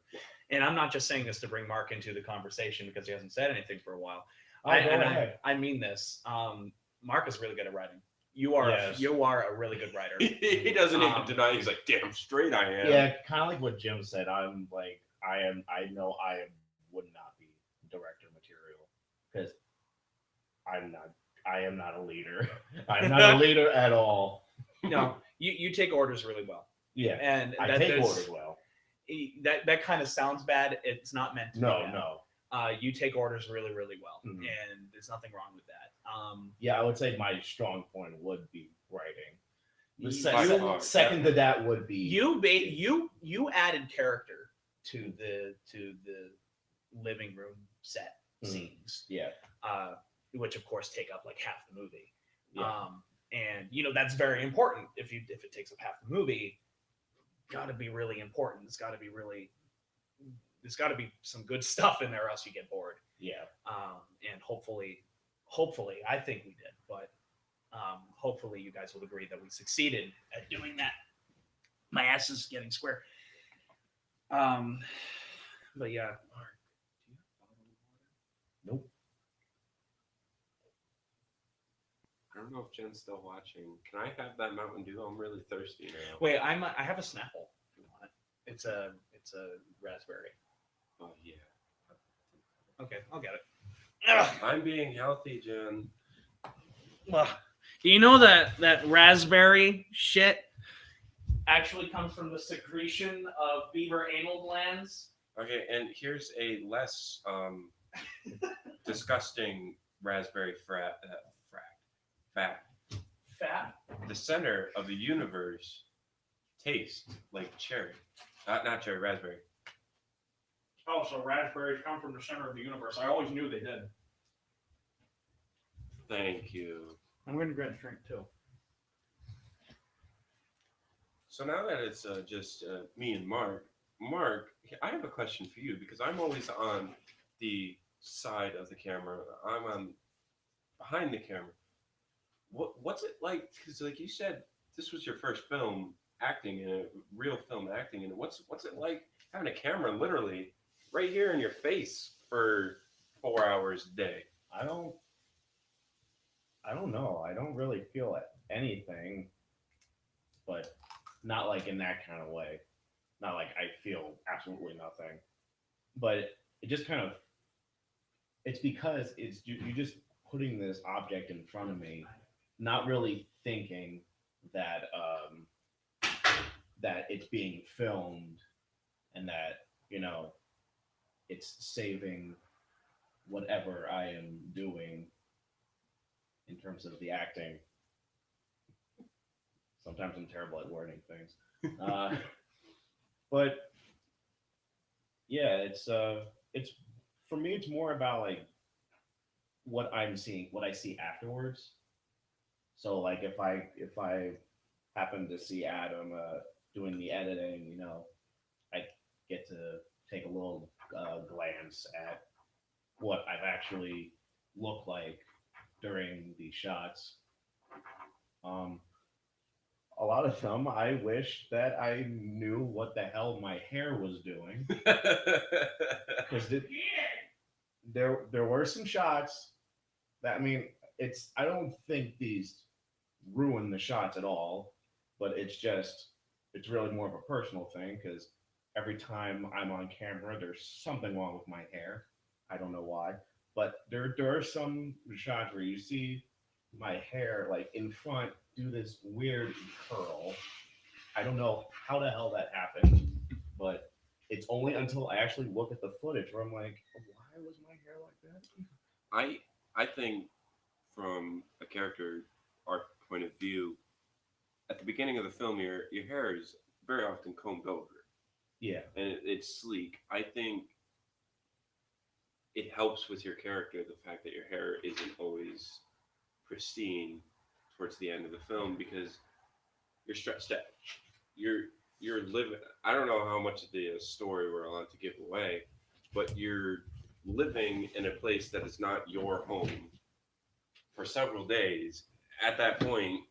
And I'm not just saying this to bring Mark into the conversation because he hasn't said anything for a while. Go ahead. I mean this. Mark is really good at writing. You are a really good writer. He doesn't even deny it. He's like, damn straight I am. Yeah, kind of like what Jim said. I'm like, I know I would not be director material because I am not a leader. I'm not a leader at all. No, you take orders really well. Yeah, and I take orders well. That kind of sounds bad. It's not meant to be bad. No. You take orders really, really well, Mhm. and there's nothing wrong with that. Yeah, I would say my strong point would be writing. The You- second to that would be you added character to the living room set scenes. Yeah. Which of course take up like half the movie. Yeah. And that's very important. If it takes up half the movie, got to be really important. There's got to be some good stuff in there, or else you get bored. Yeah. And hopefully, I think we did, but hopefully you guys will agree that we succeeded at doing that. My ass is getting square. But yeah. Mark, do you have bottled water? Nope. I don't don't know if Jen's still watching. Can I have that Mountain Dew? I'm really thirsty now. Wait, I have a Snapple. If you want it. It's a raspberry. Oh yeah. Okay, I'll get it. Ugh. I'm being healthy, Jen. Well, do you know that raspberry shit actually comes from the secretion of beaver anal glands? Okay, and here's a less disgusting raspberry fact. Fat? The center of the universe tastes like cherry. Not cherry, raspberry. Oh, so raspberries come from the center of the universe. I always knew they did. Thank you. I'm going to get a drink too. So now that it's just me and Mark, I have a question for you because I'm always on the side of the camera. I'm on behind the camera. What's it like? Because like you said, this was your first film acting in it, real film acting in it. What's it like having a camera literally right here in your face for 4 hours a day? I don't know. I don't really feel anything, but not like in that kind of way. Not like I feel absolutely nothing, but it just kind of, it's because you're just putting this object in front of me, not really thinking that that it's being filmed and that, it's saving whatever I am doing in terms of the acting. Sometimes I'm terrible at wording things. But yeah, it's for me, it's more about like what I'm seeing, what I see afterwards. So like if I happen to see Adam doing the editing, I get to take a little glance at what I've actually looked like during the shots. A lot of them, I wish that I knew what the hell my hair was doing, because there were some shots that, I mean, I don't think these ruin the shots at all, but it's really more of a personal thing, because every time I'm on camera, there's something wrong with my hair. I don't know why, but there are some shots where you see my hair like in front do this weird curl. I don't know how the hell that happened, but it's only until I actually look at the footage where I'm like, why was my hair like that? I think from a character arc point of view, at the beginning of the film, your hair is very often combed over. Yeah. And it's sleek. I think it helps with your character, the fact that your hair isn't always pristine towards the end of the film, because you're stressed out. You're living. I don't know how much of the story we're allowed to give away, but you're living in a place that is not your home for several days. At that point,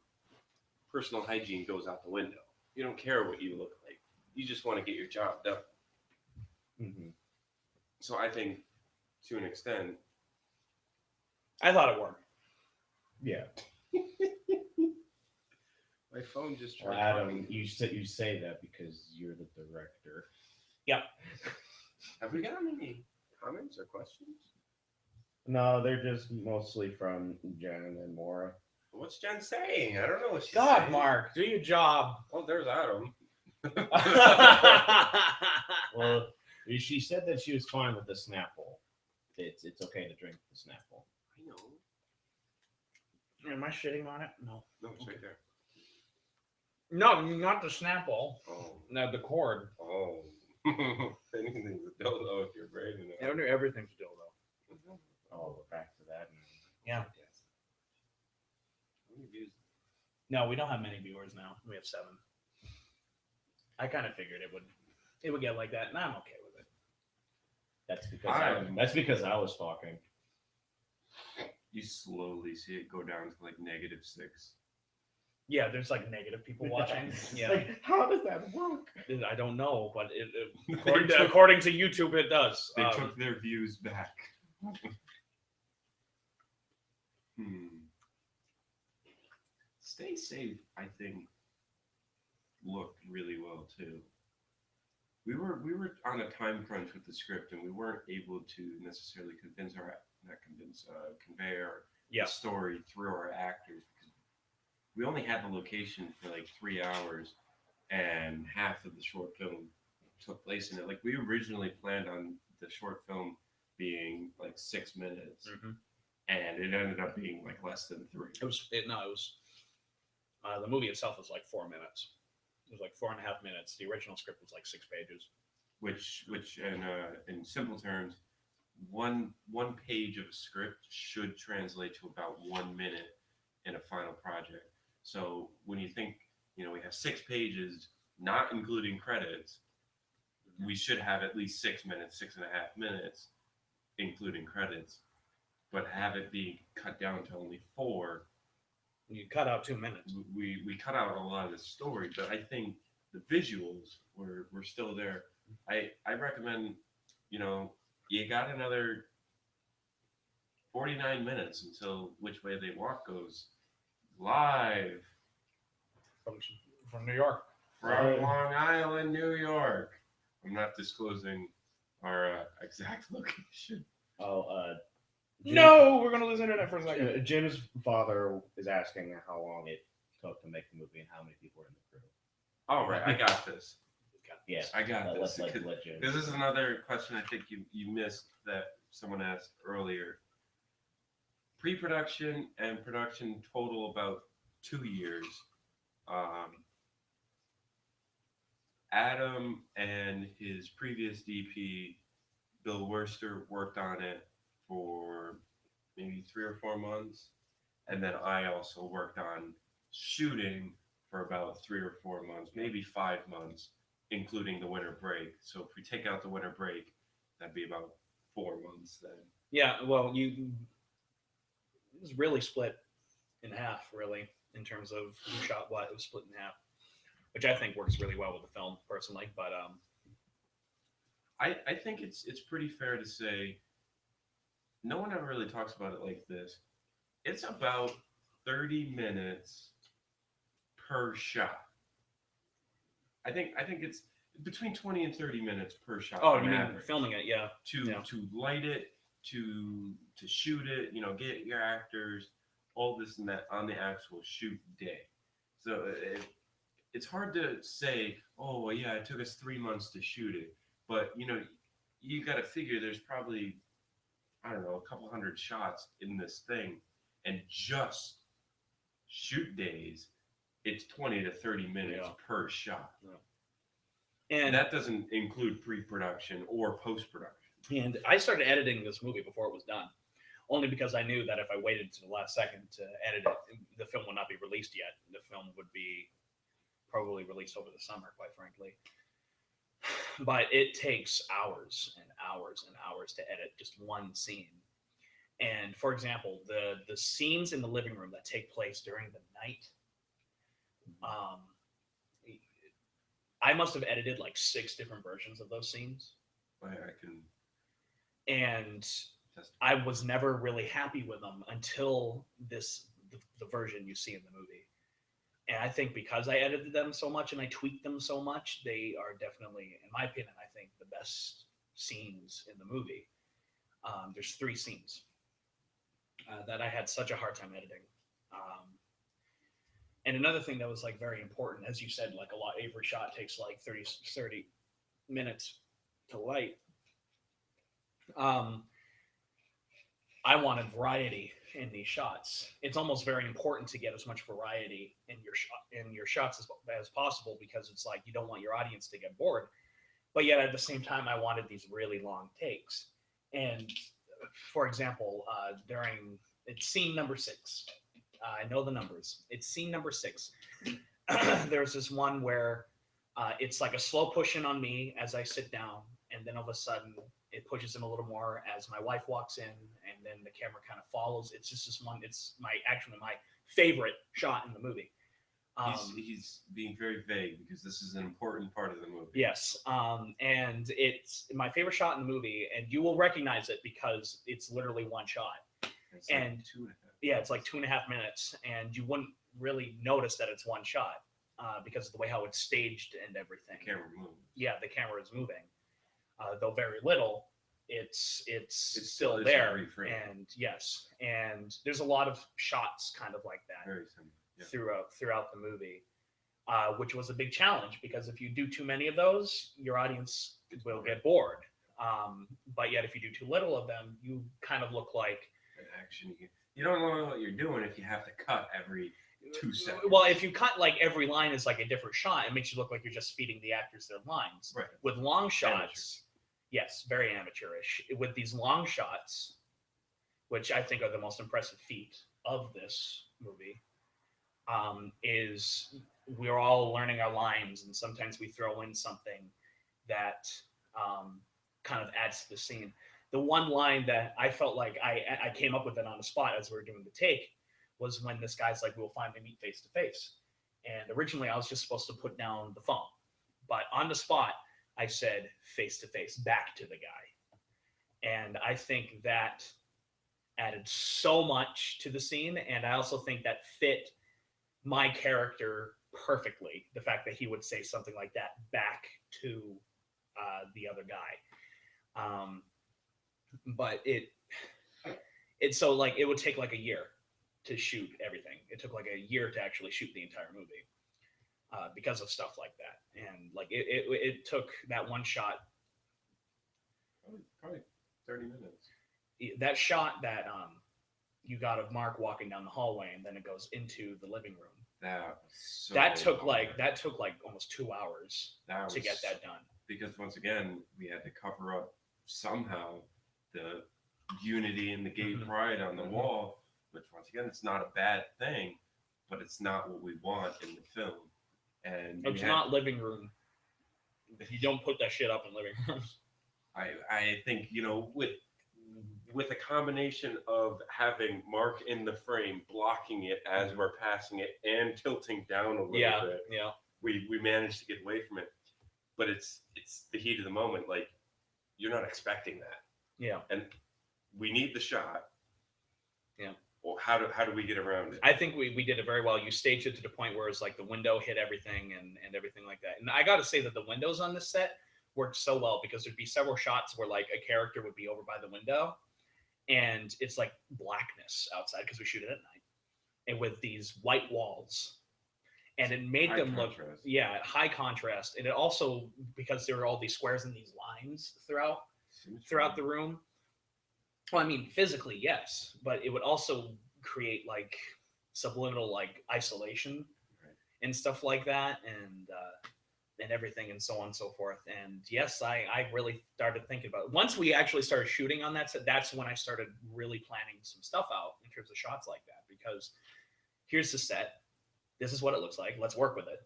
personal hygiene goes out the window. You don't care what you look like. You just want to get your job done. Mm-hmm. So I think, to an extent, I thought it worked. Yeah. my phone just Well, tried. Adam, you say that because you're the director. Yep. Have we gotten any comments or questions? No, they're just mostly from Jen and Maura. What's Jen saying? I don't know what she's God, saying. Mark, do your job. Oh, there's Adam. Well, she said that she was fine with the Snapple. It's okay to drink the Snapple. I know. Am I shitting on it? No. No, it's right there. No, not the Snapple. Oh. No, the cord. Oh. Anything's a dildo if you're brave enough. Everything's dildo. Oh, we're back to that. Yeah. Yes. How many views? No, we don't have many viewers now. We have 7. I kind of figured it would get like that, and I'm okay with it. That's because I was talking. You slowly see it go down to like -6. Yeah, there's like negative people watching. Yeah. Like, how does that work? I don't know, but according to YouTube, it does. They took their views back. Stay Safe, I think, looked really well too. We were on a time crunch with the script, and we weren't able to necessarily convey our Yeah. story through our actors because we only had the location for like 3 hours, and half of the short film took place in it. Like we originally planned on the short film being like 6 minutes, and it ended up being like less than 3. It was the movie itself was like 4 minutes. It was like 4.5 minutes. The original script was like 6 pages. Which in simple terms, one page of a script should translate to about 1 minute in a final project. So when you think, we have 6 pages, not including credits, we should have at least 6 minutes, 6.5 minutes, including credits, but have it be cut down to only 4. You cut out 2 minutes. We cut out a lot of the story, but I think the visuals were still there. I recommend, you got another 49 minutes until Which Way They Walk goes live From New York. from Long Island, New York. I'm not disclosing our exact location. No, we're gonna lose internet for a second. Jim's father is asking how long it took to make the movie and how many people were in the crew. All right, I got this. Yeah, I got this. let Jim. This is another question I think you missed that someone asked earlier. Pre-production and production total about 2 years. Adam and his previous DP, Bill Worster, worked on it for maybe 3 or 4 months. And then I also worked on shooting for about 3 or 4 months, maybe 5 months, including the winter break. So if we take out the winter break, that'd be about 4 months then. Yeah, well, it was really split in half, really, in terms of who shot what. It was split in half, which I think works really well with the film, personally. But I think it's pretty fair to say no one ever really talks about it like this. It's about 30 minutes per shot. I think it's between 20 and 30 minutes per shot. oh, on you mean average. filming it? Yeah. To light it, to shoot it, get your actors, all this and that on the actual shoot day. So it's hard to say, oh well, yeah, it took us 3 months to shoot it, but you got to figure there's probably, I don't know, a couple hundred shots in this thing, and just shoot days, it's 20 to 30 minutes per shot. Yeah. And that doesn't include pre-production or post-production. And I started editing this movie before it was done, only because I knew that if I waited to the last second to edit it, the film would not be released yet. The film would be probably released over the summer, quite frankly. But it takes hours and hours and hours to edit just one scene. And for example, the scenes in the living room that take place during the night, I must have edited like 6 different versions of those scenes. And I was never really happy with them until the version you see in the movie. And I think because I edited them so much and I tweaked them so much, they are definitely, in my opinion, I think the best scenes in the movie. There's 3 scenes that I had such a hard time editing. And another thing that was like very important, as you said, like every shot takes like 30 minutes to light. I wanted variety in these shots. It's almost very important to get as much variety in your shots as possible, because it's like you don't want your audience to get bored, but yet at the same time I wanted these really long takes. And for example, it's scene number 6. I know the numbers. It's scene number 6. There's this one where it's like a slow push in on me as I sit down, and then all of a sudden it pushes in a little more as my wife walks in, and then the camera kind of follows. It's just this one. It's my favorite shot in the movie. He's being very vague because this is an important part of the movie. Yes, and it's my favorite shot in the movie, and you will recognize it because it's literally one shot. It's like 2.5. Yeah, it's like 2.5 minutes, and you wouldn't. really notice that it's one shot because of the way how it's staged and everything. The camera moves. Yeah, the camera is moving, though very little. It's still is there, every frame. and yes, and there's a lot of shots kind of like that Very similar. Yeah. throughout the movie, which was a big challenge because if you do too many of those, your audience will get bored. But yet, if you do too little of them, you kind of look like An action. You don't know what you're doing if you have to cut every 2 seconds. Well, if you cut like every line is like a different shot, it makes you look like you're just feeding the actors their lines. Right. With long shots, yes, very amateurish. With these long shots, which I think are the most impressive feat of this movie, is we're all learning our lines, and sometimes we throw in something that kind of adds to the scene. The one line that I felt like I came up with it on the spot as we were doing the take was when this guy's like, "We'll finally meet face to face." And originally I was just supposed to put down the phone, but on the spot I said face to face back to the guy. And I think that added so much to the scene. And I also think that fit my character perfectly. The fact that he would say something like that back to the other guy. But it's so like it would take like a year to shoot everything. It took like a year to actually shoot the entire movie because of stuff like that. And like it took that one shot. Probably 30 minutes. That shot that you got of Mark walking down the hallway and then it goes into the living room. That took like almost 2 hours to get that done. Because once again, we had to cover up somehow the unity and the gay pride on the wall, which once again, it's not a bad thing, but it's not what we want in the film. And it's not living room. You don't put that shit up in living rooms. I think, with a combination of having Mark in the frame, blocking it as we're passing it, and tilting down a little bit, we managed to get away from it. But it's the heat of the moment. Like, you're not expecting that. Yeah. And we need the shot. Yeah. Well, how do we get around it? I think we did it very well. You staged it to the point where it's like the window hit everything and everything like that. And I got to say that the windows on this set worked so well because there'd be several shots where like a character would be over by the window and it's like blackness outside because we shoot it at night and with these white walls. And it made High them contrast. look, high contrast. And it also, because there were all these squares and these lines throughout the room. Well, I mean, physically, yes, but it would also create like subliminal like isolation and stuff like that, and everything, and so on and so forth. And yes, I really started thinking about it. Once we actually started shooting on that set, that's when I started really planning some stuff out in terms of shots like that. Because here's the set. This is what it looks like. Let's work with it.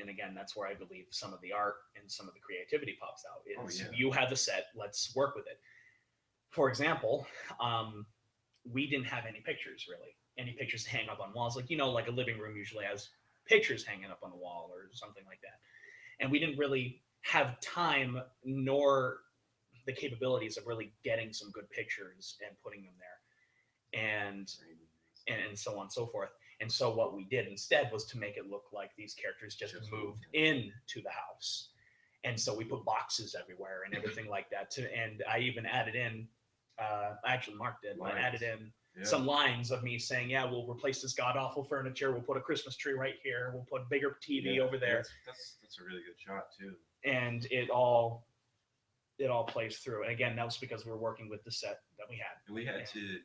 And again, that's where I believe some of the art and some of the creativity pops out. You have the set. Let's work with it. For example, we didn't have any pictures really. Any pictures to hang up on walls. Like, like a living room usually has pictures hanging up on the wall or something like that. And we didn't really have time nor the capabilities of really getting some good pictures and putting them there. And so on and so forth. And so what we did instead was to make it look like these characters just moved into the house. And so we put boxes everywhere and everything like that. And I even added in, actually Mark did, I added in some lines of me saying, we'll replace this god-awful furniture. We'll put a Christmas tree right here. We'll put a bigger TV over there. That's a really good shot too. And it all plays through. And again, that was because we were working with the set that we had. And we had to,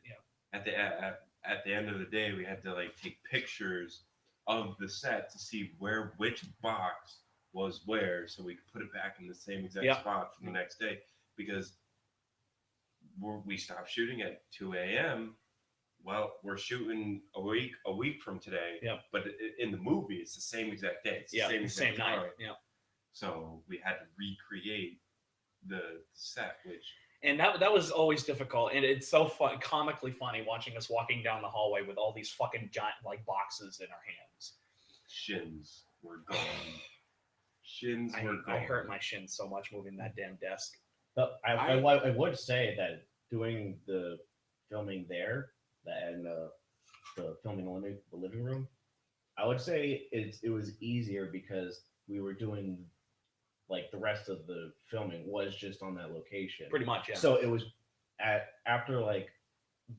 at the end of the day, we had to like take pictures of the set to see which box was where, so we could put it back in the same exact spot for the next day. Because we stopped shooting at 2 a.m. Well, we're shooting a week from today. Yeah. But in the movie, it's the same exact day. It's the same night. Yeah. So we had to recreate the set, which. And that was always difficult, and it's so fun, comically funny watching us walking down the hallway with all these fucking giant like boxes in our hands. Shins were gone. I hurt my shins so much moving that damn desk. But I would say that doing the filming there and the filming in the living room I would say it was easier because we were doing like the rest of the filming was just on that location. Pretty much, yeah. So it was after like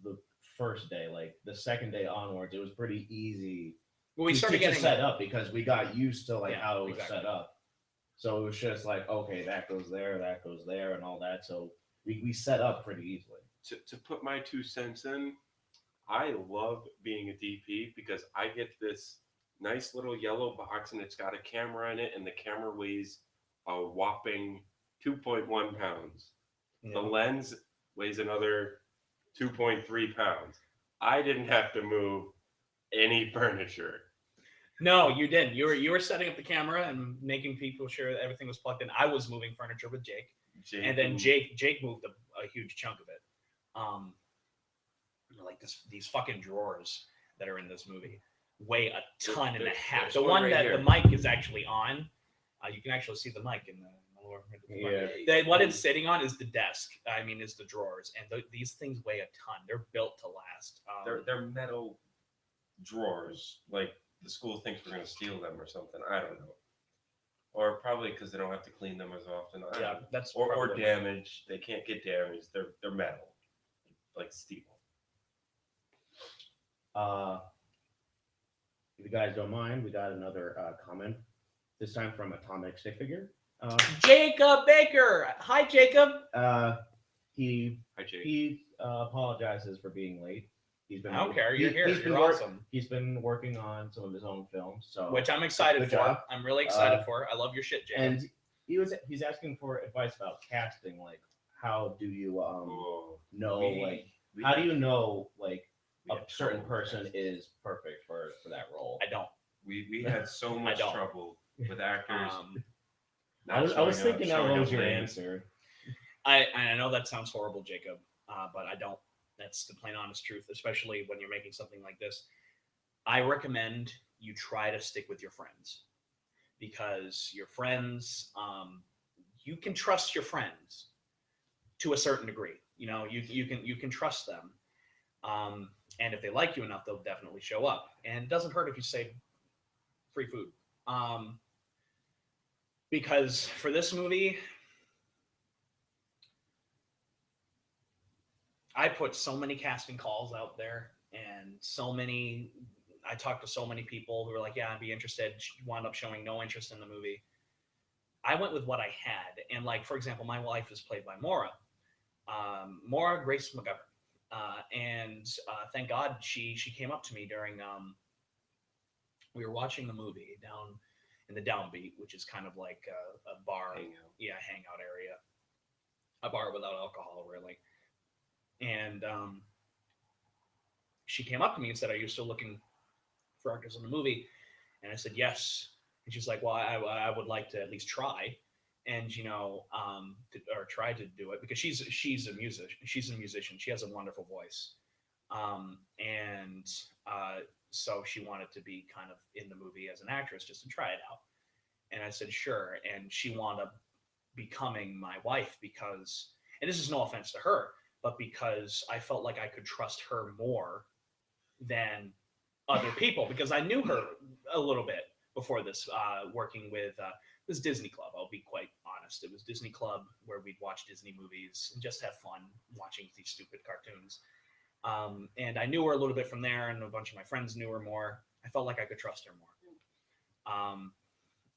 the first day, like the second day onwards, it was pretty easy Well, we to started just getting set up because we got used to like Yeah, how it was exactly. set up. So it was just like, okay, that goes there, and all that. So we set up pretty easily. To put my 2 cents in, I love being a DP because I get this nice little yellow box and it's got a camera in it, and the camera weighs a whopping 2.1 pounds. The lens weighs another 2.3 pounds. I didn't have to move any furniture. No, you didn't. You were setting up the camera and making people sure that everything was plugged in. I was moving furniture with Jake, and then Jake moved a huge chunk of it. Like these fucking drawers that are in this movie weigh a ton and a half. There's The one one right that here. the mic is actually on, you can actually see the mic in the lower. What it's sitting on is the desk. I mean, is the drawers, and these things weigh a ton. They're built to last. They're metal drawers. Like the school thinks we're going to steal them or something. I don't know. Or probably because they don't have to clean them as often. I don't know. That's Or probably- damaged. They can't get damaged. They're metal, like steel. If you guys don't mind, we got another comment. This time from Atomic Stick Figure. Jacob Baker. Hi, Jacob. He Hi, Jake. he apologizes for being late. He's been. I don't care. You're here. He's been You're awesome. He's been working on some of his own films, so Which I'm excited Good for. job. I'm really excited for. I love your shit, Jacob. and he's asking for advice about casting. Like, how do you Whoa. know We- like we how do had- you know like we a had certain trouble with person that. is perfect for that role? I don't. We had so much don't. trouble with actors. Um, I was showing thinking that showing was up your late. answer. I know that sounds horrible, Jacob, but I don't. That's the plain honest truth, especially when you're making something like this. I recommend you try to stick with your friends because your friends, you can trust your friends to a certain degree. You know, you can trust them, and if they like you enough, they'll definitely show up. And it doesn't hurt if you say free food, because for this movie, I put so many casting calls out there, and I talked to so many people who were like, yeah, I'd be interested. Wound up showing no interest in the movie. I went with what I had. And like, for example, my wife is played by Maura Grace McGovern. And thank God she came up to me during, we were watching the movie down in the Downbeat, which is kind of like a bar, hangout area, a bar without alcohol, really. And she came up to me and said, "Are you still looking for actors in the movie?" And I said, "Yes." And she's like, "Well, I would like to at least try, and or try to do it because she's a musician. She's a musician. She has a wonderful voice, so she wanted to be kind of in the movie as an actress just to try it out." And I said, "Sure." And she wound up becoming my wife because, and this is no offense to her, but because I felt like I could trust her more than other people because I knew her a little bit before this, working with this Disney Club. I'll be quite honest. It was Disney Club where we'd watch Disney movies and just have fun watching these stupid cartoons. And I knew her a little bit from there, and a bunch of my friends knew her more. I felt like I could trust her more.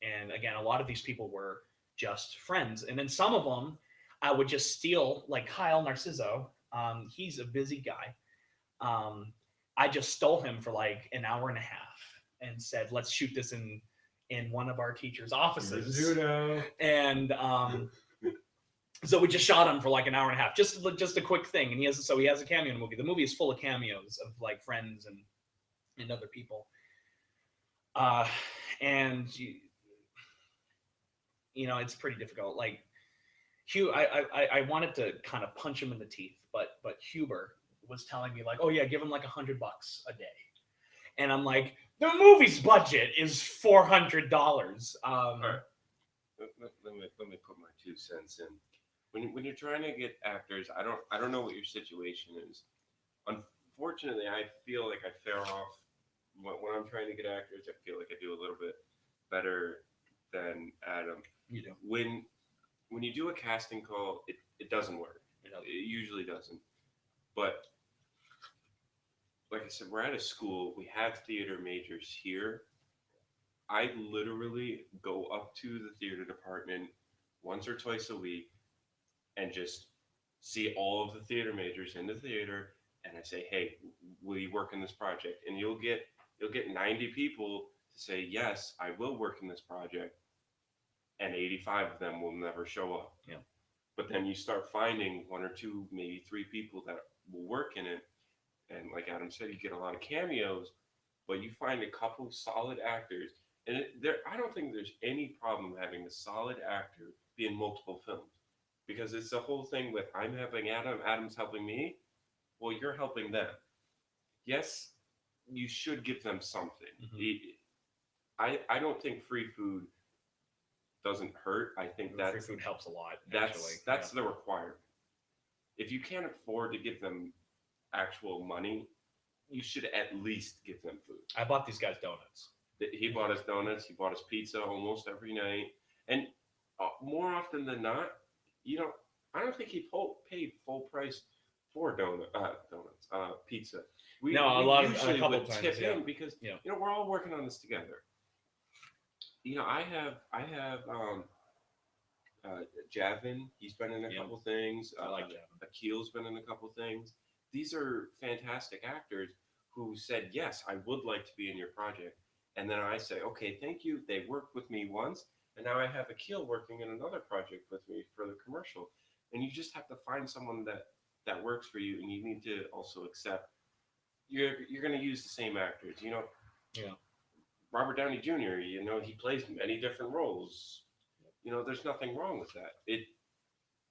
And again, a lot of these people were just friends. And then some of them, I would just steal, like Kyle Narciso. He's a busy guy. I just stole him for like an hour and a half and said, "Let's shoot this in one of our teachers' offices." And so we just shot him for like an hour and a half, just a quick thing. And he has a cameo in the movie. The movie is full of cameos of like friends and other people. And it's pretty difficult. Like Hugh, I wanted to kind of punch him in the teeth, but Huber was telling me like, "Oh yeah, give him like $100 a day," and I'm like, the movie's budget is $400. All right. Let me put my 2 cents in. When you're trying to get actors, I don't know what your situation is. Unfortunately, I feel like I fare off when I'm trying to get actors, I feel like I do a little bit better than Adam. You do. When you do a casting call, it doesn't work. It usually doesn't. But like I said, we're at a school. We have theater majors here. I literally go up to the theater department once or twice a week and just see all of the theater majors in the theater, and I say, "Hey, will you work in this project?" And you'll get 90 people to say, "Yes, I will work in this project," and 85 of them will never show up. Yeah. But then you start finding one or two, maybe three people that will work in it, and like Adam said, you get a lot of cameos, but you find a couple solid actors. And I don't think there's any problem having a solid actor be in multiple films, because it's the whole thing with I'm helping Adam, Adam's helping me. Well, you're helping them. Yes, you should give them something. I don't think free food doesn't hurt. I think free food helps a lot. That's the requirement. If you can't afford to give them actual money, you should at least give them food. I bought these guys donuts. He bought us donuts. He bought us pizza almost every night, and more often than not, I don't think he paid full price for pizza. We usually would tip in because we're all working on this together. I have Javin. He's been in a couple things. I like Javin. Akil's been in a couple things. These are fantastic actors who said, yes, I would like to be in your project. And then I say, okay, thank you. They worked with me once, and now I have Akil working in another project with me for the commercial. And you just have to find someone that works for you, and you need to also accept you're going to use the same actors. Robert Downey Jr., he plays many different roles. There's nothing wrong with that. It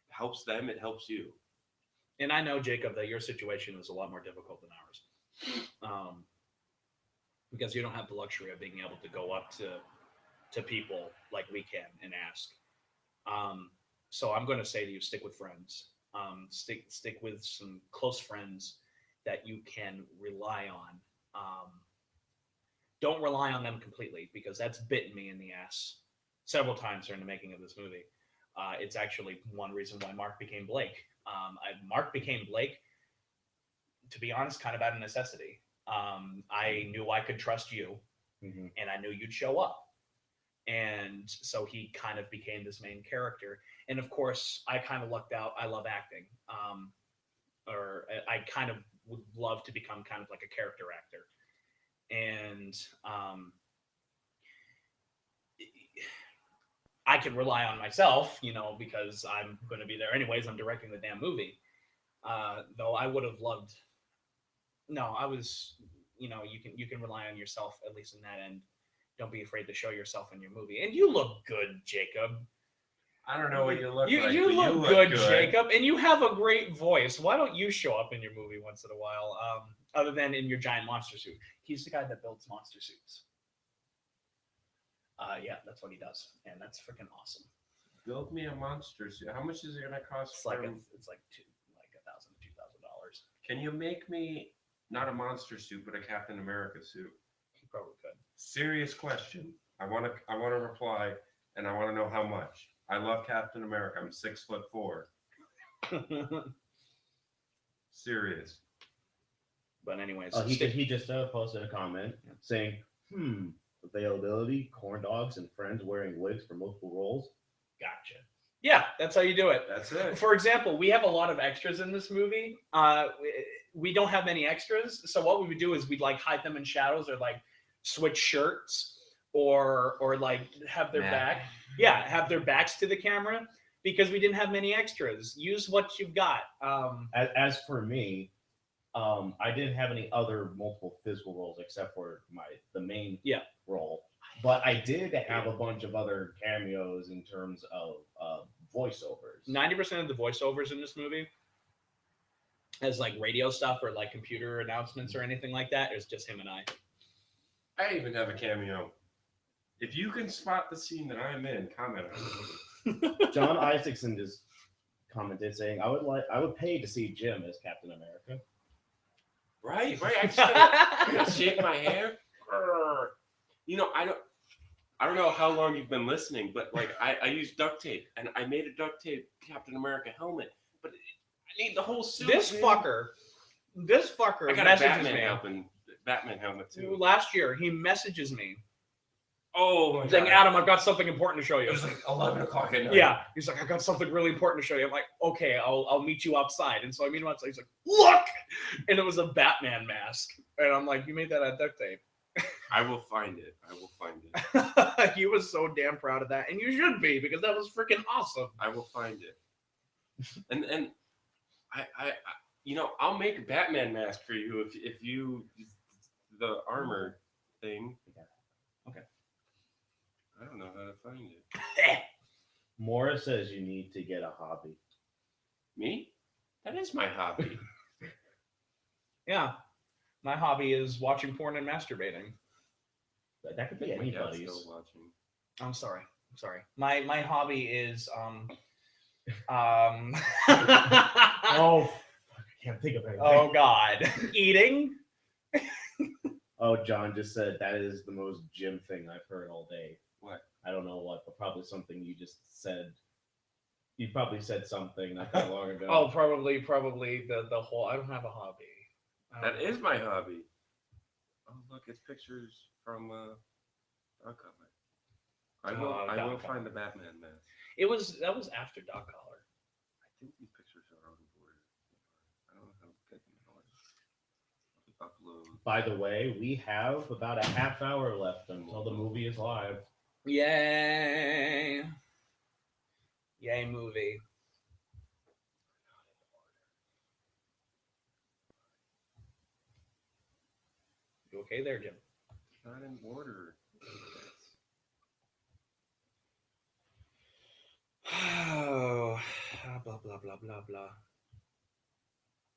helps them. It helps you. And I know, Jacob, that your situation is a lot more difficult than ours. Because you don't have the luxury of being able to go up to people like we can and ask. So I'm going to say to you, stick with friends. Stick with some close friends that you can rely on. Don't rely on them completely, because that's bitten me in the ass several times during the making of this movie. It's actually one reason why Mark became Blake. Mark became Blake, to be honest, kind of out of necessity. I knew I could trust you, and I knew you'd show up. And so he kind of became this main character. And of course, I kind of lucked out. I love acting. Or I kind of would love to become kind of like a character actor. And I can rely on myself, because I'm going to be there anyways. I'm directing the damn movie. Though I would have loved. No, I was. You can rely on yourself, at least in that end. Don't be afraid to show yourself in your movie. And you look good, Jacob. I don't know what you look like. You look good, Jacob, and you have a great voice. Why don't you show up in your movie once in a while, other than in your giant monster suit? He's the guy that builds monster suits. Yeah, that's what he does, and that's freaking awesome. Build me a monster suit. How much is it gonna cost? It's like $1,000 to $2,000. Can you make me not a monster suit, but a Captain America suit? You probably could. Serious question. I want to reply, and I want to know how much. I love Captain America. I'm 6'4". Serious. But anyways, he just posted a comment saying, availability, corn dogs, and friends wearing wigs for multiple roles. Gotcha. Yeah, that's how you do it. That's it. For example, we have a lot of extras in this movie. We don't have many extras, so what we would do is we'd like hide them in shadows, or like switch shirts, or like have their have their backs to the camera, because we didn't have many extras. Use what you've got. As for me, I didn't have any other multiple physical roles except for the main role. But I did have a bunch of other cameos in terms of voiceovers. 90% of the voiceovers in this movie, as like radio stuff or like computer announcements or anything like that, is just him and I. I even have a cameo. If you can spot the scene that I'm in, comment on it. John Isaacson just commented saying, "I would pay to see Jim as Captain America." Right. I just gotta shave my hair. You know, I don't know how long you've been listening, but like I used duct tape and I made a duct tape Captain America helmet, but I need the whole suit. This man. fucker I got a messages me. Batman helmet too. Last year, he messages me Oh my saying, god. Adam, I've got something important to show you. It was like 11 o'clock at night. Yeah, he's like, I got something really important to show you. I'm like, okay, I'll meet you outside. And so I meet him outside. He's like, look, and it was a Batman mask. And I'm like, you made that out of duct tape. I will find it. I will find it. He was so damn proud of that, and you should be, because that was freaking awesome. I will find it. And I you know, I'll make a Batman mask for you if you the armor thing. Okay. I don't know how to find it. Mora says you need to get a hobby. Me? That is my hobby. Yeah, my hobby is watching porn and masturbating. That could be My dad's anybody's. still watching. I'm sorry. My hobby is Oh, I can't think of anything. oh god, eating. Oh, John just said that is the most Jim thing I've heard all day. What? I don't know what, but probably something you just said. You probably said something not that long ago. Oh, probably the whole. I don't have a hobby. That is my hobby. Oh look, it's pictures from Dog Collar. I will find the Batman mask. That was after Dog Collar. I think these pictures are on board. I don't know how to get them in order. Upload. By the way, we have about a half hour left until the movie is live. Yay! Yay, movie. You okay there, Jim? Not in order. Oh, blah blah blah blah blah.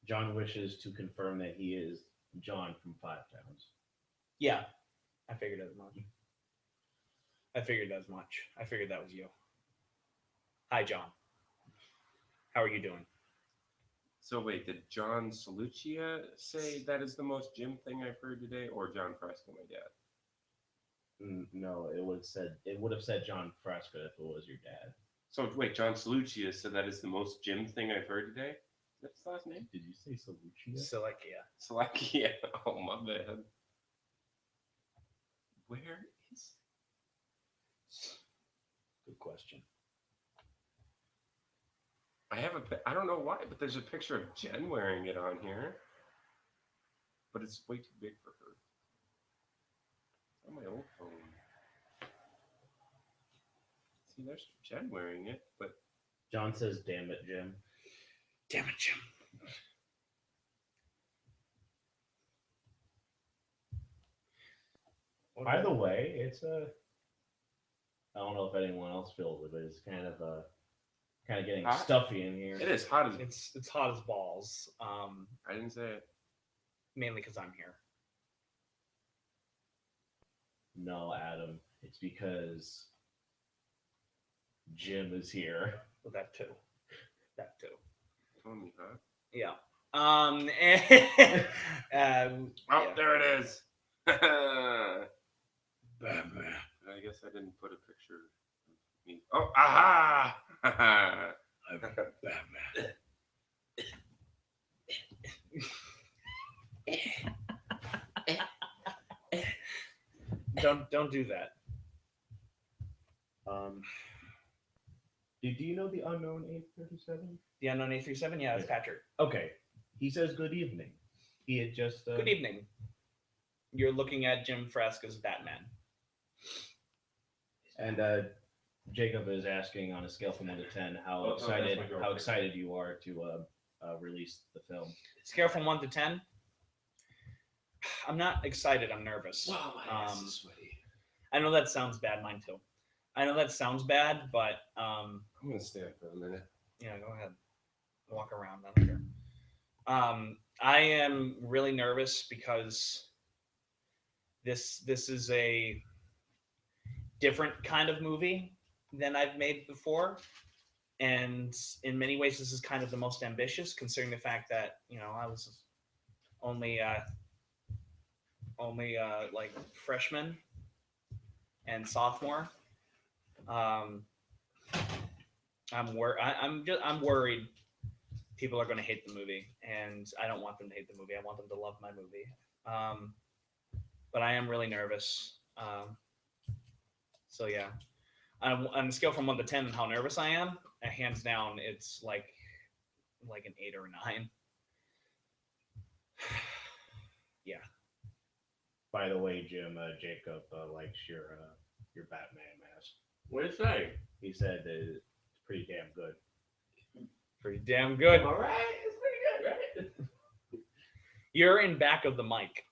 John wishes to confirm that he is John from Five Towns. Yeah, I figured as much. I figured that was you. Hi, John. How are you doing? So wait, did John Saluccia say that is the most Jim thing I've heard today, or John Frasca, my dad? No, it would have said John Frasca if it was your dad. So wait, John Saluccia said that is the most Jim thing I've heard today? Is that his last name? Did you say Saluccia? Silicia. Slovakia. Oh my bad. Where is? Good question. I don't know why, but there's a picture of Jen wearing it on here. But it's way too big for her. It's on my old phone. See, there's Jen wearing it, but John says, "Damn it, Jim." Damn it, Jim. By the way, it's a. I don't know if anyone else feels it, but it's kind of getting Hot? stuffy in here. it is hot as It's hot as balls. I didn't say it. Mainly because I'm here. No, Adam, it's because Jim is here. Well, that too. Tell me, huh? Yeah. Oh, Yeah. there it is. Batman. I guess I didn't put a picture of me. Oh, aha! I'm Batman. Don't do that. Do you know the unknown 837? The unknown 837. Yeah, it's Patrick. Okay, he says good evening. He had just Good evening. You're looking at Jim Frasca's Batman. And Jacob is asking on a scale from 1 to 10 how Oh, that's my girlfriend. excited you are to release the film. Scale from 1 to 10. I'm not excited. I'm nervous. Wow, my ass is sweaty. I know that sounds bad. Mine too. I know that sounds bad, but I'm gonna stand for a minute. yeah, go ahead. Walk around. I don't care. I am really nervous because this is a different kind of movie than I've made before, and in many ways, this is kind of the most ambitious, considering the fact that I was only only like freshman and sophomore. I'm worried people are going to hate the movie, and I don't want them to hate the movie. I want them to love my movie. But I am really nervous. So yeah, on a scale from 1 to 10, how nervous I am, hands down, it's like an 8 or a 9. Yeah. By the way, Jim, Jacob likes your Batman mask. What do you say? He said that it's pretty damn good. Pretty damn good. All right, it's pretty good, right? You're in back of the mic.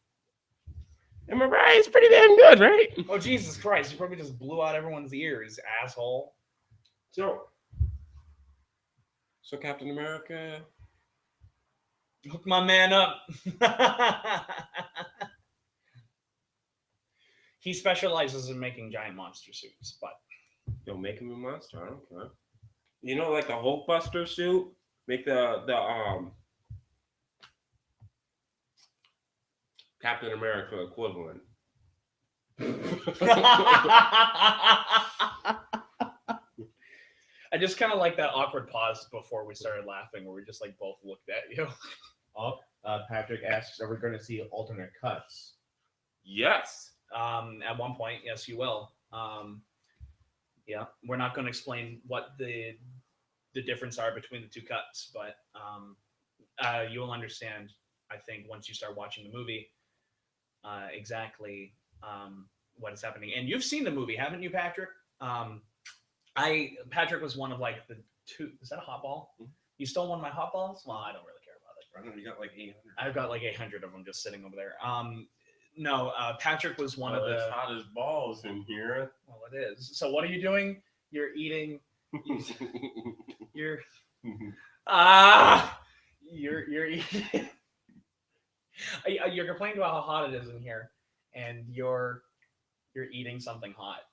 Am I right? It's pretty damn good, right? Oh, Jesus Christ. You probably just blew out everyone's ears, asshole. So Captain America. Hook my man up. He specializes in making giant monster suits, but Yo, make him a monster. I don't care. You know, like the Hulkbuster suit. Make the Captain America equivalent. I just kind of like that awkward pause before we started laughing, where we just like both looked at you. Patrick asks, "Are we going to see alternate cuts?" Yes. At one point, yes, you will. Yeah, we're not going to explain what the difference are between the two cuts, but you will understand, I think, once you start watching the movie, exactly what is happening. And you've seen the movie, haven't you, Patrick? Patrick was one of like the two. Is that a hot ball? Mhm. You stole one of my hot balls? Well, I don't really care about it. I don't know. You got like 800. I've got like 800 of them just sitting over there. No, Patrick was one of It's the. hot as balls in here. Well, it is. So what are you doing? You're eating. You're you're eating. You're complaining about how hot it is in here, and you're eating something hot.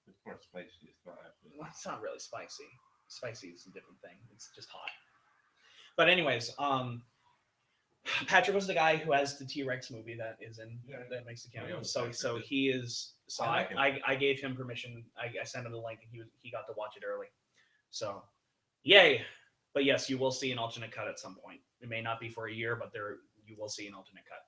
It's more spicy. It's not actually. Well, it's not really spicy. Spicy is a different thing. It's just hot. But anyways, Patrick was the guy who has the T-Rex movie that is in that makes the cameo. So he is. So I like him. I gave him permission. I sent him the link, and he got to watch it early. So, yay! But yes, you will see an alternate cut at some point. It may not be for a year, but you will see an alternate cut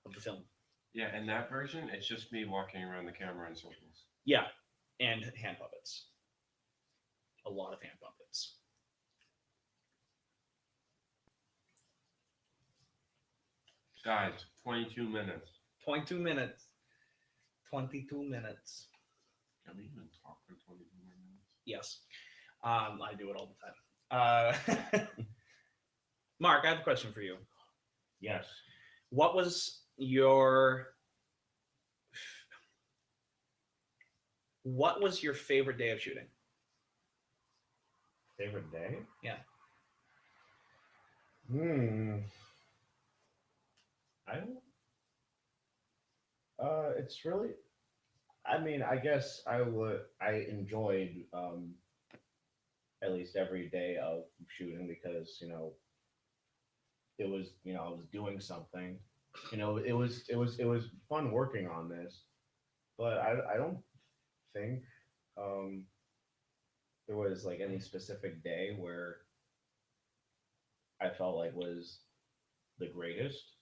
of the film. Yeah, in that version, it's just me walking around the camera in circles. Yeah, and hand puppets. A lot of hand puppets. Guys, 22 minutes. 22 minutes. 22 minutes. Can we even talk for 22 more minutes? Yes. I do it all the time. Mark, I have a question for you. Yes. What was your favorite day of shooting? Favorite day? Yeah. I don't. It's really. I mean, I guess I enjoyed at least every day of shooting because it was I was doing something. It was fun working on this, but I don't think there was like any specific day where I felt like was the greatest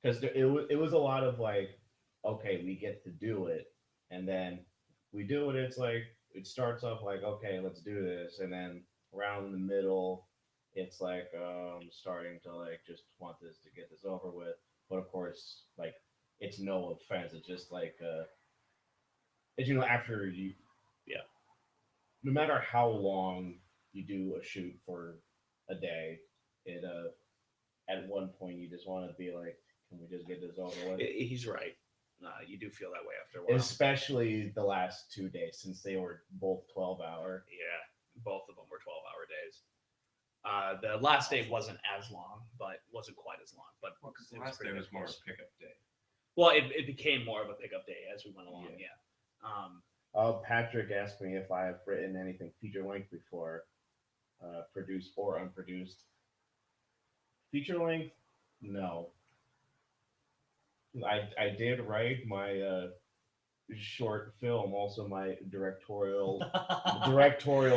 because it was a lot of like, okay, we get to do it, and then we do it. It's like it starts off like, okay, let's do this, and then around the middle, it's like starting to like just want this to get this over with. But of course, like it's no offense. It's just like as after you, yeah. No matter how long you do a shoot for a day, it at one point you just want to be like, can we just get this over with? He's right. You do feel that way after a while. Especially the last 2 days, since they were both 12-hour. Yeah, both of them were 12-hour days. The last day wasn't as long, but wasn't quite as long. But because the last day was more a pickup day. Well, it became more of a pickup day as we went along. Yeah. Patrick asked me if I have written anything feature length before, produced or unproduced. Feature length, no. I did write my short film, also my directorial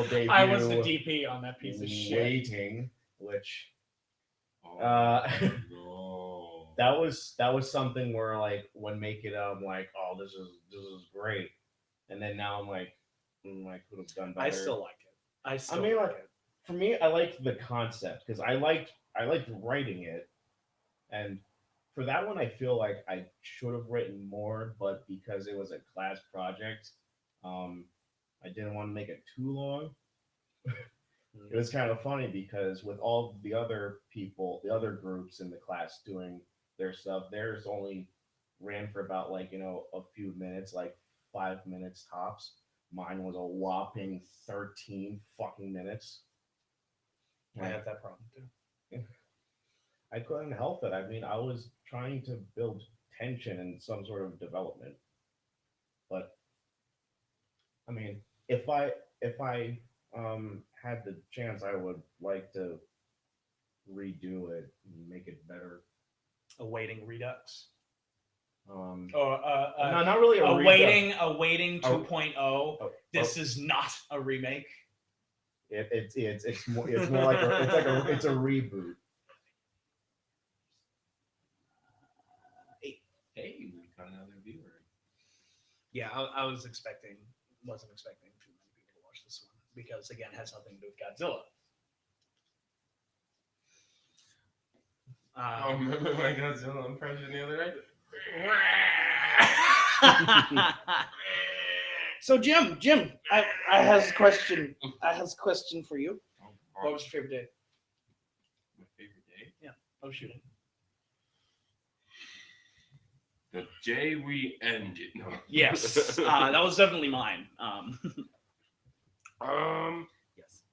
debut. I was the DP on that piece of shit. Waiting, which Oh, no. that was something where like when making it, I'm like, oh, this is great, and then now I'm like, I could have done better. I still like it. I mean, like like, it. For me, I liked the concept because I liked writing it, and for that one, I feel like I should have written more, but because it was a class project, I didn't want to make it too long. It was kind of funny because with all the other people, the other groups in the class doing their stuff, theirs only ran for about like a few minutes, like 5 minutes tops. Mine was a whopping 13 fucking minutes. I have that problem too. I couldn't help it. I mean, I was trying to build tension and some sort of development. But I mean, if I had the chance, I would like to redo it and make it better. Awaiting Redux. Um, Or no, not really awaiting redux. awaiting 2.0. This is not a remake. It's more like it's a reboot. Hey, we got another viewer. Yeah, I wasn't expecting too many people to watch this one because again, it has nothing to do with Godzilla. Oh, remember my Godzilla impression the other night? So Jim, I has a question. I has a question for you. What was your favorite day? My favorite day? Yeah, I was shooting. The day we ended. No. Yes, that was definitely mine. Yes.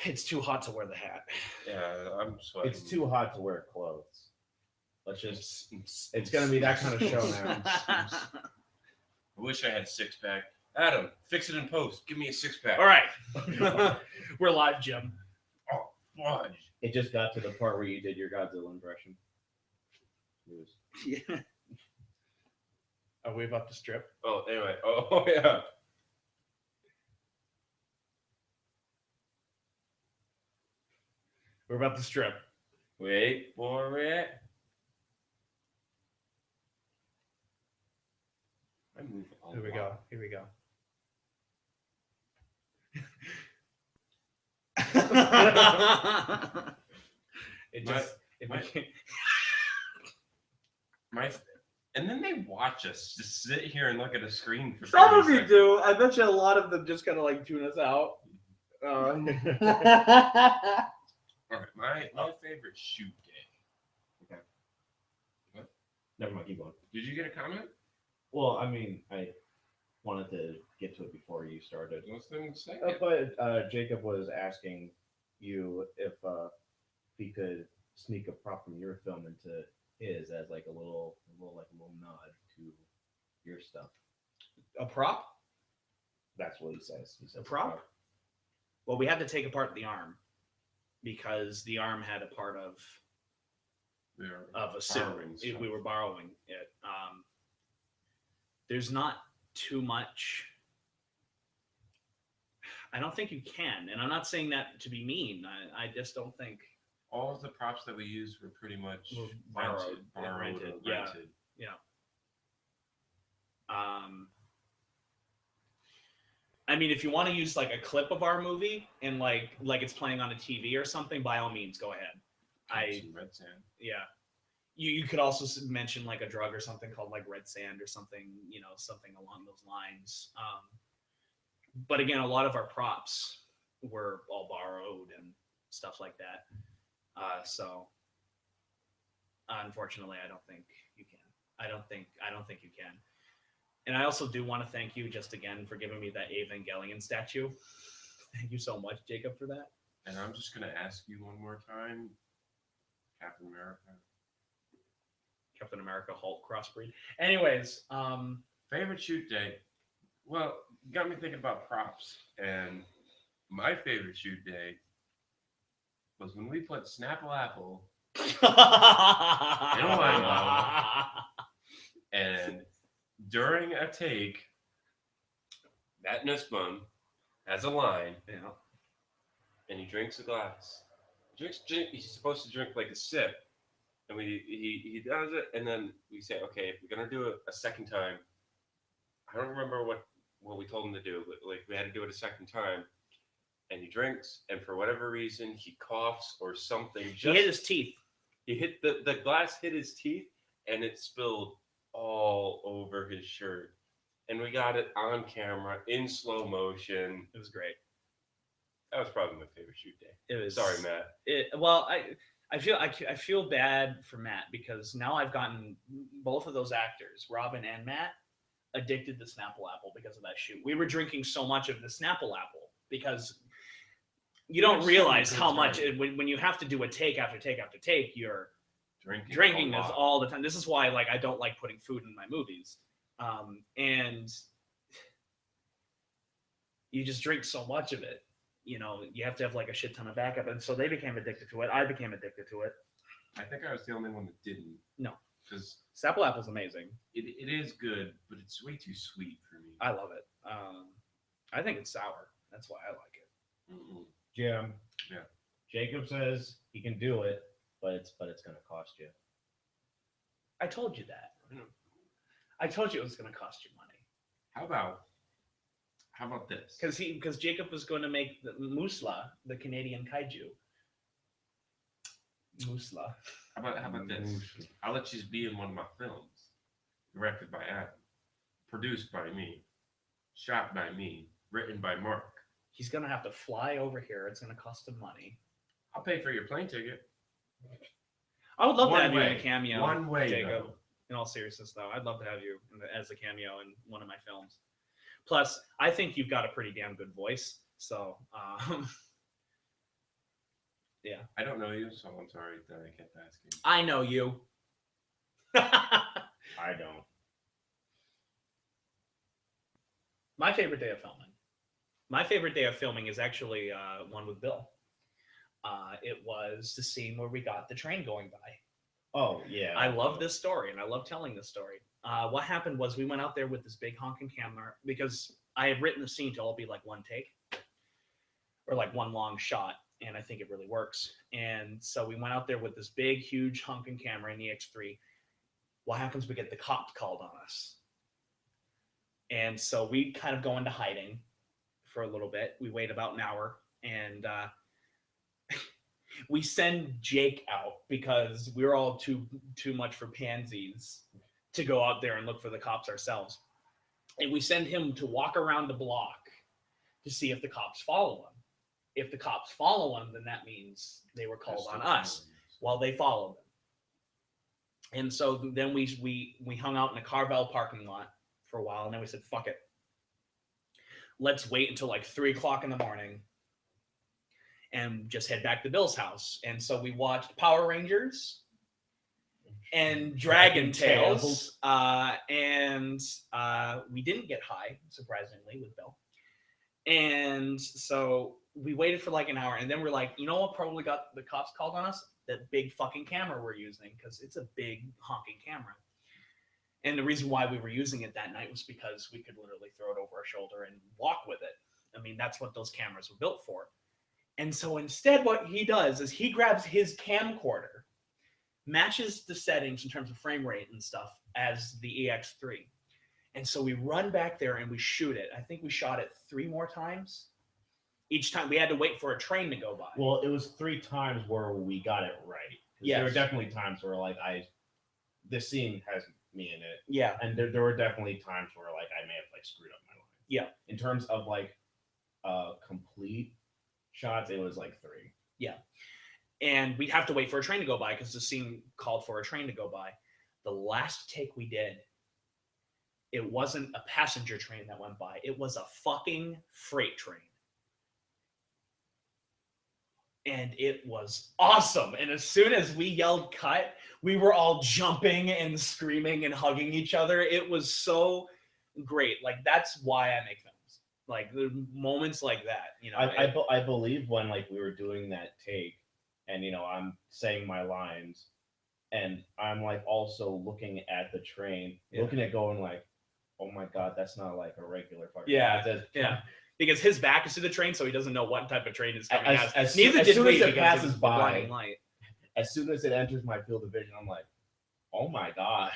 It's too hot to wear the hat. Yeah, I'm sweating. It's too hot to wear clothes. Let's just. It's gonna be that kind of show now. I wish I had a 6-pack. Adam, fix it in post. Give me a 6-pack. All right, we're live, Jim. Oh, fudge. It just got to the part where you did your Godzilla impression. It was- Yeah. Are we about to strip? Oh, anyway. Oh, yeah. We're about to strip. Wait for it. I move a Here we lot. go. Here we go. It just it my- became And then they watch us just sit here and look at a screen for some 30 of you seconds. do. I bet you a lot of them just kind of like tune us out. All right, my favorite shoot day. Never mind, keep going. Did you get a comment? Well, I mean, I wanted to get to it before you started. Let's then say it. But Jacob was asking you if he could sneak a prop from your film into his as like a little nod to your stuff. A prop? That's what he says. He says A prop? Well, we had to take apart the arm because the arm had a part of a suit. Borrowing stuff. We were borrowing it. There's not too much. I don't think you can, and I'm not saying that to be mean. I just don't think. All of the props that we used were pretty much Were borrowed, rented, or yeah. rented. I mean, if you want to use like a clip of our movie and like it's playing on a TV or something, by all means, go ahead. Some red sand. Yeah. You could also mention like a drug or something called like red sand or something, something along those lines. But again, a lot of our props were all borrowed and stuff like that. So unfortunately, I don't think you can. I don't think you can. And I also do want to thank you just again for giving me that Evangelion statue. Thank you so much, Jacob, for that. And I'm just gonna ask you one more time, Captain America, Hulk crossbreed. Anyways, favorite shoot day. Well, you got me thinking about props, and my favorite shoot day was when we put Snapple Apple And during a take, that Nussbaum has a line, Yeah. and he drinks a glass. He's supposed to drink like a sip, and he does it, and then we say, okay, if we're gonna do it a second time, I don't remember what we told him to do, but like we had to do it a second time, and he drinks, and for whatever reason he coughs or something. He hit his teeth. He hit the glass hit his teeth, and it spilled all over his shirt, and we got it on camera in slow motion. It was great. That was probably my favorite shoot day. It was. Sorry, Matt. I feel bad for Matt because now I've gotten both of those actors, Robin and Matt, addicted to Snapple Apple because of that shoot. We were drinking so much of the Snapple Apple because you don't realize how much when you have to do a take after take after take, you're drinking is all the time. This is why like I don't like putting food in my movies, and you just drink so much of it. You know, you have to have like a shit ton of backup, and so they became addicted to it. I became addicted to it. I think I was the only one that didn't. No, because Snapple Apple's amazing. It is good, but it's way too sweet for me. I love it. I think it's sour. That's why I like it. Mm-mm. Jim. Yeah. Jacob says he can do it, but it's going to cost you. I told you that. I know. I told you it was going to cost you money. How about this? Because Jacob was going to make the Musla, the Canadian kaiju. Musla. How about this? I'll let you be in one of my films, directed by Adam, produced by me, shot by me, written by Mark. He's going to have to fly over here. It's going to cost him money. I'll pay for your plane ticket. I would love to have you in way. a cameo. One way, Jacob. though. In all seriousness, though, I'd love to have you as a cameo in one of my films. Plus, I think you've got a pretty damn good voice. So, yeah. I don't know you, so I'm sorry that I kept asking. I know you. I don't. My favorite day of filming. My favorite day of filming is actually one with Bill. It was the scene where we got the train going by. Oh, yeah. I love this story, and I love telling this story. What happened was we went out there with this big honking camera because I had written the scene to all be like one take or like one long shot, and I think it really works. And so we went out there with this big, huge honking camera in the X3. What happens? We get the cops called on us. And so we kind of go into hiding for a little bit. We wait about an hour, and we send Jake out because we're all too much for pansies to go out there and look for the cops ourselves. And we send him to walk around the block to see if the cops follow him. If the cops follow him, then that means they were called on us. Well, they followed them. And so then we hung out in a Carvel parking lot for a while, and then we said, fuck it. Let's wait until like 3 o'clock in the morning and just head back to Bill's house. And so we watched Power Rangers and Dragon Tales. And we didn't get high, surprisingly, with Bill. And so we waited for like an hour, and then we're like, you know what probably got the cops called on us? That big fucking camera we're using, because it's a big honking camera. And the reason why we were using it that night was because we could literally throw it over our shoulder and walk with it. I mean, that's what those cameras were built for. And so instead, what he does is he grabs his camcorder, matches the settings in terms of frame rate and stuff as the EX3. And so we run back there and we shoot it. I think we shot it 3 more times. Each time we had to wait for a train to go by. Well, it was 3 times where we got it right. Yes. There were definitely times where like this scene has me in it. Yeah. And there were definitely times where like I may have like screwed up my line. Yeah. In terms of like complete shots, it was like 3. Yeah. And we'd have to wait for a train to go by because the scene called for a train to go by. The last take we did, it wasn't a passenger train that went by. It was a fucking freight train. And it was awesome. And as soon as we yelled cut, we were all jumping and screaming and hugging each other. It was so great. Like, that's why I make films. Like, the moments like that, you know. I believe when like we were doing that take and I'm saying my lines, and I'm like also looking at the train, looking at going like, oh my god, that's not like a regular fucking. Yeah. Because his back is to the train, so he doesn't know what type of train is coming. As Neither as did soon we as it because passes of the by, blinding light. as soon as it enters my field of vision, I'm like, oh my god.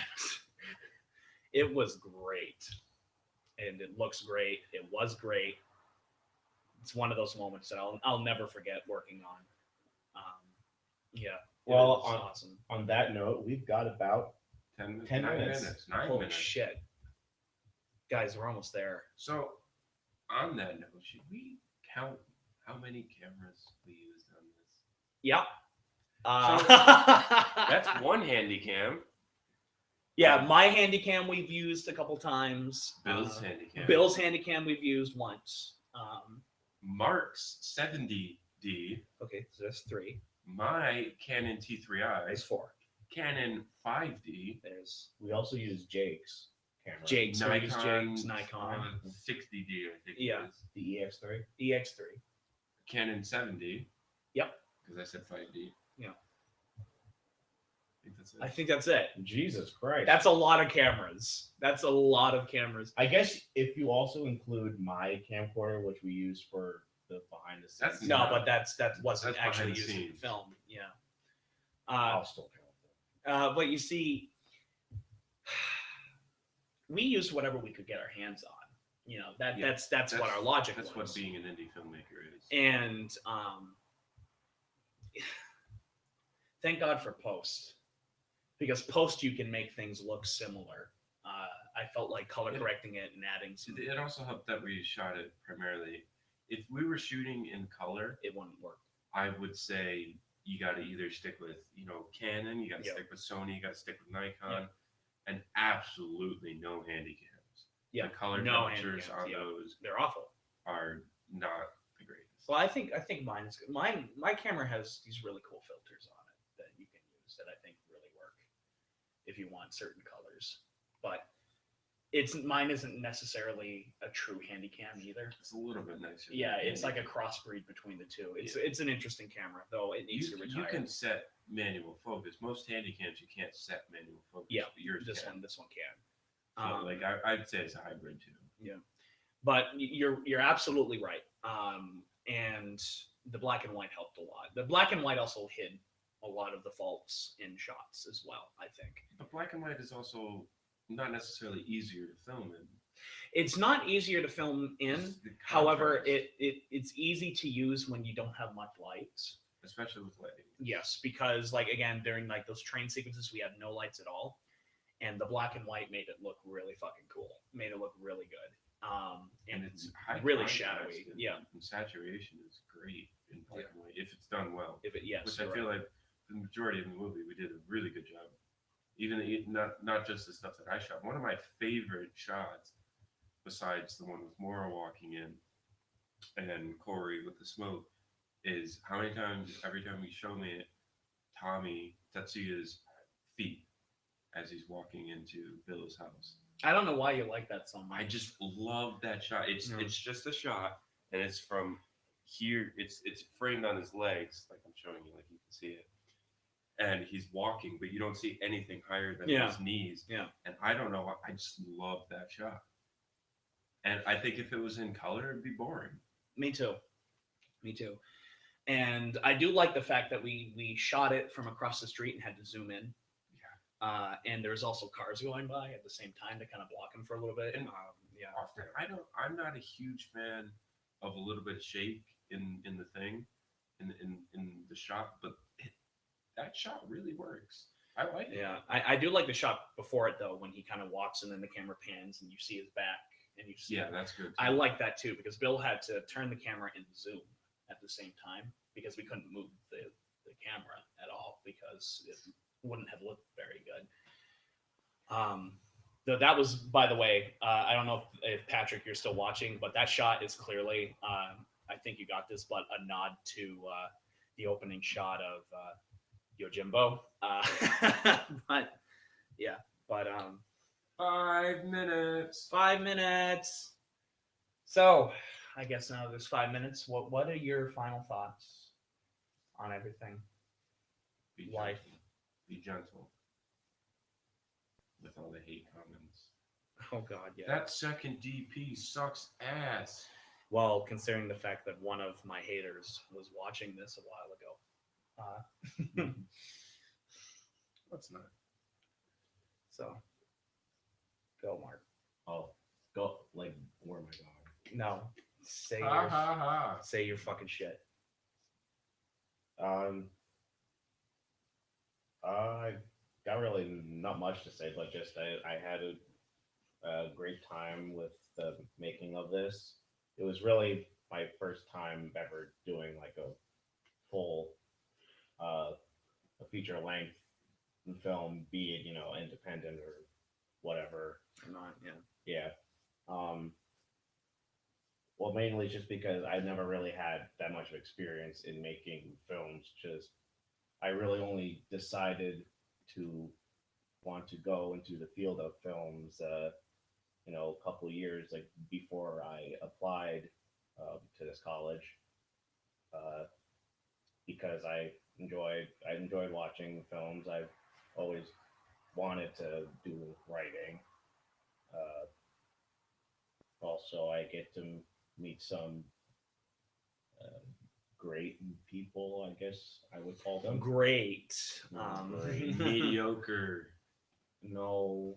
It was great, and it looks great. It was great. It's one of those moments that I'll never forget working on. Yeah. Well, awesome. On that note, we've got about 10 9 minutes. 9 Holy minutes. shit, guys, we're almost there. So, on that note, should we count how many cameras we used on this? Yep. That's one handy cam. Yeah, my handycam we've used a couple times. Bill's handycam. Bill's handycam we've used once. Mark's 70D. Okay, so that's 3. My Canon T3i. There's 4. Canon 5D. We also use Jake's camera. Jake's Nikon 60D, I think. Yeah. It is. The EX3. EX3. Canon 7D. Yep. Because I said 5D. Yeah. I think that's it. I think that's it. Jesus Christ. That's a lot of cameras. I guess if you also include my camcorder, which we use for the behind the scenes. That's No, not- but that wasn't that's actually behind the used in scenes. film. Yeah. I'll still count them. But you see, we used whatever we could get our hands on. That's what our logic That's was. what being an indie filmmaker is. And thank God for post, because post you can make things look similar. I felt like color correcting it and adding some. It also helped that we shot it primarily. If we were shooting in color, It wouldn't work. I would say you got to either stick with Canon, you got to Yep. stick with Sony, you got to stick with Nikon, Yep. and absolutely no handycams. Yeah, The color no temperatures handycams, on yeah. those They're awful. are not the greatest. Well, I think mine is good. My camera has these really cool filters on it that you can use that I think really work if you want certain colors. But mine isn't necessarily a true handycam either. It's a little bit nicer. than Yeah, it's like a handycam. crossbreed between the two. It's an interesting camera, though it needs to retire. You can set manual focus. Most handycams you can't set manual focus. Yeah, but yours this can. one can. So, I'd say it's a hybrid too. But you're absolutely right. And the black and white helped a lot. The black and white also hid a lot of the faults in shots as well, I think. But black and white is also not necessarily easier to film in. It's not easier to film in. It's the However, contrast, it's easy to use when you don't have much light. especially with lighting. Yes, because again, during those train sequences, we had no lights at all. And the black and white made it look really fucking cool. Made it look really good. And it's high really contrast shadowy. and- Yeah. and saturation is great in black and white if it's done well. Yes. Which I feel like the majority of the movie we did a really good job. Even not just the stuff that I shot. One of my favorite shots, besides the one with Mora walking in and Corey with the smoke, is how many times every time you show me it, Tetsuya's feet as he's walking into Bill's house. I don't know why you like that so much. I just love that shot. It's Yeah. it's just a shot, and it's from here. It's framed on his legs, like I'm showing you, like you can see it. And he's walking, but you don't see anything higher than Yeah. his knees. Yeah. And I don't know. I just love that shot. And I think if it was in color, it'd be boring. Me too. And I do like the fact that we shot it from across the street and had to zoom in. And there's also cars going by at the same time to kind of block them for a little bit. And Yeah. often I'm not a huge fan of a little bit of shake in the thing, in the shot, but that shot really works. I like it. Yeah. I do like the shot before it though, when he kind of walks and then the camera pans and you see his back and you see. Yeah, that's good. I too. like that too because Bill had to turn the camera and zoom at the same time because we couldn't move the camera at all because it wouldn't have looked very good. Though that was, by the way, I don't know if Patrick you're still watching, but that shot is clearly, I think you got this, but a nod to the opening shot of Yojimbo. But yeah, but 5 minutes. 5 minutes. So I guess now there's 5 minutes. What are your final thoughts on everything? Be Life. gentle. Be gentle with all the hate comments. Oh God, yeah. That second DP sucks ass. Well, considering the fact that one of my haters was watching this a while ago. Let's not. So, go, Mark. Oh, go like where am I going? No, say Ha your ha ha. say your fucking shit. I got really not much to say, but just I had a great time with the making of this. It was really my first time ever doing like a full a feature length film, be it independent or whatever. Or not, yeah. Yeah. Well, mainly just because I never really had that much of experience in making films. Just I really only decided to want to go into the field of films, a couple of years like before I applied to this college, because I enjoyed watching films. I've always wanted to do writing. Uh, Also, I get to meet some uh, great people, I guess I would call them. Great. Great. Mediocre. No.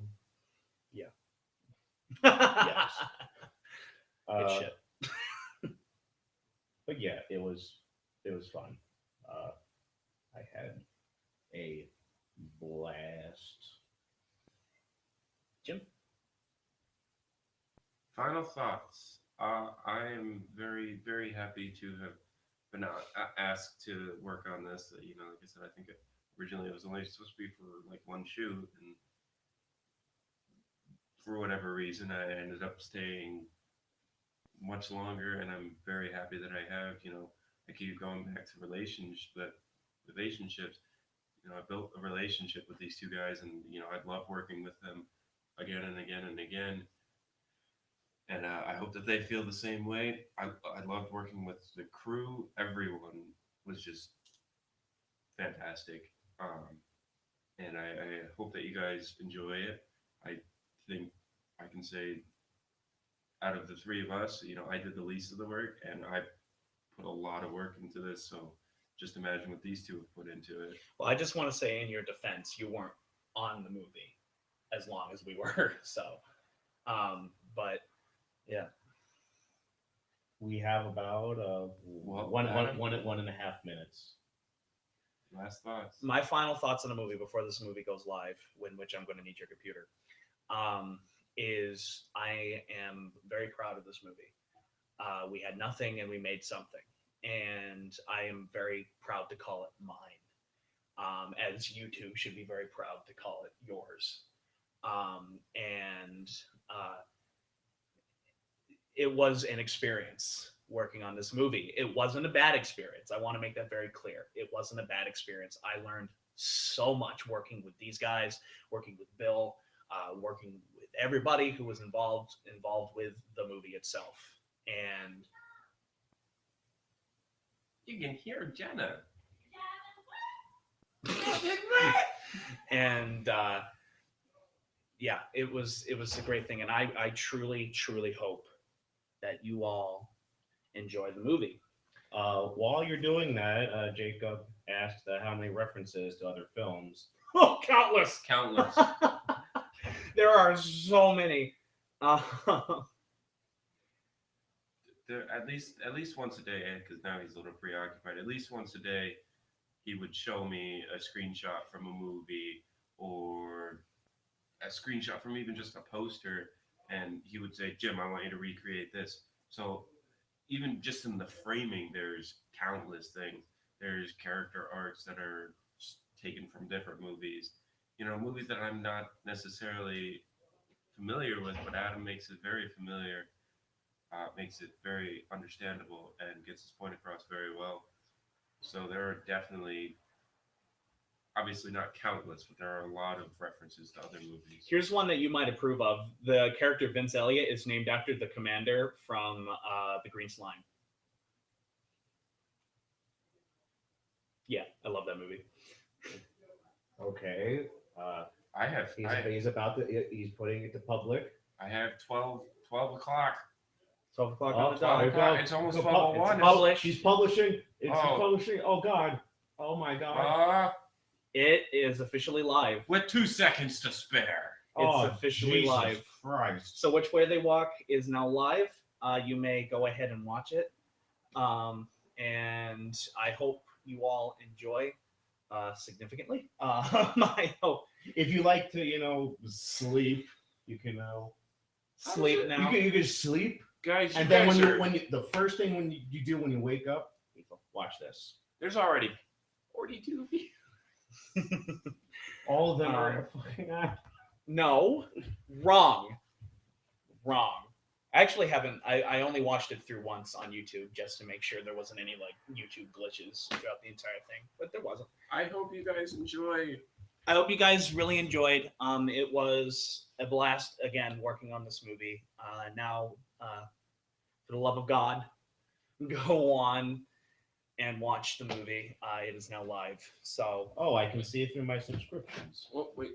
Yes. Yes. Good shit. But yeah, it was fun. I had a blast. Jim? Final thoughts. I am very, very happy to have been asked to work on this. Like I said, I think originally it was only supposed to be for like one shoot, and for whatever reason, I ended up staying much longer, and I'm very happy that I have. I keep going back to relationships. I built a relationship with these two guys, and I'd love working with them again and again and again. And I hope that they feel the same way. I loved working with the crew. Everyone was just fantastic. And I hope that you guys enjoy it. I think I can say out of the three of us, I did the least of the work, and I put a lot of work into this. So just imagine what these two have put into it. Well, I just want to say in your defense, you weren't on the movie as long as we were. So, but yeah. We have about Well, one Adam? and a half minutes. Last thoughts. My final thoughts on the movie before this movie goes live, in which I'm going to need your computer, is I am very proud of this movie. We had nothing and we made something, and I am very proud to call it mine, as you two should be very proud to call it yours. It was an experience working on this movie. It wasn't a bad experience. I want to make that very clear. It wasn't a bad experience. I learned so much working with these guys, working with Bill, working with everybody who was involved with the movie itself. And You can hear Jenna. and yeah, it was a great thing, and I truly hope that you all enjoy the movie. While you're doing that, Jacob asked how many references to other films. Oh, countless. Countless. There are so many. At least once a day, because now he's a little preoccupied. At least once a day, he would show me a screenshot from a movie or a screenshot from even just a poster, and he would say, "Jim, I want you to recreate this." So even just in the framing, there's countless things. There's character arcs that are taken from different movies. Movies that I'm not necessarily familiar with, but Adam makes it very familiar. Makes it very understandable and gets his point across very well. So there are definitely, obviously not countless, but there are a lot of references to other movies. Here's one that you might approve of. The character Vince Elliott is named after the commander from The Green Slime. Yeah, I love that movie. Okay. I have He's putting it to public. I have 12 o'clock. 12 o'clock Oh, on the dot. 12 o'clock. It's almost Go 12:01. it's Publish. He's publishing. It's Oh. publishing. Oh God. Oh my God. It is officially live. With 2 seconds to spare. It's officially Jesus live. Christ. So Which Way They Walk is now live. You may go ahead and watch it. And I hope you all enjoy significantly. I hope If you like to, sleep, you can sleep now. You can sleep, Guys, and then when you the first thing when you do when you wake up, you go, watch this. there's already 42 views. All of them are fucking. No, wrong. I actually haven't. I only watched it through once on YouTube just to make sure there wasn't any like YouTube glitches throughout the entire thing, but there wasn't. I hope you guys enjoy. I hope you guys really enjoyed. It was a blast again working on this movie. Now, for the love of God, go on and watch the movie. It is now live. So, I can see it through my subscriptions. Oh, wait.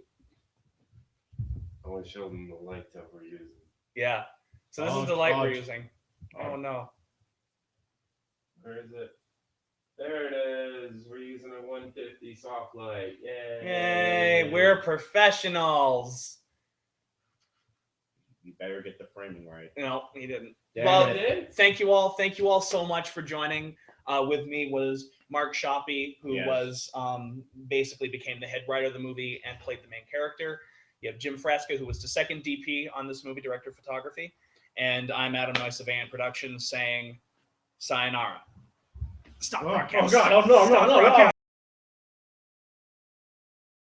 I want to show them the light that we're using. yeah. So this is the light we're using. Oh no. Where is it? There it is. We're using a 150 soft light. Yay! Yay! We're professionals. You better get the framing right. No, he didn't. Damn Well, it. Thank you all. Thank you all so much for joining. With me was Mark Schoppe, who Yes. was basically became the head writer of the movie and played the main character. You have Jim Frasca, who was the second DP on this movie, director of photography. And I'm Adam Noyes of Van Productions saying sayonara. Stop broadcast. Oh God! Oh no! Stop No! broadcast.